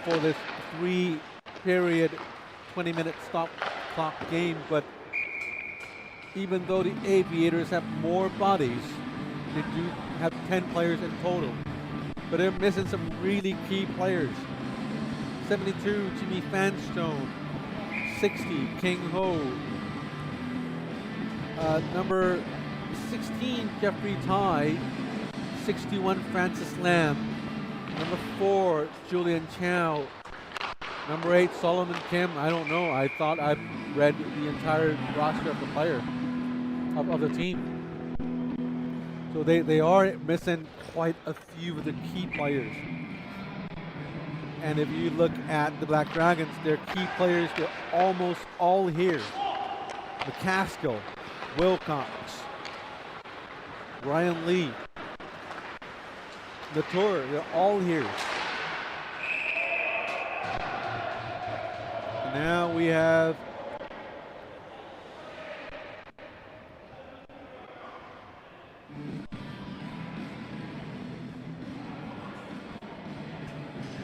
for this 3-period 20-minute stop clock game. But even though the Aviators have more bodies, they do have 10 players in total, but they're missing some really key players. 72, Jimmy Fanstone. 60, King Ho. Number 16, Jeffrey Tai. 61, Francis Lam. Number 4, Julian Chow. Number 8, Solomon Kim. I don't know. I thought I read the entire roster of the player, of the team. So they are missing quite a few of the key players. And if you look at the Black Dragons, their key players, they're almost all here. McCaskill, Wilcox, Ryan Lee, the tour, they're all here. Now we have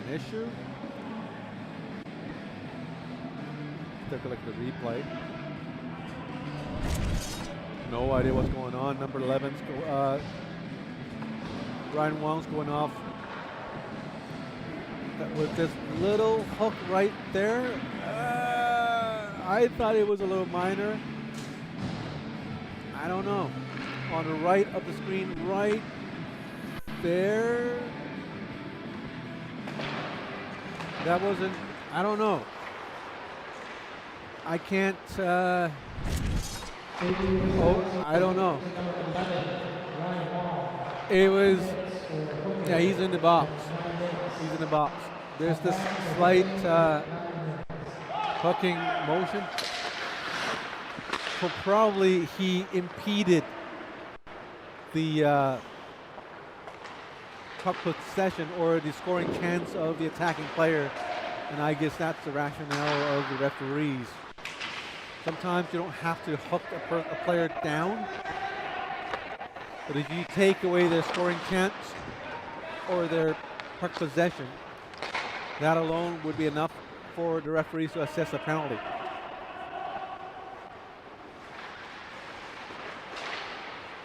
an issue. Take a look at the replay. No idea what's going on. Number 11's Ryan Wong's going off. That was this little hook right there. I thought it was a little minor. I don't know. On the right of the screen, right there. That wasn't, I don't know. I can't, I don't know. It was, yeah, he's in the box. He's in the box. There's this slight hooking motion. So probably he impeded the puck possession or the scoring chance of the attacking player. And I guess that's the rationale of the referees. Sometimes you don't have to hook a player down. But if you take away their scoring chance or their puck possession, that alone would be enough for the referees to assess a penalty.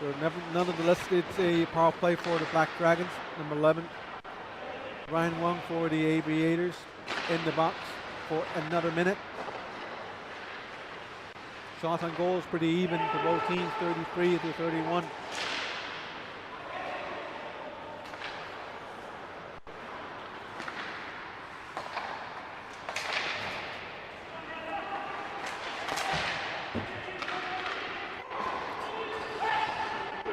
So nonetheless, it's a power play for the Black Dragons. Number 11, Ryan Wong for the Aviators in the box for another minute. Shots on goal is pretty even for both teams, 33 to 31.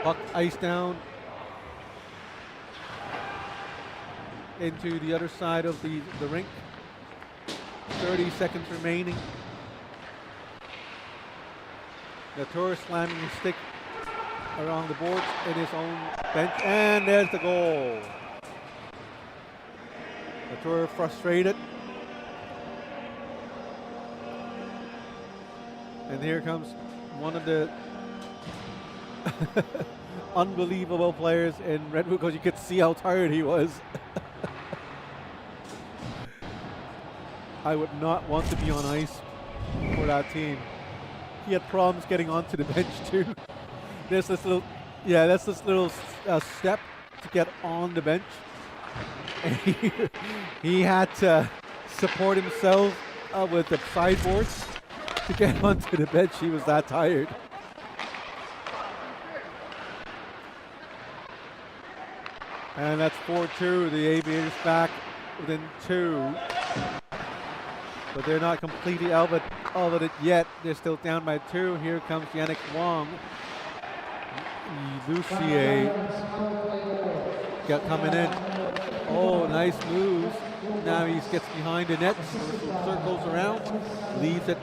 Puck ice down into the other side of the rink. 30 seconds remaining. Latour slamming his stick around the boards in his own bench, and there's the goal. Latour frustrated. And here comes one of the unbelievable players in Redwood, because you could see how tired he was. I would not want to be on ice for that team. He had problems getting onto the bench too. There's this little, yeah, that's this little step to get on the bench. And he had to support himself with the sideboards to get onto the bench. He was that tired. And that's 4-2. The Aviators back within 2. But they're not completely out of it yet. They're still down by 2. Here comes Yannick Wong. Lucier coming in. Oh, nice moves. Now he gets behind the net, circles around, leaves it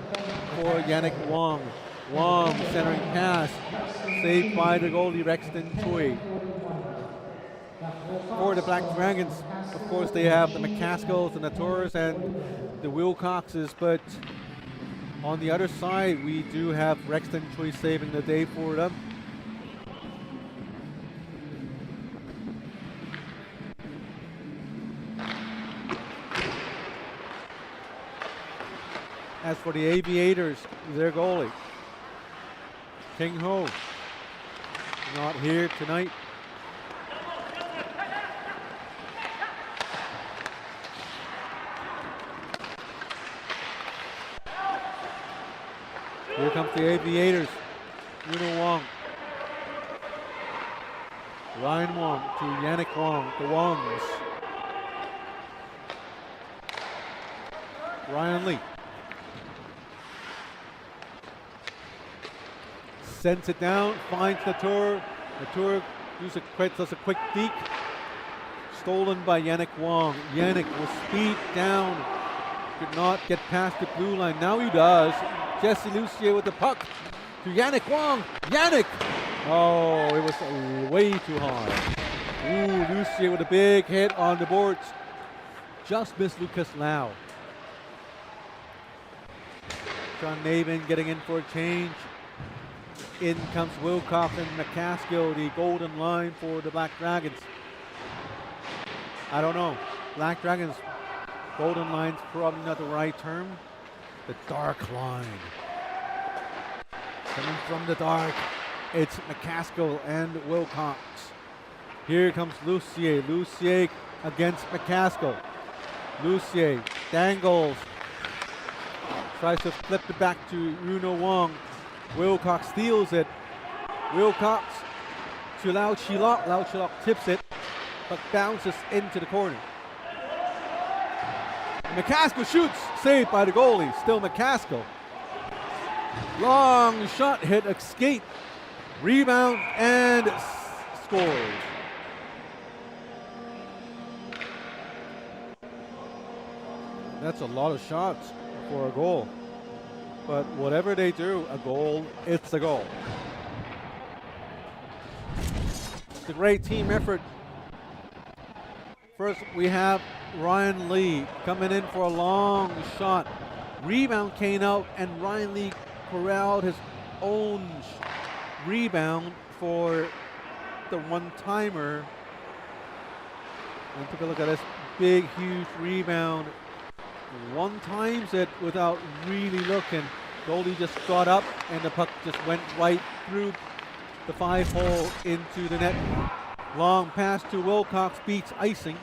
for Yannick Wong. Wong centering pass, saved by the goalie Rexton Tui. For the Black Dragons, of course, they have the McCaskells, the Latours, and the Wilcoxes, but on the other side, we do have Rexton Tui saving the day for them. As for the Aviators, their goalie, King Ho, not here tonight. Here comes the Aviators. Yuno Wong. Ryan Wong to Yannick Wong. The Wongs. Ryan Lee. Sends it down, finds Latour. Latour does a quick deke. Stolen by Yannick Wong. Yannick will speed down. Could not get past the blue line. Now he does. Jesse Lucier with the puck to Yannick Wong. Yannick! Oh, it was way too hard. Ooh, Lucier with a big hit on the boards. Just missed Lucas Lau. John Navin getting in for a change. In comes Wilcox and McCaskill, the golden line for the Black Dragons. I don't know. Black Dragons, golden line's probably not the right term. The dark line. Coming from the dark, it's McCaskill and Wilcox. Here comes Lucier. Lucier against McCaskill. Lucier dangles. Tries to flip it back to Runo Wong. Wilcox steals it. Wilcox to Lau Chilok. Lau Chilok tips it, but bounces into the corner. McCaskill shoots, saved by the goalie. Still McCaskill. Long shot, hit a skate, rebound, and scores. That's a lot of shots for a goal. But whatever they do, a goal, it's a goal. It's a great team effort. First, we have Ryan Lee coming in for a long shot. Rebound came out, and Ryan Lee corralled his own rebound for the one-timer. And take a look at this big, huge rebound. One times it without really looking. Goalie just got up and the puck just went right through the 5-hole into the net. Long pass to Wilcox, beats icing.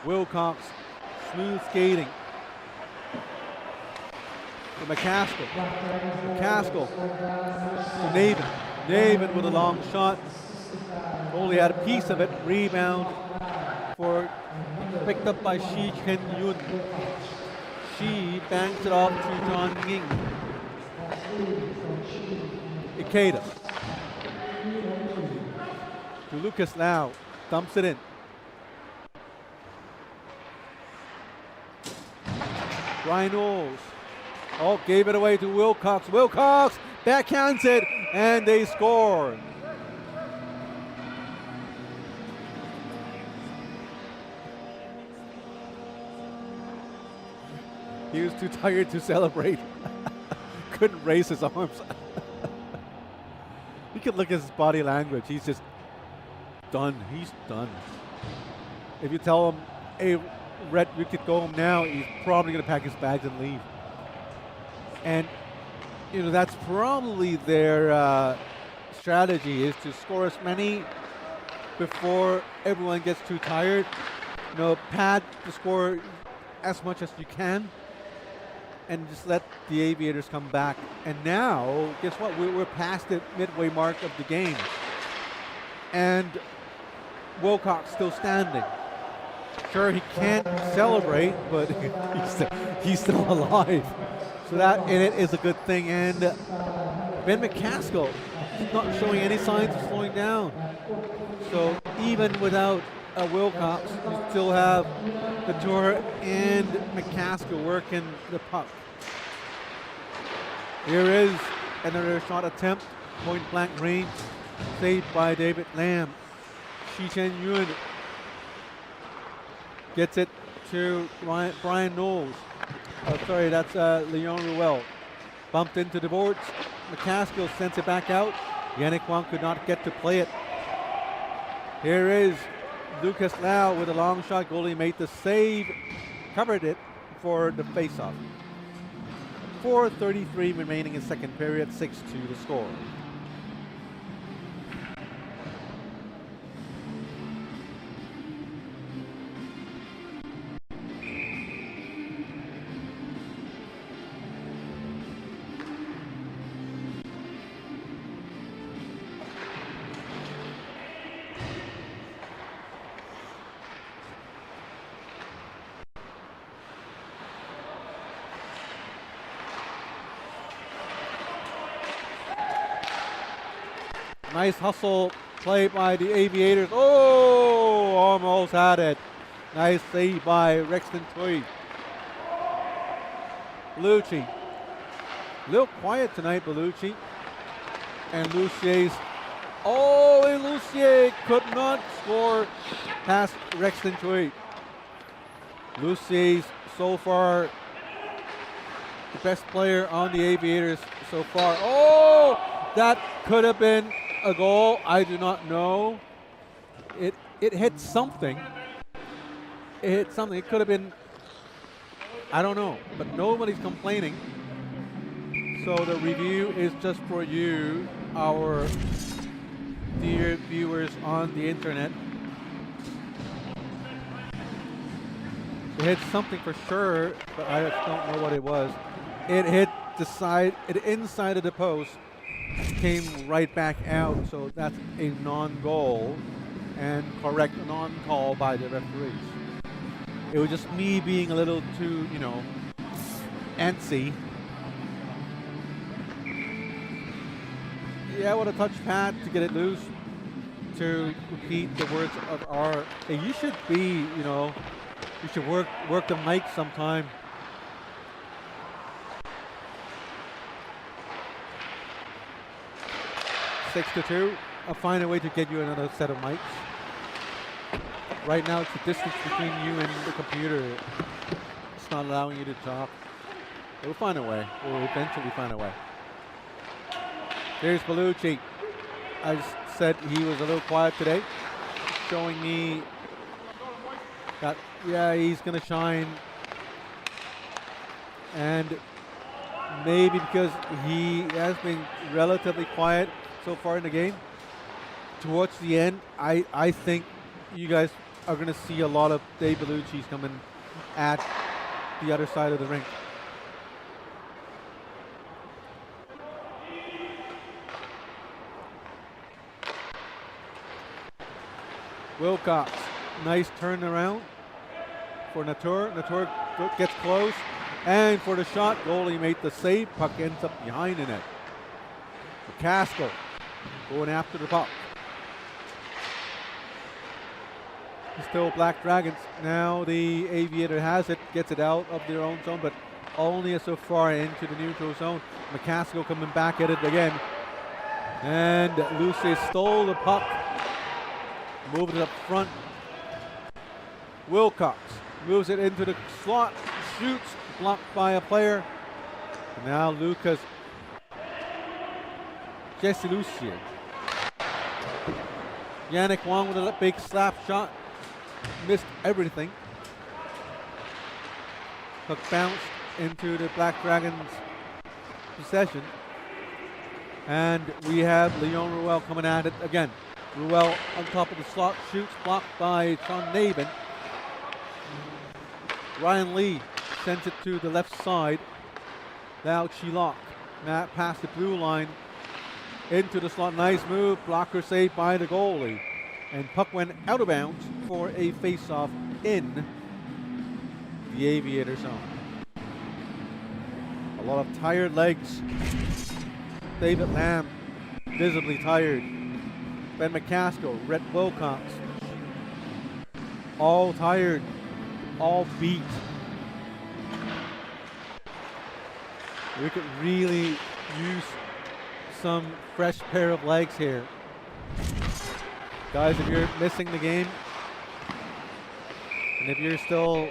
Wilcox smooth skating. To McCaskill. McCaskill to Navin. Navin with a long shot. Goalie had a piece of it. Rebound picked up by Shi Chen Yun. She banks it off to John Ying. Ikeda. To Lucas Lau. Dumps it in. Ryan Knowles. Oh, gave it away to Wilcox. Wilcox backhands it, and they score. He was too tired to celebrate. Couldn't raise his arms. You can look at his body language. He's just done. He's done. If you tell him, hey, Rhett, we could go home now, he's probably going to pack his bags and leave. And, you know, that's probably their strategy, is to score as many before everyone gets too tired. You know, pad the score as much as you can, and just let the Aviators come back. And now, guess what? We're past the midway mark of the game. And Wilcox still standing. Sure, he can't celebrate, but he's still alive. So that in it is a good thing. And Ben McCaskill is not showing any signs of slowing down. So even without Wilcox, you still have Couture and McCaskill working the puck. Here is another shot attempt, point blank range, saved by David Lamb. Shi Chen Yun gets it to Brian Knowles. Oh, sorry, that's Leon Ruel. Bumped into the boards. McCaskill sends it back out. Yannick Wang could not get to play it. Here is Lucas Lau with a long shot. Goalie made the save, covered it for the faceoff. 4:33 remaining in second period, 6-2 to score. Nice hustle play by the Aviators. Oh, almost had it. Nice save by Rexton Tui. Bellucci. A little quiet tonight, Bellucci. And Lucier's. Oh, and Lucier could not score past Rexton Chui. Lucier's so far the best player on the Aviators so far. Oh, that could have been a goal. I do not know. It hit something. It hit something. It could have been, I don't know, but nobody's complaining. So the review is just for you, our dear viewers on the internet. It hit something for sure, but I just don't know what it was. It hit the side, inside of the post, came right back out, so that's a non-goal and correct non-call by the referees. It was just me being a little too, antsy. Yeah, what a touch pad to get it loose. To repeat the words of our, hey, you should be, you should work the mic sometime. Six to 2. I'll find a way to get you another set of mics. Right now, it's the distance between you and the computer. It's not allowing you to talk. We'll find a way. We'll eventually find a way. Here's Bellucci. I said he was a little quiet today, showing me that, yeah, he's going to shine. And maybe because he has been relatively quiet so far in the game, towards the end, I think you guys are going to see a lot of Dave Bellucci's coming at the other side of the rink. Wilcox, nice turnaround for Natur. Natur gets close, and for the shot, goalie made the save. Puck ends up behind the net. McCaskill going after the puck. Still Black Dragons. Now the Aviator has it, gets it out of their own zone, but only so far into the neutral zone. McCaskill coming back at it again. And Lucy stole the puck. Moving it up front. Wilcox moves it into the slot, shoots, blocked by a player. And now Lucas. Jesse Lucier. Yannick Wong with a big slap shot. Missed everything. Puck bounced into the Black Dragons' possession. And we have Leon Ruel coming at it again. Ruel on top of the slot, shoots, blocked by Sean Nabin. Ryan Lee sends it to the left side. Now Chilok, past the blue line, into the slot. Nice move, blocker saved by the goalie. And puck went out of bounds for a face-off in the Aviator zone. A lot of tired legs. David Lamb, visibly tired. Ben McCaskill, Rhett Wilcox, all tired, all beat. We could really use some fresh pair of legs here. Guys, if you're missing the game, and if you're still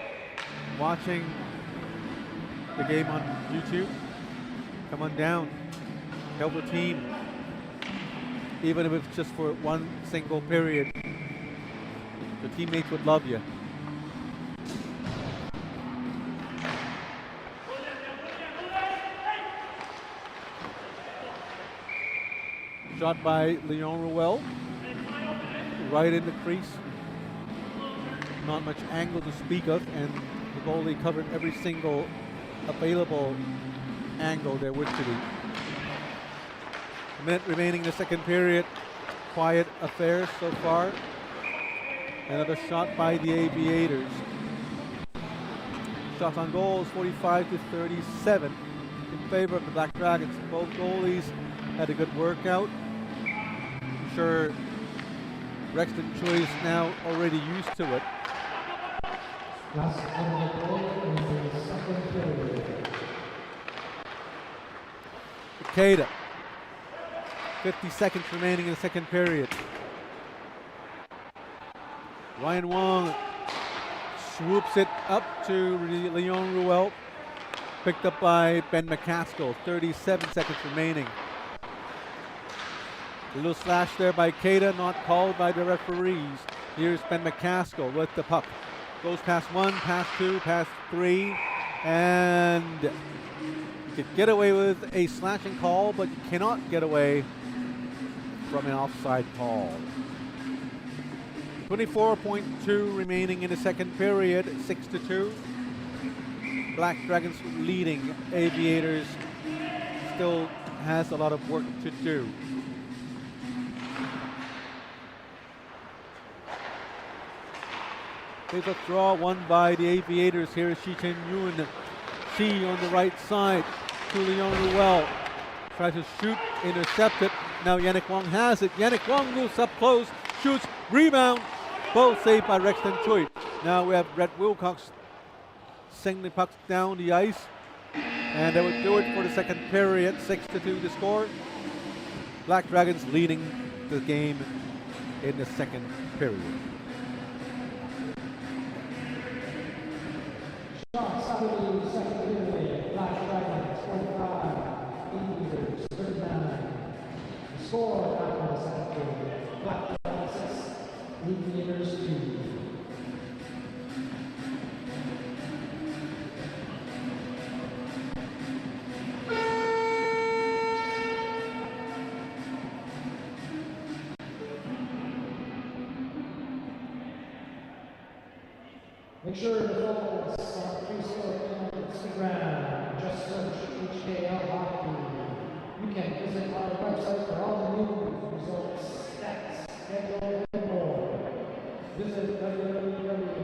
watching the game on YouTube, come on down, help the team. Even if it's just for one single period, the teammates would love you. Shot by Leon Ruel, right in the crease. Not much angle to speak of, and the goalie covered every single available angle there was to be. A minute remaining in the second period. Quiet affair so far. Another shot by the Aviators. Shots on goals, 45-37 in favor of the Black Dragons. Both goalies had a good workout. I'm sure Rexton Choi is now already used to it. Last on the goal in the second period. Takeda. 50 seconds remaining in the second period. Ryan Wong swoops it up to Leon Ruel. Picked up by Ben McCaskill. 37 seconds remaining. A little slash there by Keita, not called by the referees. Here's Ben McCaskill with the puck. Goes past 1, past 2, past 3, and you could get away with a slashing call, but you cannot get away from an offside call. 24.2 remaining in the second period, 6-2. Black Dragons leading. Aviators still has a lot of work to do. There's a draw won by the Aviators. Here is Shi Chen Yun. Shi on the right side to Leon Ruel. Tries to shoot, intercepted. Now Yannick Wong has it. Yannick Wong moves up close, shoots, rebound. Both saved by Rexton Choi. Now we have Brett Wilcox sending the pucks down the ice. And they would do it for the second period. 6-2 the score. Black Dragons leading the game in the second period. Shots out of the second period. Black Dragons 45, Aviators 39. The score after the second period. Black Dragons 6, Aviators 2. Make sure to follow us on Facebook and Instagram. Just search HKL Hockey. You can visit our website for all the news, results, stats, schedule, and more. Visit www.hockey.com.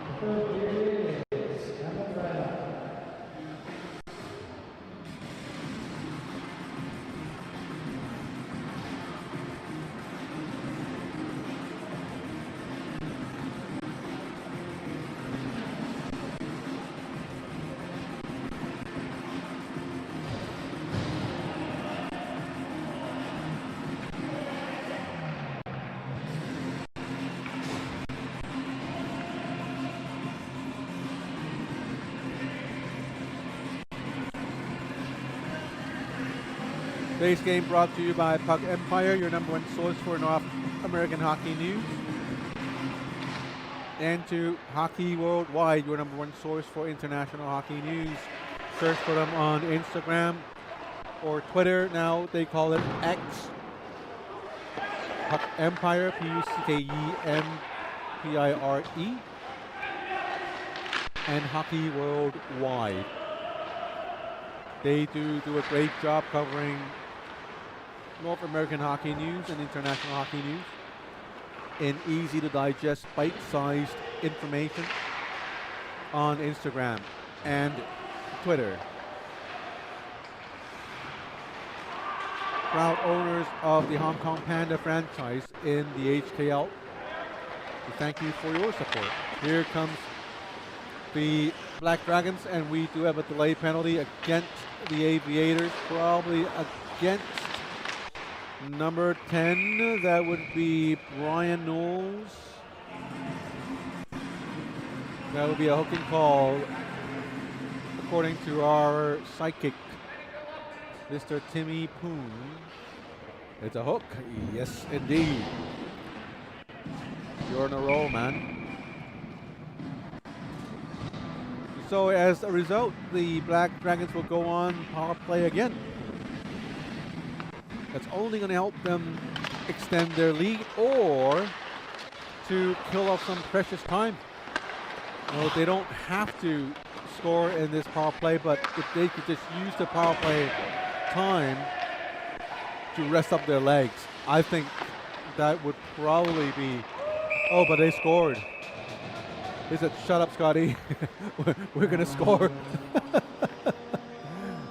The third period is coming right up. Today's game brought to you by Puck Empire, your #1 source for North American hockey news. And to Hockey Worldwide, your #1 source for international hockey news. Search for them on Instagram or Twitter. Now they call it X. Puck Empire, PUCKEMPIRE. And Hockey Worldwide. They do a great job covering North American hockey news and international hockey news in easy to digest, bite-sized information on Instagram and Twitter. Proud owners of the Hong Kong Panda franchise in the HKL. We thank you for your support. Here comes the Black Dragons, and we do have a delay penalty against the Aviators, probably against number 10. That would be Brian Knowles. That would be a hooking call, according to our psychic, Mr. Timmy Poon. It's a hook. Yes, indeed. You're in a roll, man. So as a result, the Black Dragons will go on power play again. That's only going to help them extend their lead or to kill off some precious time. You know, they don't have to score in this power play, but if they could just use the power play time to rest up their legs, I think that would probably be... Oh, but they scored. They said, shut up, Scotty. We're going to score.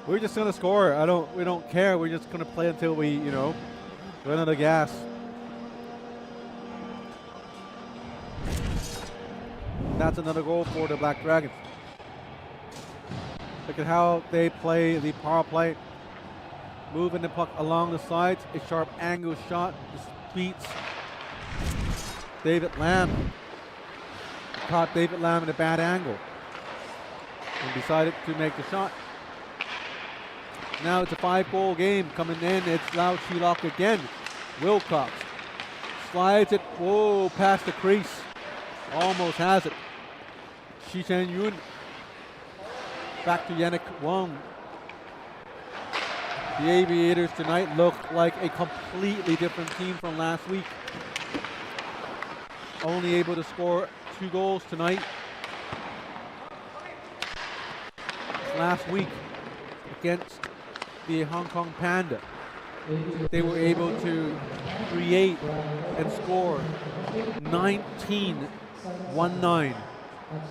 We're just going to score. We don't care. We're just going to play until we, run out of gas. That's another goal for the Black Dragons. Look at how they play the power play. Moving the puck along the sides. A sharp angle shot. Just beats David Lamb. Caught David Lamb at a bad angle and decided to make the shot. Now it's a 5-goal game coming in. It's Lau Chi-Lok again. Wilcox slides it, whoa, past the crease. Almost has it. Shi Chen-yun. Back to Yannick Wong. The Aviators tonight look like a completely different team from last week. Only able to score 2 goals tonight. Last week against the Hong Kong Panda, they were able to create and score 19-19.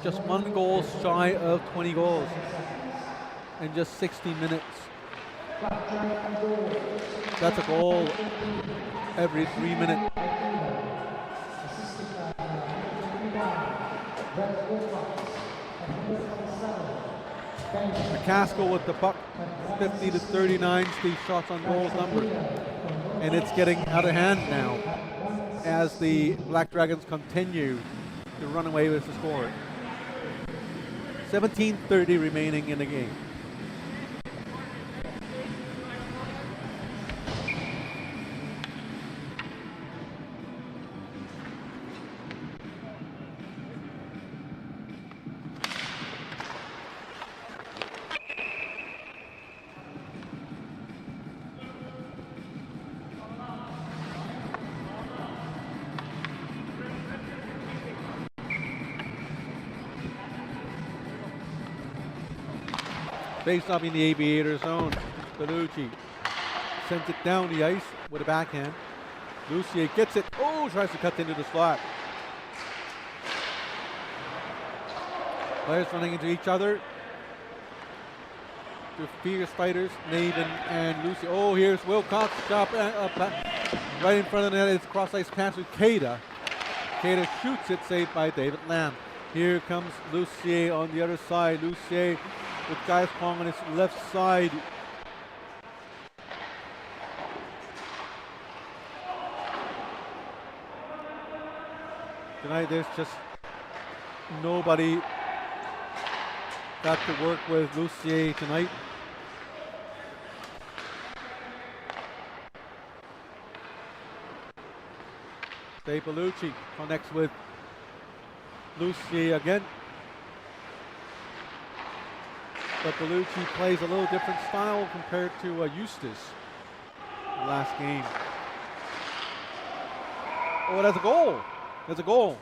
Just 1 goal shy of 20 goals in just 60 minutes. That's a goal every 3 minutes. McCaskill with the puck, 50-39, Steve shots on goals number. And it's getting out of hand now as the Black Dragons continue to run away with the score. 17:30 remaining in the game. Face off in the Aviator zone. Bellucci sends it down the ice with a backhand. Lucier gets it. Oh, tries to cut into the slot. Players running into each other. The fierce fighters, Nathan and Lucier. Oh, here's Wilcox. Shot right in front of the net. It's cross ice pass to Keita. Keita shoots it, saved by David Lamb. Here comes Lucier on the other side. Lucier with Guy Pong on his left side. Tonight there's just nobody got to work with Lucier tonight. Dave Bellucci connects with Lucier again. But Bellucci plays a little different style compared to Eustace last game. Oh, that's a goal. That's a goal.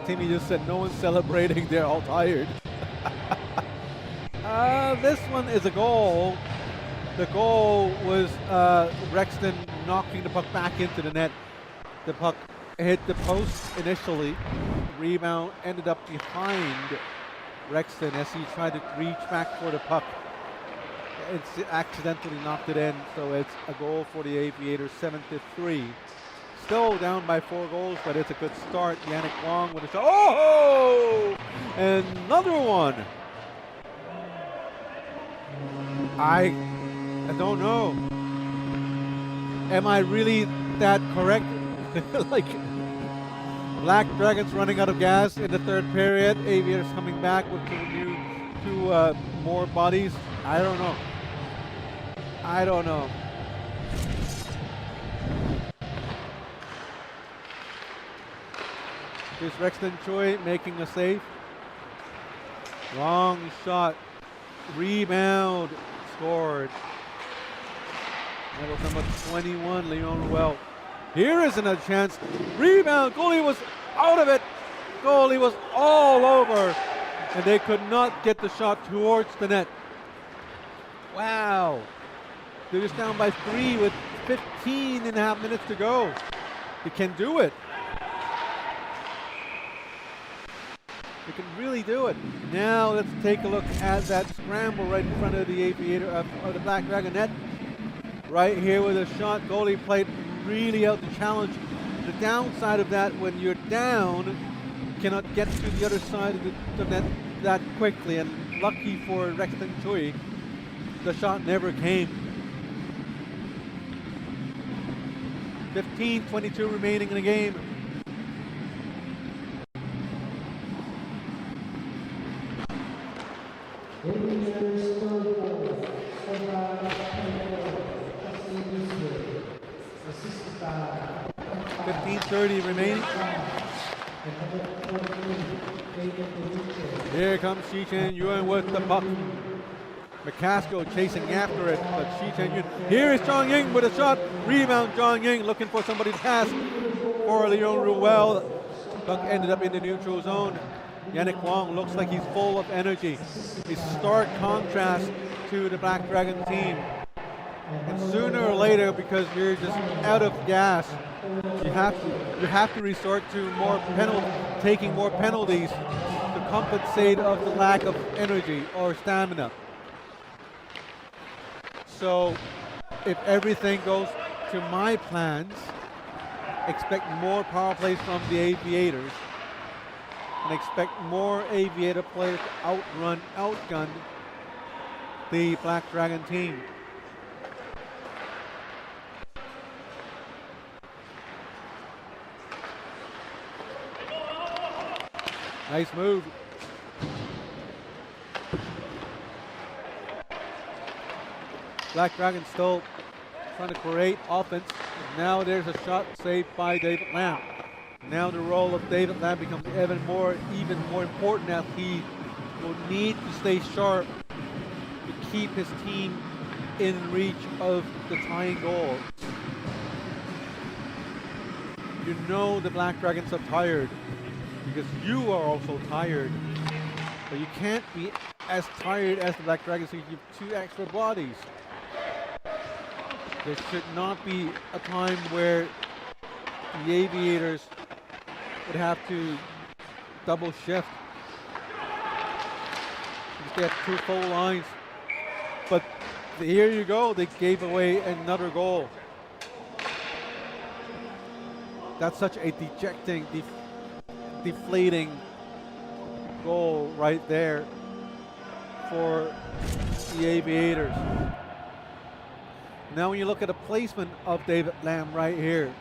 Timmy just said no one's celebrating, they're all tired. This one is a goal. The goal was Rexton knocking the puck back into the net. The puck hit the post initially. Rebound ended up behind Rexton as he tried to reach back for the puck. It's accidentally knocked it in, so it's a goal for the Aviators, 7-3. Still down by 4 goals, but it's a good start. Yannick Wong with a shot. Oh! Another one. I don't know. Am I really that correct? Like, Black Dragons running out of gas in the 3rd period. Aviators coming back with two more bodies. I don't know. I don't know. Here's Rexton Choi making a save. Long shot. Rebound. Scored. That was number 21, Leon Ruel. Here isn't a chance. Rebound. Goalie was out of it. Goalie was all over. And they could not get the shot towards the net. Wow. They're just down by 3 with 15 and a half minutes to go. They can do it. They can really do it. Now let's take a look at that scramble right in front of the Aviator of the Black Dragon net. Right here with a shot. Goalie played really out the challenge. The downside of that, when you're down cannot get to the other side of the net that quickly, and lucky for Rexton Chui, the shot never came. 15:22 remaining in the game. Aviators third goal, scored by 15:30 remaining. Here comes Shi Chen Yun with the puck. McCaskill chasing after it, but Shi Chen Yun. Here is Zhang Ying with a shot. Rebound, Zhang Ying looking for somebody to pass for Leon Ruel. Puck ended up in the neutral zone. Yannick Wong looks like he's full of energy. A stark contrast to the Black Dragon team. And sooner or later, because you're just out of gas, you have to resort to taking more penalties to compensate of the lack of energy or stamina. So if everything goes to my plans, expect more power plays from the Aviators, and expect more Aviator players to outgun the Black Dragon team. Nice move. Black Dragon still trying to create offense. Now there's a shot saved by David Lamb. Now the role of David Lamb becomes even more important, as he will need to stay sharp to keep his team in reach of the tying goal. You know the Black Dragons are tired, because you are also tired. But you can't be as tired as the Black Dragons, so you give 2 extra bodies. There should not be a time where the Aviators would have to double shift, because they have 2 full lines. But here you go, they gave away another goal. That's such a dejecting, deflating goal right there for the Aviators. Now when you look at the placement of David Lamb right here,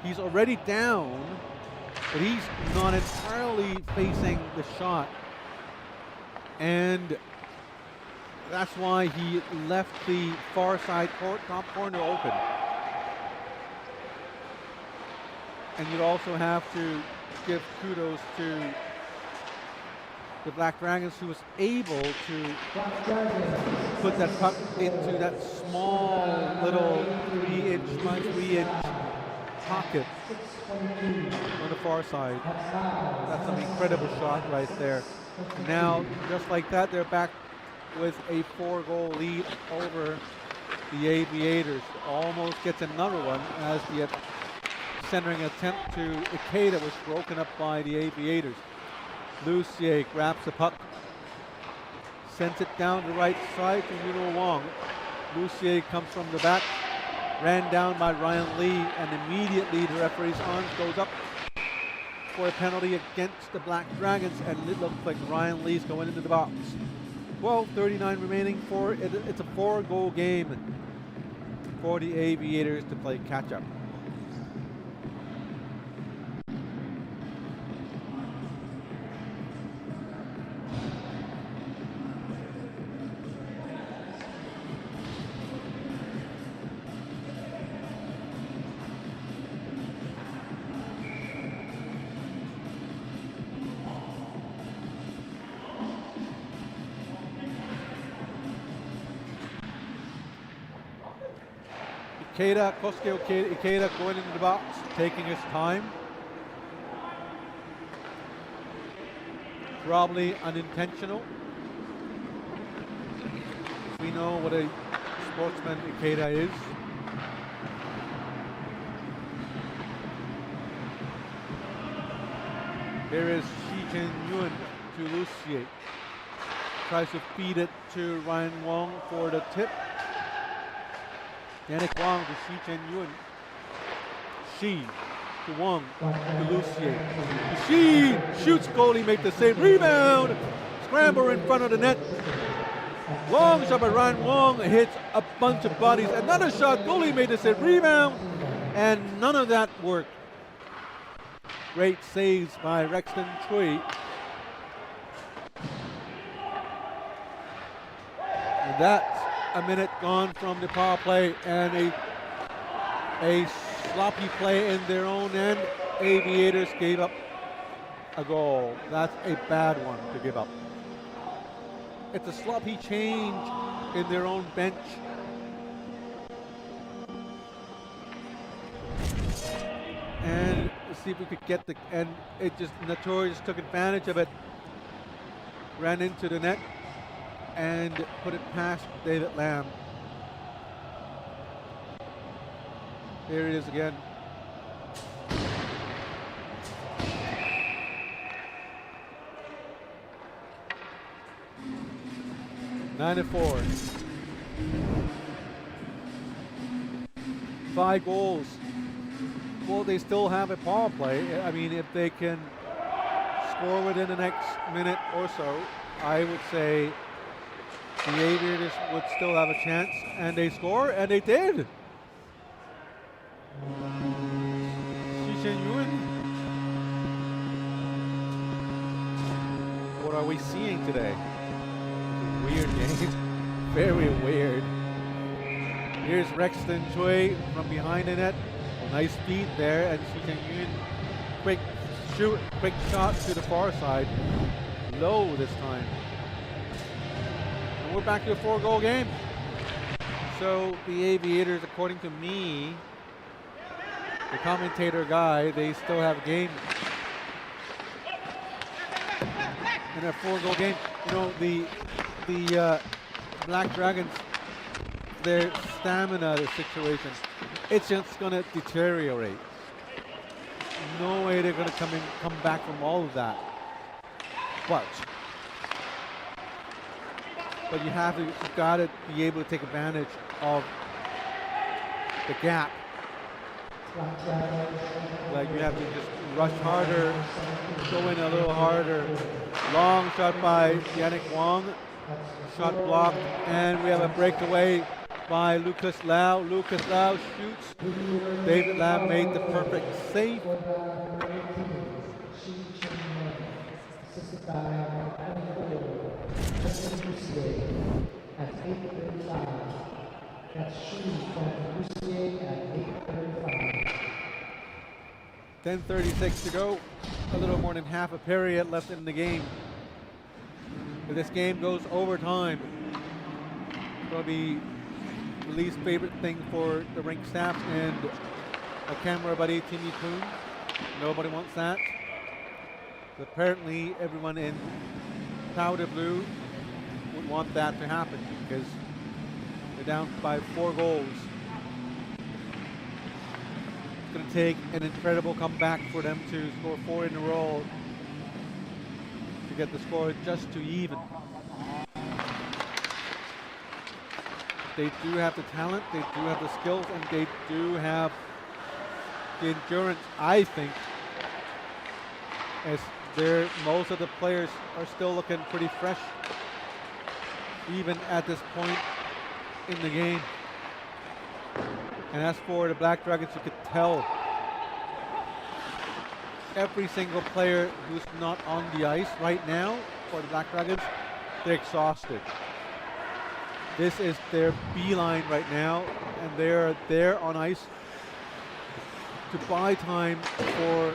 he's already down, but he's not entirely facing the shot. And that's why he left the far side top corner open. And you'd also have to give kudos to the Black Dragons, who was able to put that puck into that small little 3-inch pocket on the far side. That's an incredible shot right there. Now, just like that, they're back with a 4-goal lead over the Aviators. Almost gets another one, as the centering attempt to Ikeda was broken up by the Aviators. Lucier grabs the puck, sends it down the right side to Yuno Wong. Lucier comes from the back, ran down by Ryan Lee, and immediately the referee's arms goes up for a penalty against the Black Dragons, and it looks like Ryan Lee's going into the box. 12:39 remaining for it. It's a 4-goal game for the Aviators to play catch up. Kosuke Ikeda going into the box, taking his time. Probably unintentional. We know what a sportsman Ikeda is. There is Shi Chen Yun to Lucier. Tries to feed it to Ryan Wong for the tip. Yannick Wong to Shi Chen Yun. Shi to Wong, to Lucier. Machine shoots, goalie make the save, rebound, scramble in front of the net. Long shot by Ryan Wong, hits a bunch of bodies. Another shot, goalie made the save, rebound, and none of that worked. Great saves by Rexton Chui. And that's a minute gone from the power play, and a sloppy play in their own end. Aviators gave up a goal. That's a bad one to give up. It's a sloppy change in their own bench. And see if we could get and it just, Notorious took advantage of it. Ran into the net and put it past David Lamb. There it is again. Nine and 4. 5 goals. Well, they still have a power play. I mean, if they can score within the next minute or so, I would say the Aviators would still have a chance. And they score, and they did. What are we seeing today? Weird game. Very weird. Here's Rexton Chui from behind the net. Nice feed there, and Xi Chen-yun, quick shot to the far side. Low this time. And we're back to a 4-goal game. So the Aviators, according to me, the commentator guy, they still have a game. In a 4-goal game. You know, the Black Dragons, their stamina situation, it's just going to deteriorate. No way they're going to come back from all of that. But you got to be able to take advantage of the gap. Like you have to just rush harder, go in a little harder. Long shot by Yannick Wong. Shot blocked, and we have a breakaway by Lucas Lau. Lucas Lau shoots. David Lamb made the perfect save. At 8:35. That's shooting from Lucier at 8:35. 10:36 to go. A little more than half a period left in the game. If this game goes overtime, it's going to be the least favorite thing for the rink staff and a camera buddy, Timmy Poon. Nobody wants that. But apparently everyone in powder blue would want that to happen because they're down by 4 goals. It's going to take an incredible comeback for them to score 4 in a row to get the score just to even. They do have the talent, they do have the skills, and they do have the endurance, I think, as most of the players are still looking pretty fresh, even at this point in the game. And as for the Black Dragons, you could tell every single player who's not on the ice right now for the Black Dragons, they're exhausted. This is their beeline right now, and they're there on ice to buy time for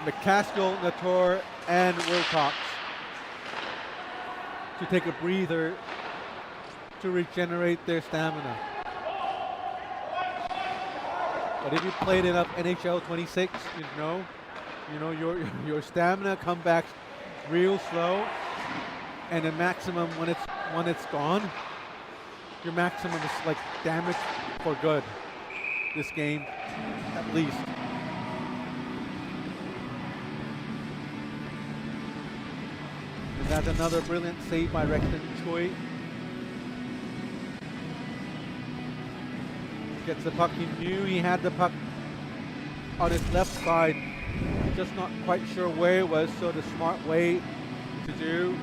McCaskill, Latour, and Wilcox to take a breather to regenerate their stamina. But if you played enough NHL 26, you know your stamina comes back real slow, and the maximum when it's gone, your maximum is like damage for good. This game, at least. And that's another brilliant save by Rexton Choi. Gets the puck. He knew he had the puck on his left side, just not quite sure where it was, so the smart way to do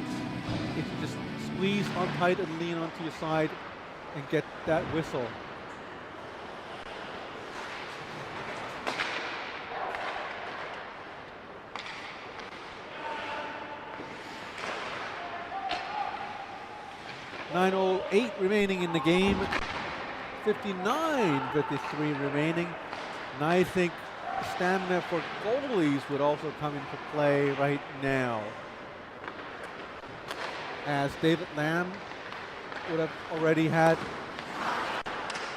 is to just squeeze on tight and lean onto your side and get that whistle. .908 remaining in the game. 59:53 remaining. And I think stamina for goalies would also come into play right now, as David Lamb would have already had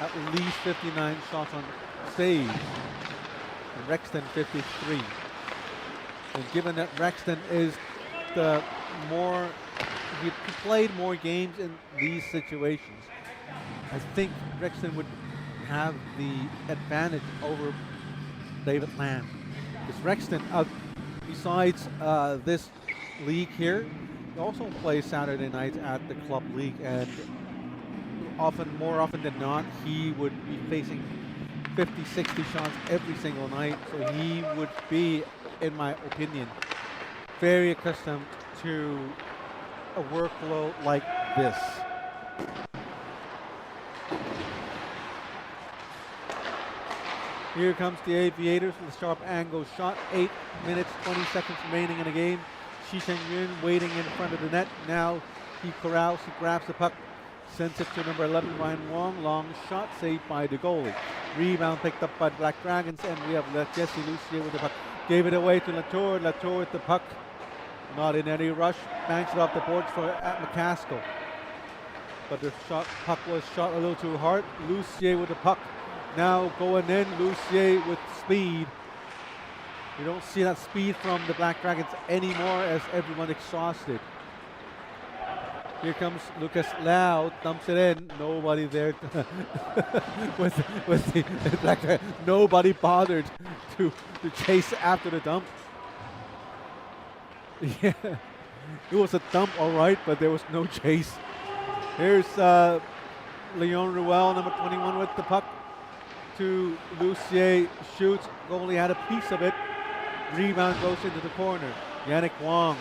at least 59 shots on save, and Rexton 53. And given that Rexton is the more, he played more games in these situations, I think Rexton would have the advantage over David Lamb. Because Rexton, besides this league here, he also plays Saturday nights at the club league, and more often than not, he would be facing 50, 60 shots every single night. So he would be, in my opinion, very accustomed to a workload like this. Here comes the Aviators with a sharp angle shot. 8 minutes, 20 seconds remaining in the game. Shi Cheng-yun waiting in front of the net. Now he corrals, he grabs the puck, sends it to number 11, Ryan Wong. Long shot saved by the goalie. Rebound picked up by the Black Dragons, and we have Jesse Lucier with the puck. Gave it away to Latour. Latour with the puck. Not in any rush. Banks it off the boards for McCaskill. But the puck was shot a little too hard. Lucier with the puck. Now going in, Lucier with speed. You don't see that speed from the Black Dragons anymore, as everyone exhausted. Here comes Lucas Lau, dumps it in. Nobody there with the Black Dragons. Nobody bothered to chase after the dump. Yeah, it was a dump, all right, but there was no chase. Here's Leon Ruel, number 21, with the puck to Lucier, shoots. Goalie had a piece of it. Rebound goes into the corner. Yannick Wong.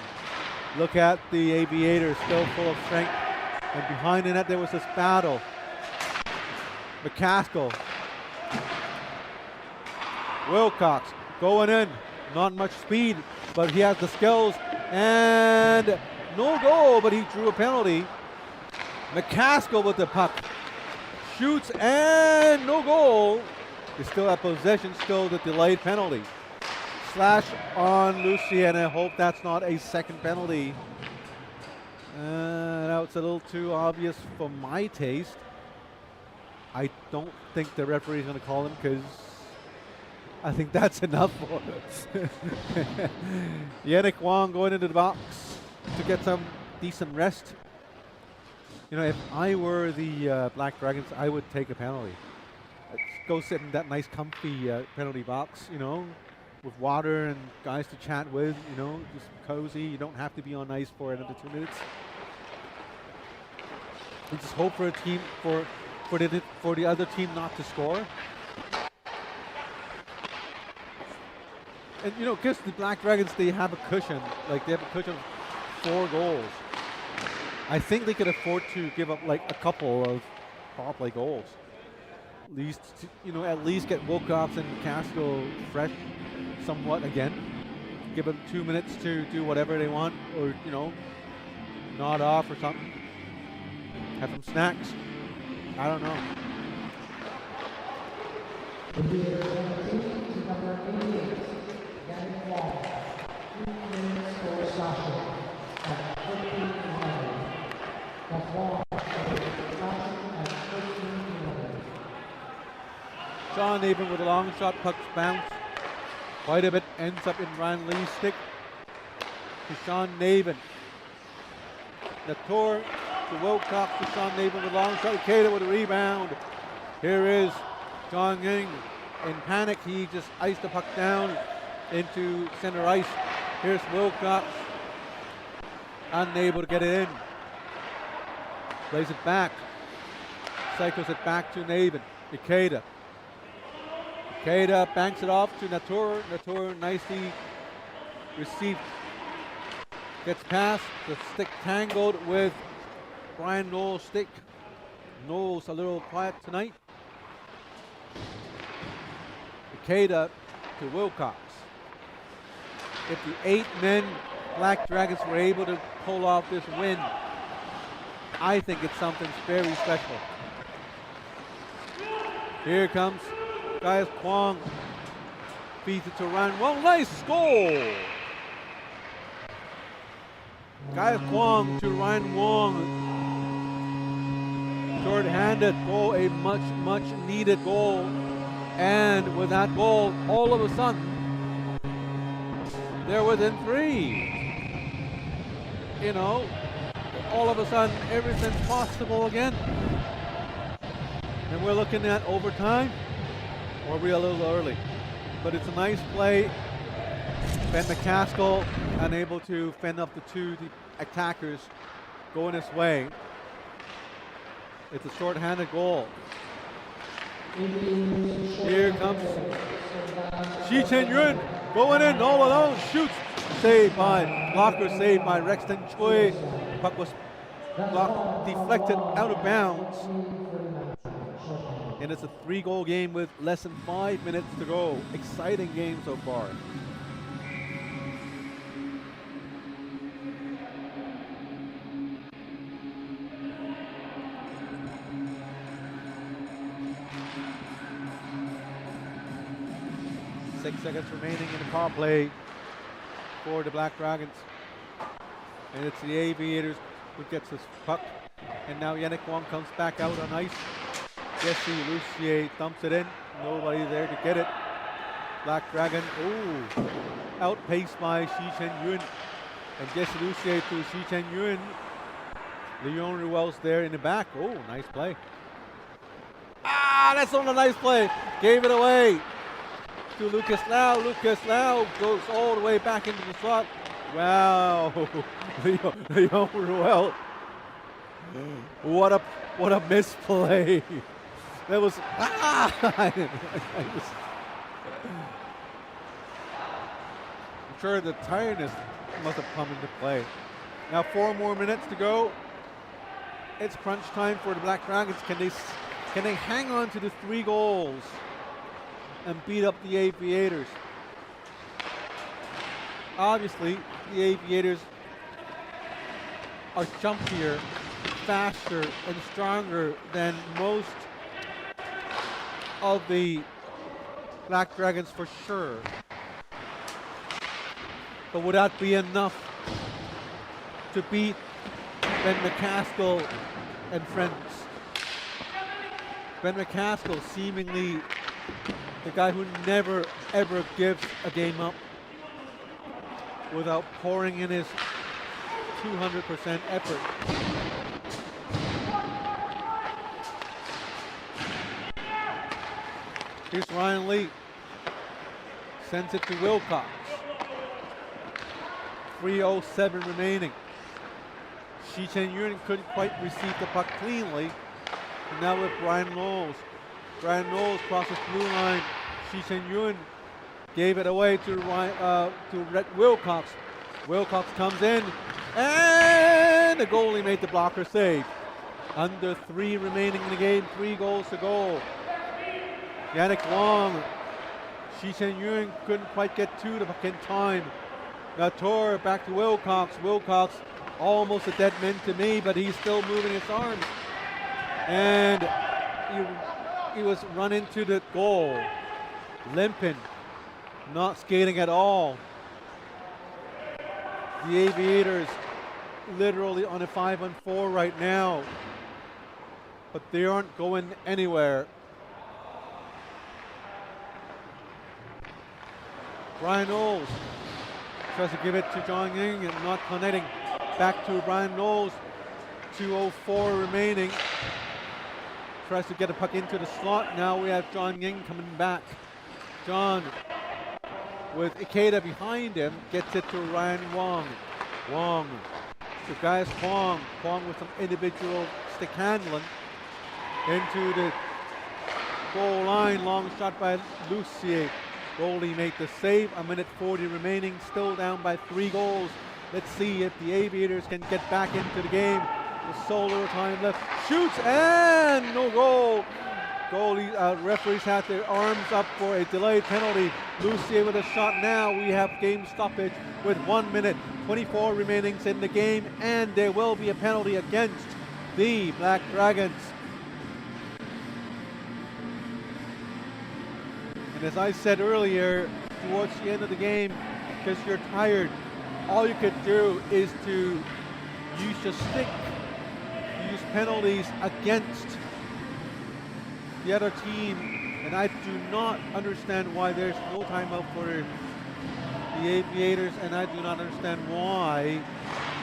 Look at the Aviators, still full of strength. And behind the net, there was this battle. McCaskill. Wilcox going in. Not much speed, but he has the skills. And no goal, but he drew a penalty. McCaskill with the puck. Shoots and no goal. They still have possession, still the delayed penalty. Slash on Lucier, and I hope that's not a second penalty. Now it's a little too obvious for my taste. I don't think the referee is going to call him, because I think that's enough for us. Yannick Wong going into the box to get some decent rest. You know, if I were the Black Dragons, I would take a penalty. Go sit in that nice comfy penalty box, you know, with water and guys to chat with, you know, just cozy. You don't have to be on ice for another 2 minutes. And just hope for a team, for the other team not to score. And you know, because the Black Dragons, they have a cushion. Like, they have a cushion of 4 goals. I think they could afford to give up like a couple of power play goals. At least, at least get Wilcox and McCaskill fresh somewhat again. Give them 2 minutes to do whatever they want, or nod off or something. Have some snacks. I don't know. Sean Navin with a long shot, pucks bounce. Quite a bit, ends up in Ryan Lee's stick. To Sean Navin. Latour to Wilcox to Sean Navin with a long shot. Ikeda with a rebound. Here is John Ying. In panic, he just iced the puck down into center ice. Here's Wilcox. Unable to get it in. Plays it back. Cycles it back to Navin. Ikeda. Ikeda banks it off to Natur. Natur nicely received. Gets past. The stick tangled with Brian Knowles' stick. Knowles a little quiet tonight. Ikeda to Wilcox. If the 8 men Black Dragons were able to pull off this win, I think it's something very special. Here comes Gaius Kwong. Feeds it to Ryan Wong. Nice goal! Gaius Kwong to Ryan Wong. Short-handed goal, a much needed goal. And with that goal, all of a sudden, they're within 3. You know, all of a sudden, everything's possible again. And we're looking at overtime, or we're a little early. But it's a nice play. Ben McCaskill unable to fend up the 2 attackers going his way. It's a short-handed goal. Here comes Shi Chen-yun going in all alone, shoots, saved by, blocker saved by Rexton Choi. Puck was blocked, deflected out of bounds. And it's a 3-goal game with less than 5 minutes to go. Exciting game so far. Six seconds remaining in the power play for the Black Dragons. And it's the Aviators who gets this puck. And now Yannick Wong comes back out on ice. Jesse Lucier dumps it in. Nobody there to get it. Black Dragon, outpaced by Shi Chen-yun. And Jesse Lucier to Shi Chen-yun. Leon Ruel's there in the back. Oh, nice play. That's not a nice play. Gave it away to Lucas Lau. Lucas Lau goes all the way back into the slot. Wow, Leon Ruel. What a misplay. That was I'm sure the tiredness must have come into play. Now 4 more minutes to go. It's crunch time for the Black Dragons. Can they hang on to the 3 goals and beat up the Aviators? Obviously, the Aviators are jumpier, faster, and stronger than most of the Black Dragons for sure. But would that be enough to beat Ben McCaskill and friends? Ben McCaskill, seemingly the guy who never ever gives a game up without pouring in his 200% effort. Here's Ryan Lee. Sends it to Wilcox. 3:07 remaining. Shi Chen-yun couldn't quite receive the puck cleanly. And now with Brian Knowles. Brian Knowles crosses blue line. Shi Chen-yun gave it away to Rhett Wilcox. Wilcox comes in, and the goalie made the blocker save. Under 3 remaining in the game, 3 goals to go. Yannick Wong. Shi Chen-yun couldn't quite get to the puck in time. Natur back to Wilcox. Wilcox almost a dead man to me, but he's still moving his arms. And he was run into the goal. Limping, not skating at all. The Aviators literally on a 5-on-4 right now, but they aren't going anywhere. Brian Knowles tries to give it to John Ying and not connecting. Back to Brian Knowles. 2:04 remaining. Tries to get a puck into the slot. Now we have John Ying coming back. John with Ikeda behind him gets it to Ryan Wong. Wong to Gaius Kwong. Kwong with some individual stick handling into the goal line, long shot by Lucier. Goalie made the save, a minute 40 remaining, still down by 3 goals. Let's see if the Aviators can get back into the game. With so little time left, shoots and no goal. Referees had their arms up for a delayed penalty. Lucier with a shot now. We have game stoppage with 1 minute, 24 remaining in the game, and there will be a penalty against the Black Dragons. And as I said earlier, towards the end of the game, because you're tired, all you could do is to use your stick, use penalties against the other team, and I do not understand why there's no timeout for the Aviators, and I do not understand why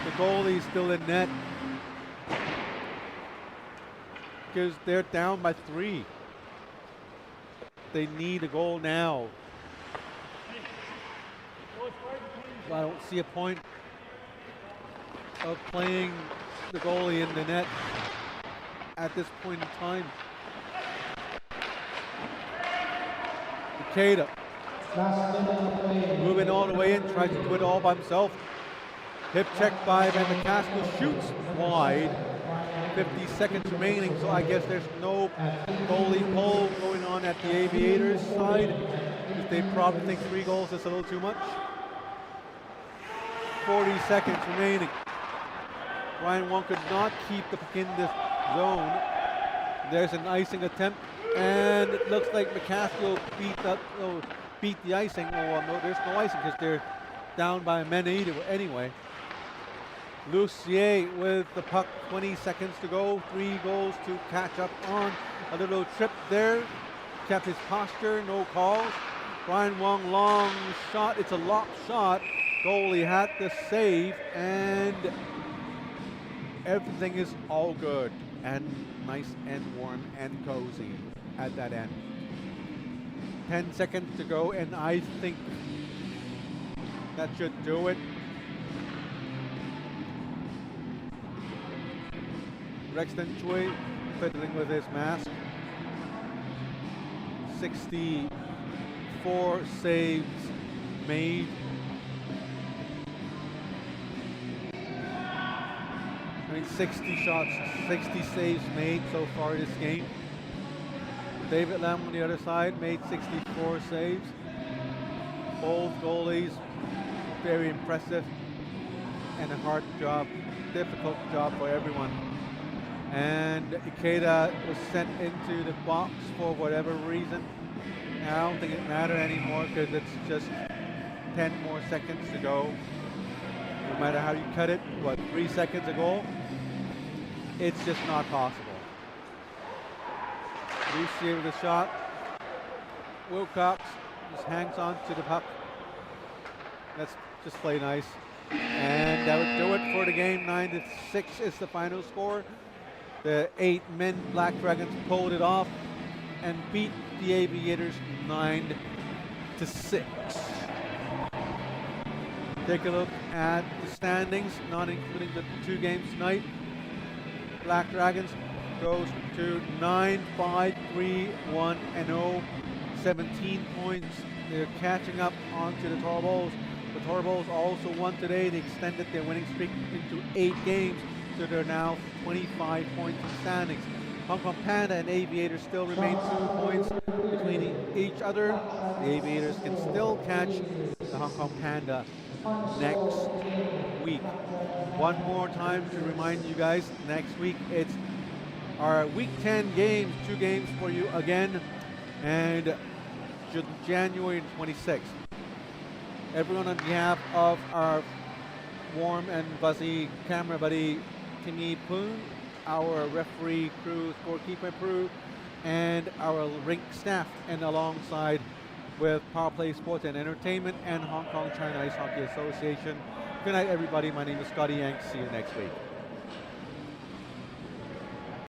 the goalie is still in net, because they're down by 3. They need a goal now. I don't see a point of playing the goalie in the net at this point in time. Ikeda moving all the way in, tries to do it all by himself. Hip check by Van McCaskill, shoots wide. 50 seconds remaining, so I guess there's no goalie pull going on at the Aviators side, because they probably think 3 goals is a little too much. 40 seconds remaining. Ryan Wong could not keep the puck in this zone. There's an icing attempt, and it looks like McCaskill beat the icing. Oh, no, there's no icing because they're down by a man anyway. Lucier with the puck, 20 seconds to go, 3 goals to catch up on. A little trip there, kept his posture, no calls. Brian Wong, long shot, it's a locked shot. Goalie had the save, and everything is all good and nice and warm and cozy at that end. 10 seconds to go, and I think that should do it. Rexton Choi fiddling with his mask. 64 saves made. I mean, 60 shots, 60 saves made so far this game. David Lam on the other side made 64 saves. Both goalies, very impressive, and a hard job, difficult job for everyone. And Ikeda was sent into the box for whatever reason. And I don't think it matters anymore because it's just 10 more seconds to go. No matter how you cut it, 3 seconds a goal? It's just not possible. Lucier with a shot. Wilcox just hangs on to the puck. Let's just play nice. And that would do it for the game. 9-6 is the final score. The 8 men Black Dragons pulled it off and beat the Aviators 9-6. Take a look at the standings, not including the 2 games tonight. Black Dragons goes to 9-5-3-1-0, 17 points. They're catching up onto the Toro Bulls. The Toro Bulls also won today. They extended their winning streak into 8 games. So they're now 25 points in standings. Hong Kong Panda and Aviators still remain 2 points between each other. The Aviators can still catch the Hong Kong Panda next week. One more time to remind you guys, next week it's our week 10 games, 2 games for you again, and January 26th. Everyone on behalf of our warm and fuzzy camera buddy Timmy Poon, our referee crew, scorekeeper crew, and our rink staff, and alongside with Power Play Sports and Entertainment and Hong Kong China Ice Hockey Association. Good night, everybody. My name is Scotty Yang. See you next week.